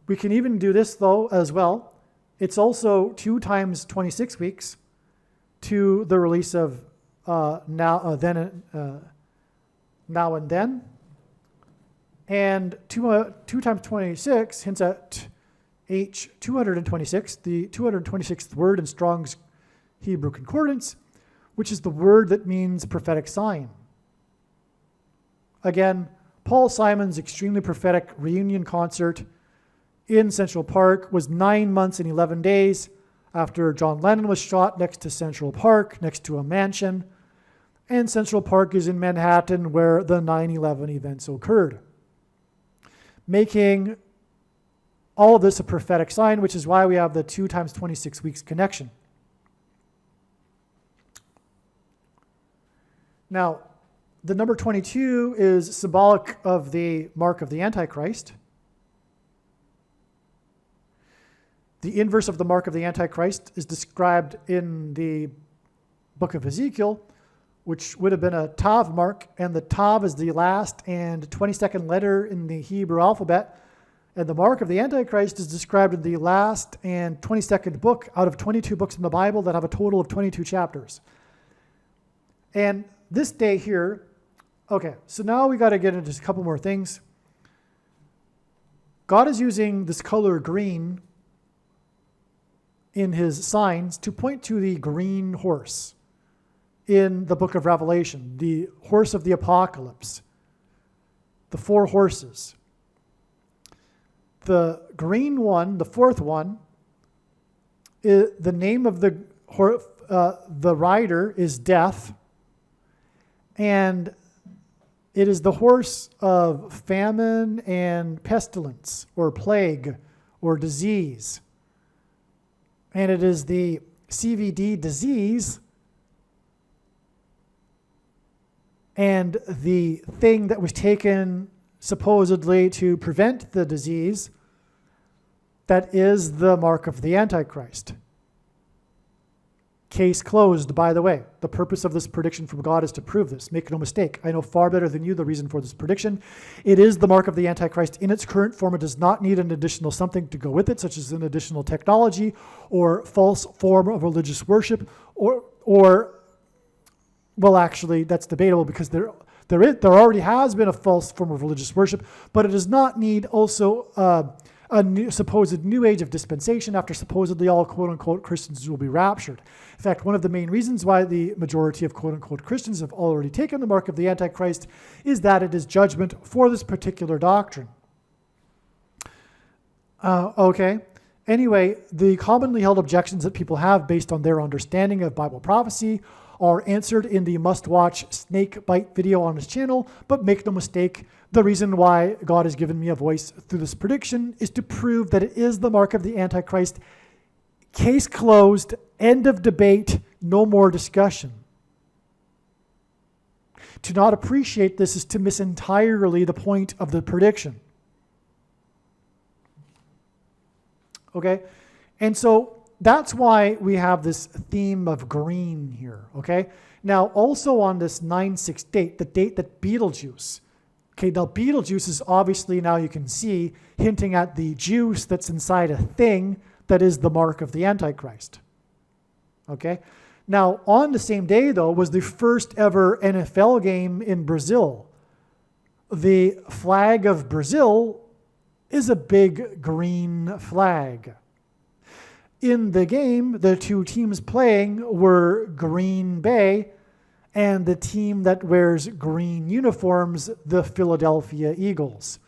We can even do this, though, as well. It's also 2 times 26 weeks to the release of Now and Then. And 2 times 26 hints at H 226, the 226th word in Strong's Hebrew Concordance, which is the word that means prophetic sign. Again, Paul Simon's extremely prophetic reunion concert in Central Park was 9 months and 11 days after John Lennon was shot next to Central Park, next to a mansion. And Central Park is in Manhattan, where the 9/11 events occurred, making all of this a prophetic sign, which is why we have the 2 times 26 weeks connection. Now, the number 22 is symbolic of the mark of the Antichrist. The inverse of the mark of the Antichrist is described in the book of Ezekiel, which would have been a Tav mark, and the Tav is the last and 22nd letter in the Hebrew alphabet, and the mark of the Antichrist is described in the last and 22nd book out of 22 books in the Bible that have a total of 22 chapters. And this day here, okay, so now we got to get into just a couple more things. God is using this color green in his signs to point to the green horse in the book of Revelation, the horse of the apocalypse, the four horses. The green one, the fourth one, the name of the rider is Death, and it is the horse of famine and pestilence, or plague, or disease. And it is the CVD disease, and the thing that was taken supposedly to prevent the disease, that is the mark of the Antichrist. Case closed, by the way. The purpose of this prediction from God is to prove this. Make no mistake. I know far better than you the reason for this prediction. It is the mark of the Antichrist in its current form. It does not need an additional something to go with it, such as an additional technology or false form of religious worship, or well, actually, that's debatable because there already has been a false form of religious worship, but it does not need also a supposed new age of dispensation after supposedly all quote-unquote Christians will be raptured. In fact, one of the main reasons why the majority of quote-unquote Christians have already taken the mark of the Antichrist is that it is judgment for this particular doctrine. Okay. Anyway, the commonly held objections that people have based on their understanding of Bible prophecy are answered in the must-watch snake bite video on his channel, but make no mistake, the reason why God has given me a voice through this prediction is to prove that it is the mark of the Antichrist. Case closed, end of debate, no more discussion. To not appreciate this is to miss entirely the point of the prediction. Okay? And so that's why we have this theme of green here, okay? Now, also on this 9/6 date, the date that Beetlejuice, okay, now Beetlejuice is obviously, now you can see, hinting at the juice that's inside a thing that is the mark of the Antichrist, okay? Now, on the same day, though, was the first ever NFL game in Brazil. The flag of Brazil is a big green flag. In the game, the two teams playing were Green Bay and the team that wears green uniforms, the Philadelphia Eagles.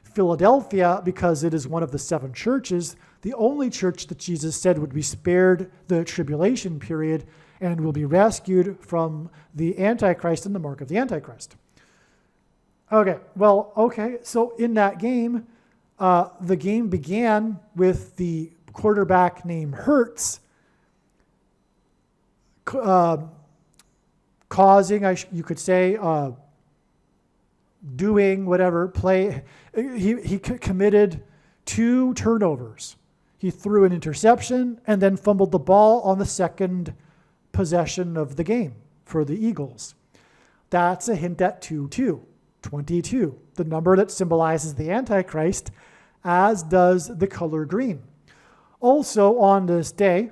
Philadelphia, because it is one of the 7 churches, the only church that Jesus said would be spared the tribulation period and will be rescued from the Antichrist and the mark of the Antichrist. Okay, well, okay, so in that game, the game began with the quarterback named Hurts causing, you could say, doing whatever, he committed 2 turnovers. He threw an interception and then fumbled the ball on the second possession of the game for the Eagles. That's a hint at 22, the number that symbolizes the Antichrist, as does the color green. Also on this day,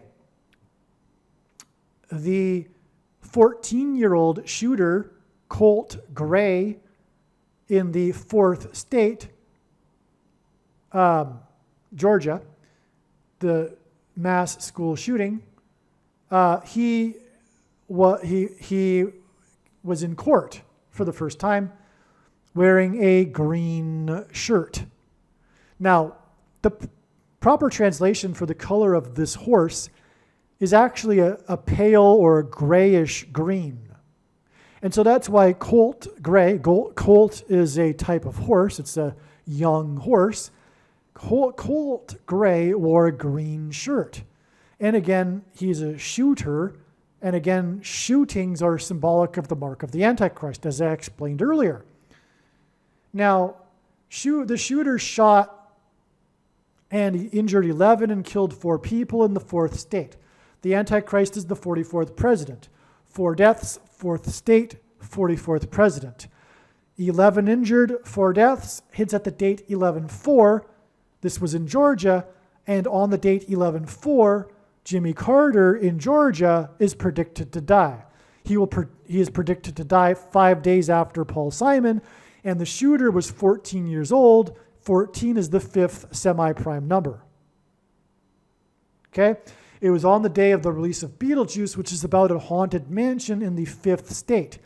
the 14-year-old shooter, Colt Gray, in the 4th state, Georgia, the mass school shooting, he was in court for the first time wearing a green shirt. Now, the proper translation for the color of this horse is actually a pale or a grayish green. And so that's why Colt Gray, Colt is a type of horse, it's a young horse. Colt Gray wore a green shirt. And again, he's a shooter, and again, shootings are symbolic of the mark of the Antichrist, as I explained earlier. Now, the shooter shot and he injured 11 and killed 4 people in the 4th state. The Antichrist is the 44th president. 4 deaths, 4th state, 44th president. 11 injured, 4 deaths, hints at the date 11/4. This was in Georgia, and on the date 11/4, Jimmy Carter in Georgia is predicted to die. He is predicted to die 5 days after Paul Simon, and the shooter was 14 years old. 14 is the 5th semi-prime number. Okay? It was on the day of the release of Beetlejuice, which is about a haunted mansion in the 5th state.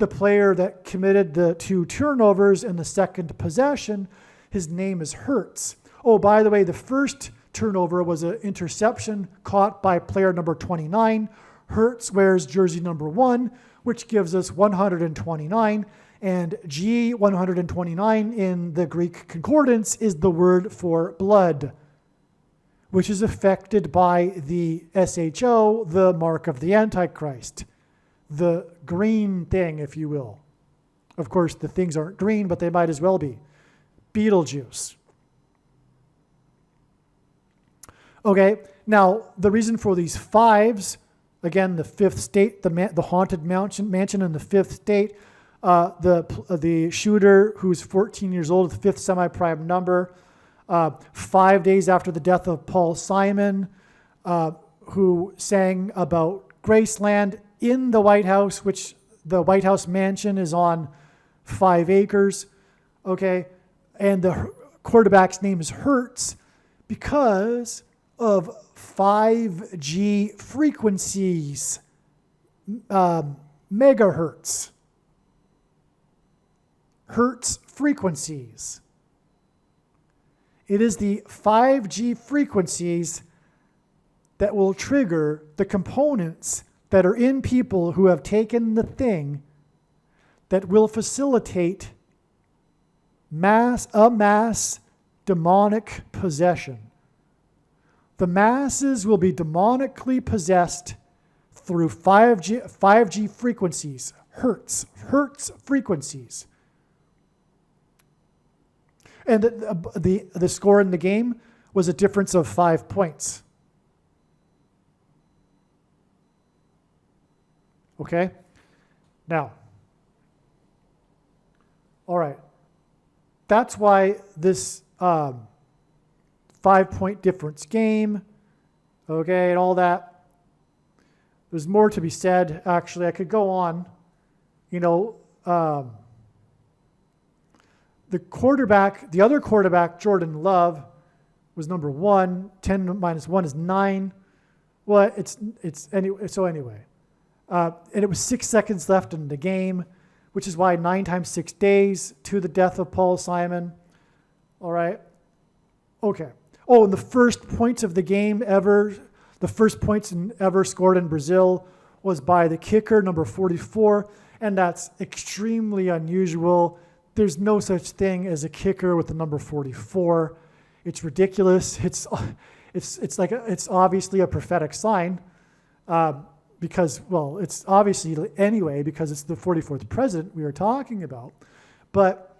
the player that committed the 2 turnovers in the second possession, his name is Hertz. Oh, by the way, the first turnover was an interception caught by player number 29. Hertz wears jersey number 1, which gives us 129. And G, 129 in the Greek concordance, is the word for blood, which is affected by the SHO, the mark of the Antichrist. The green thing, if you will. Of course, the things aren't green, but they might as well be. Beetlejuice. Okay, now the reason for these 5s, again, the 5th state, the haunted mansion in the 5th state, the shooter who's 14 years old, the 5th semi-prime number, 5 days after the death of Paul Simon, who sang about Graceland in the White House, which the White House mansion is on 5 acres, okay? And the quarterback's name is Hertz because of 5G frequencies, megahertz, hertz frequencies. It is the 5G frequencies that will trigger the components that are in people who have taken the thing that will facilitate mass demonic possession. The masses will be demonically possessed through 5G frequencies, hertz frequencies. And the score in the game was a difference of 5 points. Okay? Now, all right. That's why this 5-point difference game, okay, and all that. There's more to be said, actually. I could go on. You know, the other quarterback, Jordan Love, was number 1. 10 minus 1 is 9. Well, anyway. And it was 6 seconds left in the game, which is why 9 times 6 days to the death of Paul Simon. All right. Okay. Oh, and the first points of the game ever, the first points ever scored in Brazil was by the kicker, number 44, and that's extremely unusual. There's no such thing as a kicker with the number 44. It's ridiculous. It's obviously a prophetic sign, because, well, it's obviously anyway because it's the 44th president we are talking about. But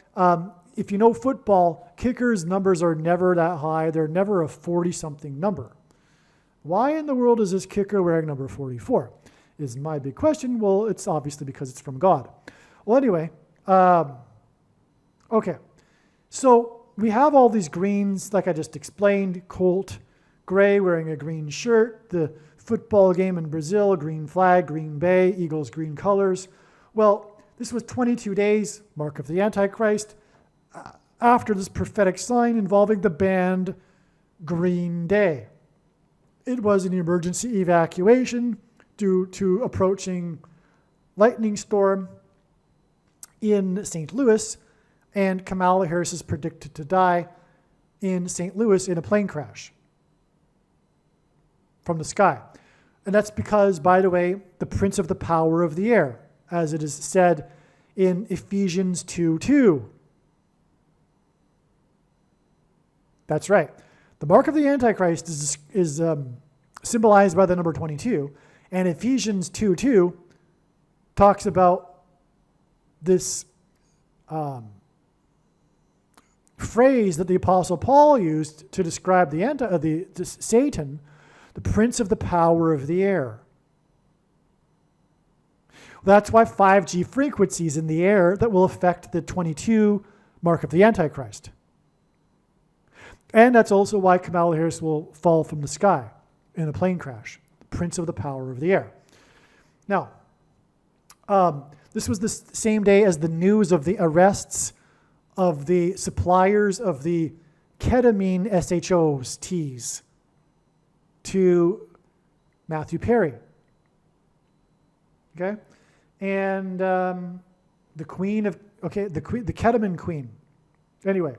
if you know football, kickers' numbers are never that high. They're never a 40-something number. Why in the world is this kicker wearing number 44? Is my big question. Well, it's obviously because it's from God. Well, anyway, okay. So we have all these greens, like I just explained. Colt Gray wearing a green shirt. The football game in Brazil, green flag, Green Bay, Eagles green colors. Well, this was 22 days, mark of the Antichrist, after this prophetic sign involving the band Green Day. It was an emergency evacuation due to approaching lightning storm in St. Louis, and Kamala Harris is predicted to die in St. Louis in a plane crash from the sky. And that's because, by the way, the prince of the power of the air, as it is said in Ephesians 2:2. That's right. The mark of the Antichrist is symbolized by the number 22. And Ephesians 2:2 talks about this phrase that the Apostle Paul used to describe Satan, the prince of the power of the air. That's why 5G frequencies in the air that will affect the 22 mark of the Antichrist. And that's also why Kamala Harris will fall from the sky in a plane crash, the prince of the power of the air. Now, this was the same day as the news of the arrests of the suppliers of the ketamine SHOs to Matthew Perry. Okay? And the queen of, the ketamine queen. Anyway,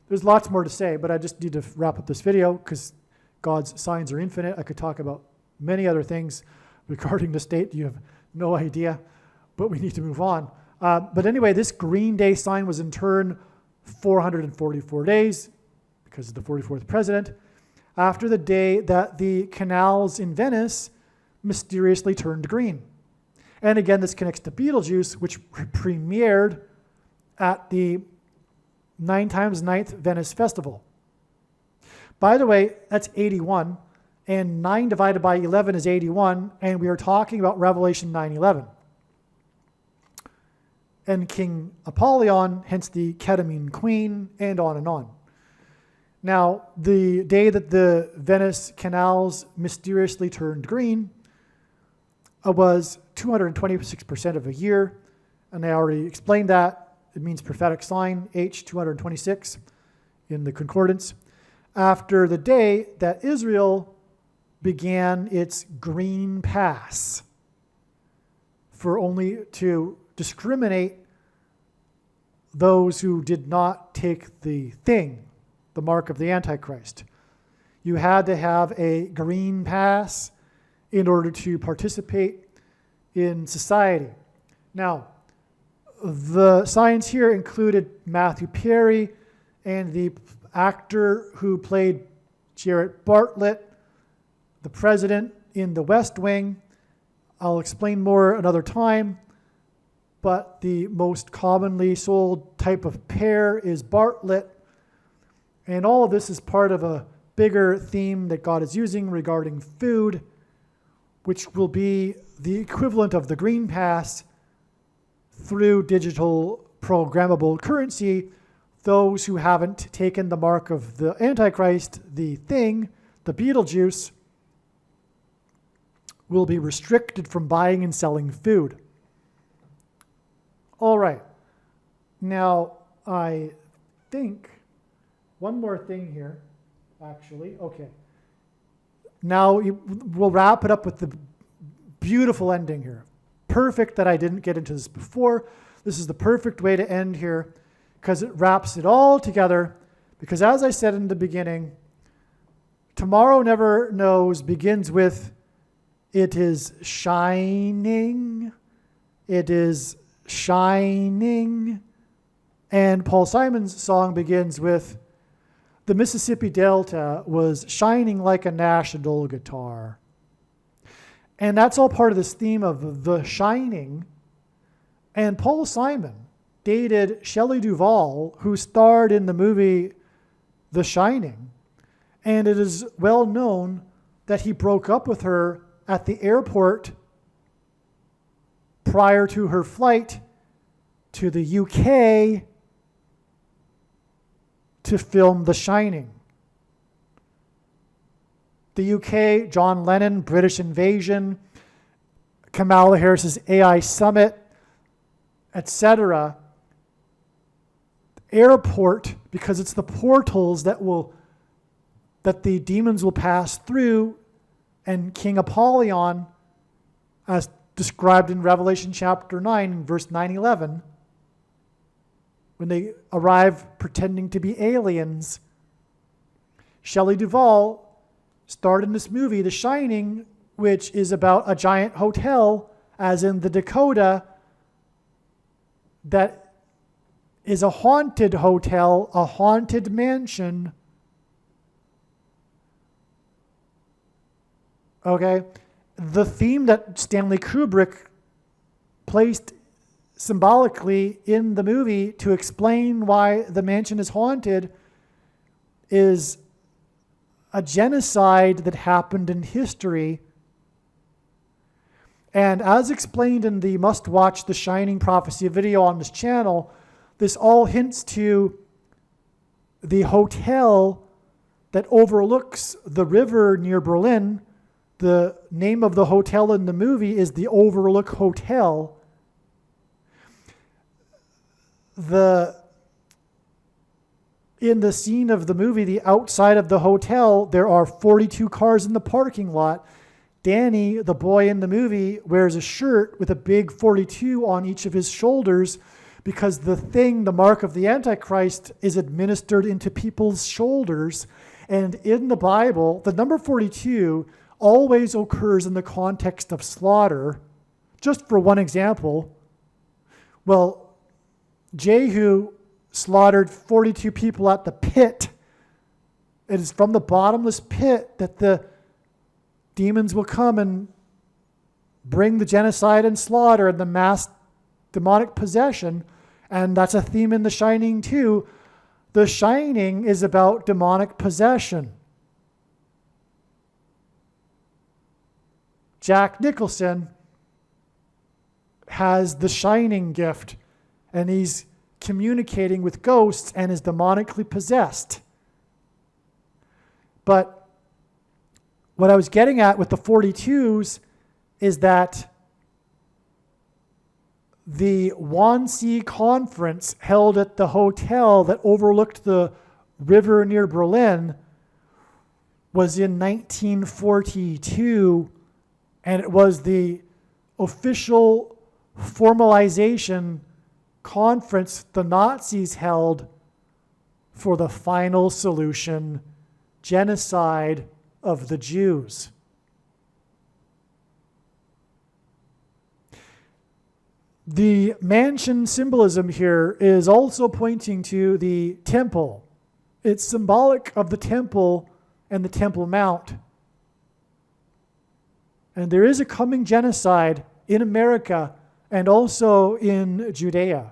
there's lots more to say, but I just need to wrap up this video because God's signs are infinite. I could talk about many other things regarding the state. You have no idea, but we need to move on. But anyway, this Green Day sign was in turn 444 days because of the 44th president after the day that the canals in Venice mysteriously turned green. And again, this connects to Beetlejuice, which premiered at the 9 times 9th Venice Festival. By the way, that's 81, and 9 divided by 11 is 81, and we are talking about Revelation 9:11. And King Apollyon, hence the ketamine queen, and on and on. Now, the day that the Venice canals mysteriously turned green was 226% of a year, and I already explained that. It means prophetic sign, H226 in the concordance, after the day that Israel began its green pass for only to discriminate those who did not take the thing, the mark of the Antichrist. You had to have a green pass in order to participate in society. Now, the signs here included Matthew Perry and the actor who played Jarrett Bartlett, the president in The West Wing. I'll explain more another time, but the most commonly sold type of pear is Bartlett. And all of this is part of a bigger theme that God is using regarding food, which will be the equivalent of the Green Pass through digital programmable currency. Those who haven't taken the mark of the Antichrist, the thing, the Beetlejuice, will be restricted from buying and selling food. All right. Now, I think one more thing here, actually. Okay. Now, we'll wrap it up with the beautiful ending here. Perfect that I didn't get into this before. This is the perfect way to end here because it wraps it all together. Because as I said in the beginning, Tomorrow Never Knows begins with, it is shining, it is shining. And Paul Simon's song begins with, the Mississippi Delta was shining like a national guitar. And that's all part of this theme of the shining. And Paul Simon dated Shelley Duvall, who starred in the movie The Shining. And it is well known that he broke up with her at the airport prior to her flight to the UK to film The Shining. The UK, John Lennon, British invasion, Kamala Harris's AI summit, etc. Airport, because it's the portals that the demons will pass through, and King Apollyon, as described in Revelation chapter 9, verse 9-11, when they arrive pretending to be aliens, Shelley Duvall starred in this movie, The Shining, which is about a giant hotel, as in the Dakota, that is a haunted hotel, a haunted mansion. Okay? The theme that Stanley Kubrick placed symbolically in the movie to explain why the mansion is haunted is a genocide that happened in history. And as explained in the must-watch The Shining Prophecy video on this channel, this all hints to the hotel that overlooks the river near Berlin. The name of the hotel in the movie is the Overlook Hotel. In the scene of the movie, the outside of the hotel, there are 42 cars in the parking lot. Danny, the boy in the movie, wears a shirt with a big 42 on each of his shoulders because the mark of the Antichrist, is administered into people's shoulders. And in the Bible, the number 42 always occurs in the context of slaughter. Just for one example, well, Jehu slaughtered 42 people at the pit. It is from the bottomless pit that the demons will come and bring the genocide and slaughter and the mass demonic possession. And that's a theme in The Shining too. The Shining is about demonic possession. Jack Nicholson has the shining gift, and he's communicating with ghosts and is demonically possessed. But what I was getting at with the 42s is that the Wannsee conference held at the hotel that overlooked the river near Berlin was in 1942, and it was the official formalization conference the Nazis held for the final solution, genocide of the Jews. The mansion symbolism here is also pointing to the temple. It's symbolic of the temple and the Temple Mount. And there is a coming genocide in America and also in Judea.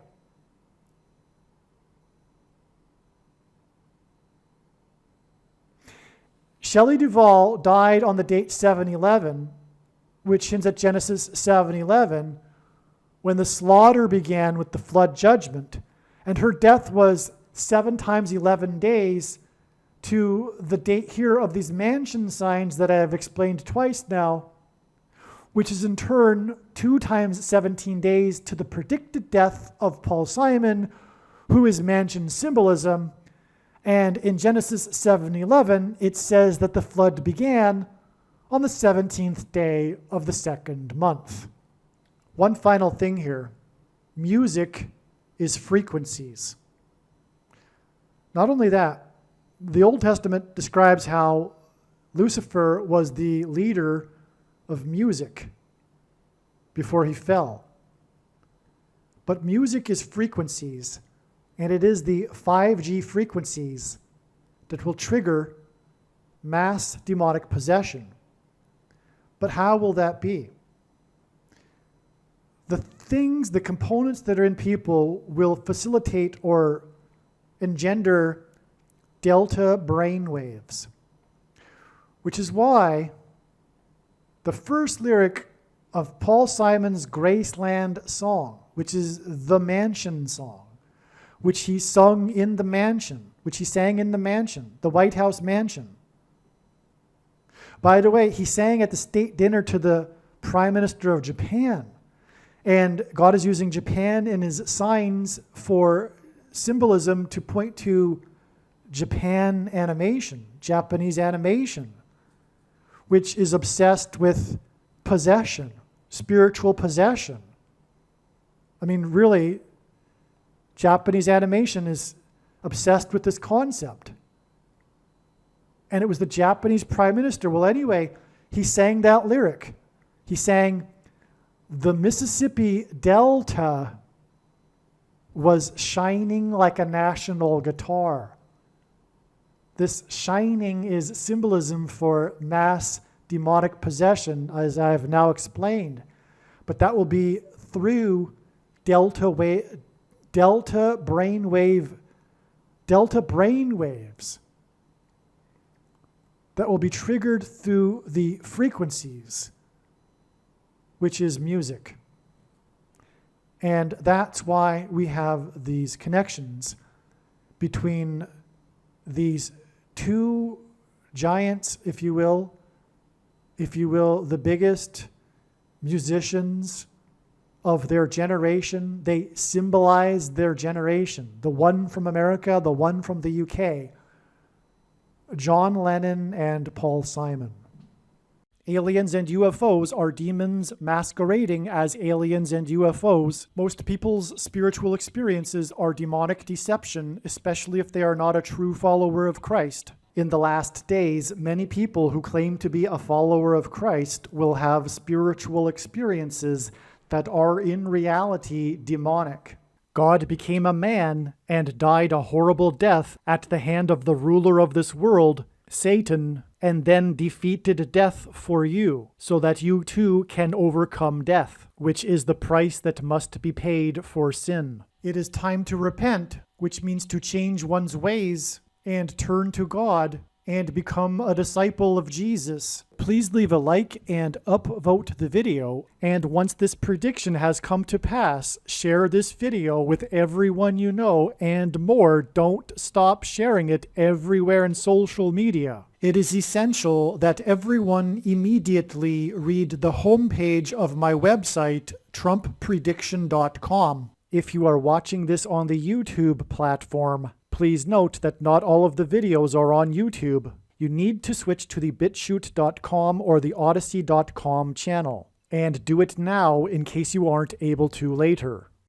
Shelley Duvall died on the date 7/11, which hints at Genesis 7:11, when the slaughter began with the flood judgment. And her death was 7 times 11 days to the date here of these mansion signs that I have explained twice now, which is in turn 2 times 17 days to the predicted death of Paul Simon, who is mansion symbolism. And in Genesis 7:11, it says that the flood began on the 17th day of the 2nd month. One final thing here. Music is frequencies. Not only that, the Old Testament describes how Lucifer was the leader of music before he fell. But music is frequencies, and it is the 5G frequencies that will trigger mass demonic possession. But how will that be? The components that are in people will facilitate or engender delta brain waves, which is why the first lyric of Paul Simon's Graceland song, which is the mansion song, which he sung in the mansion, which he sang in the mansion, the White House mansion. By the way, he sang at the state dinner to the Prime Minister of Japan. And God is using Japan in his signs for symbolism to point to Japan animation, Japanese animation, which is obsessed with possession, spiritual possession. I mean, really, Japanese animation is obsessed with this concept. And it was the Japanese Prime Minister. Well, anyway, he sang that lyric. He sang, "The Mississippi Delta was shining like a national guitar." This shining is symbolism for mass demonic possession, as I have now explained. But that will be through delta brain waves that will be triggered through the frequencies, which is music. And that's why we have these connections between these two giants, if you will, the biggest musicians of their generation. They symbolize their generation. The one from America, the one from the UK, John Lennon and Paul Simon. Aliens and UFOs are demons masquerading as aliens and UFOs. Most people's spiritual experiences are demonic deception, especially if they are not a true follower of Christ. In the last days, many people who claim to be a follower of Christ will have spiritual experiences that are in reality demonic. God became a man and died a horrible death at the hand of the ruler of this world, Satan, and then defeated death for you, so that you too can overcome death, which is the price that must be paid for sin. It is time to repent, which means to change one's ways and turn to God and become a disciple of Jesus. Please leave a like and upvote the video, and once this prediction has come to pass, share this video with everyone you know, and more, don't stop sharing it everywhere in social media. It is essential that everyone immediately read the homepage of my website, TrumpPrediction.com. If you are watching this on the YouTube platform, please note that not all of the videos are on YouTube. You need to switch to the BitChute.com or the Odyssey.com channel. And do it now in case you aren't able to later.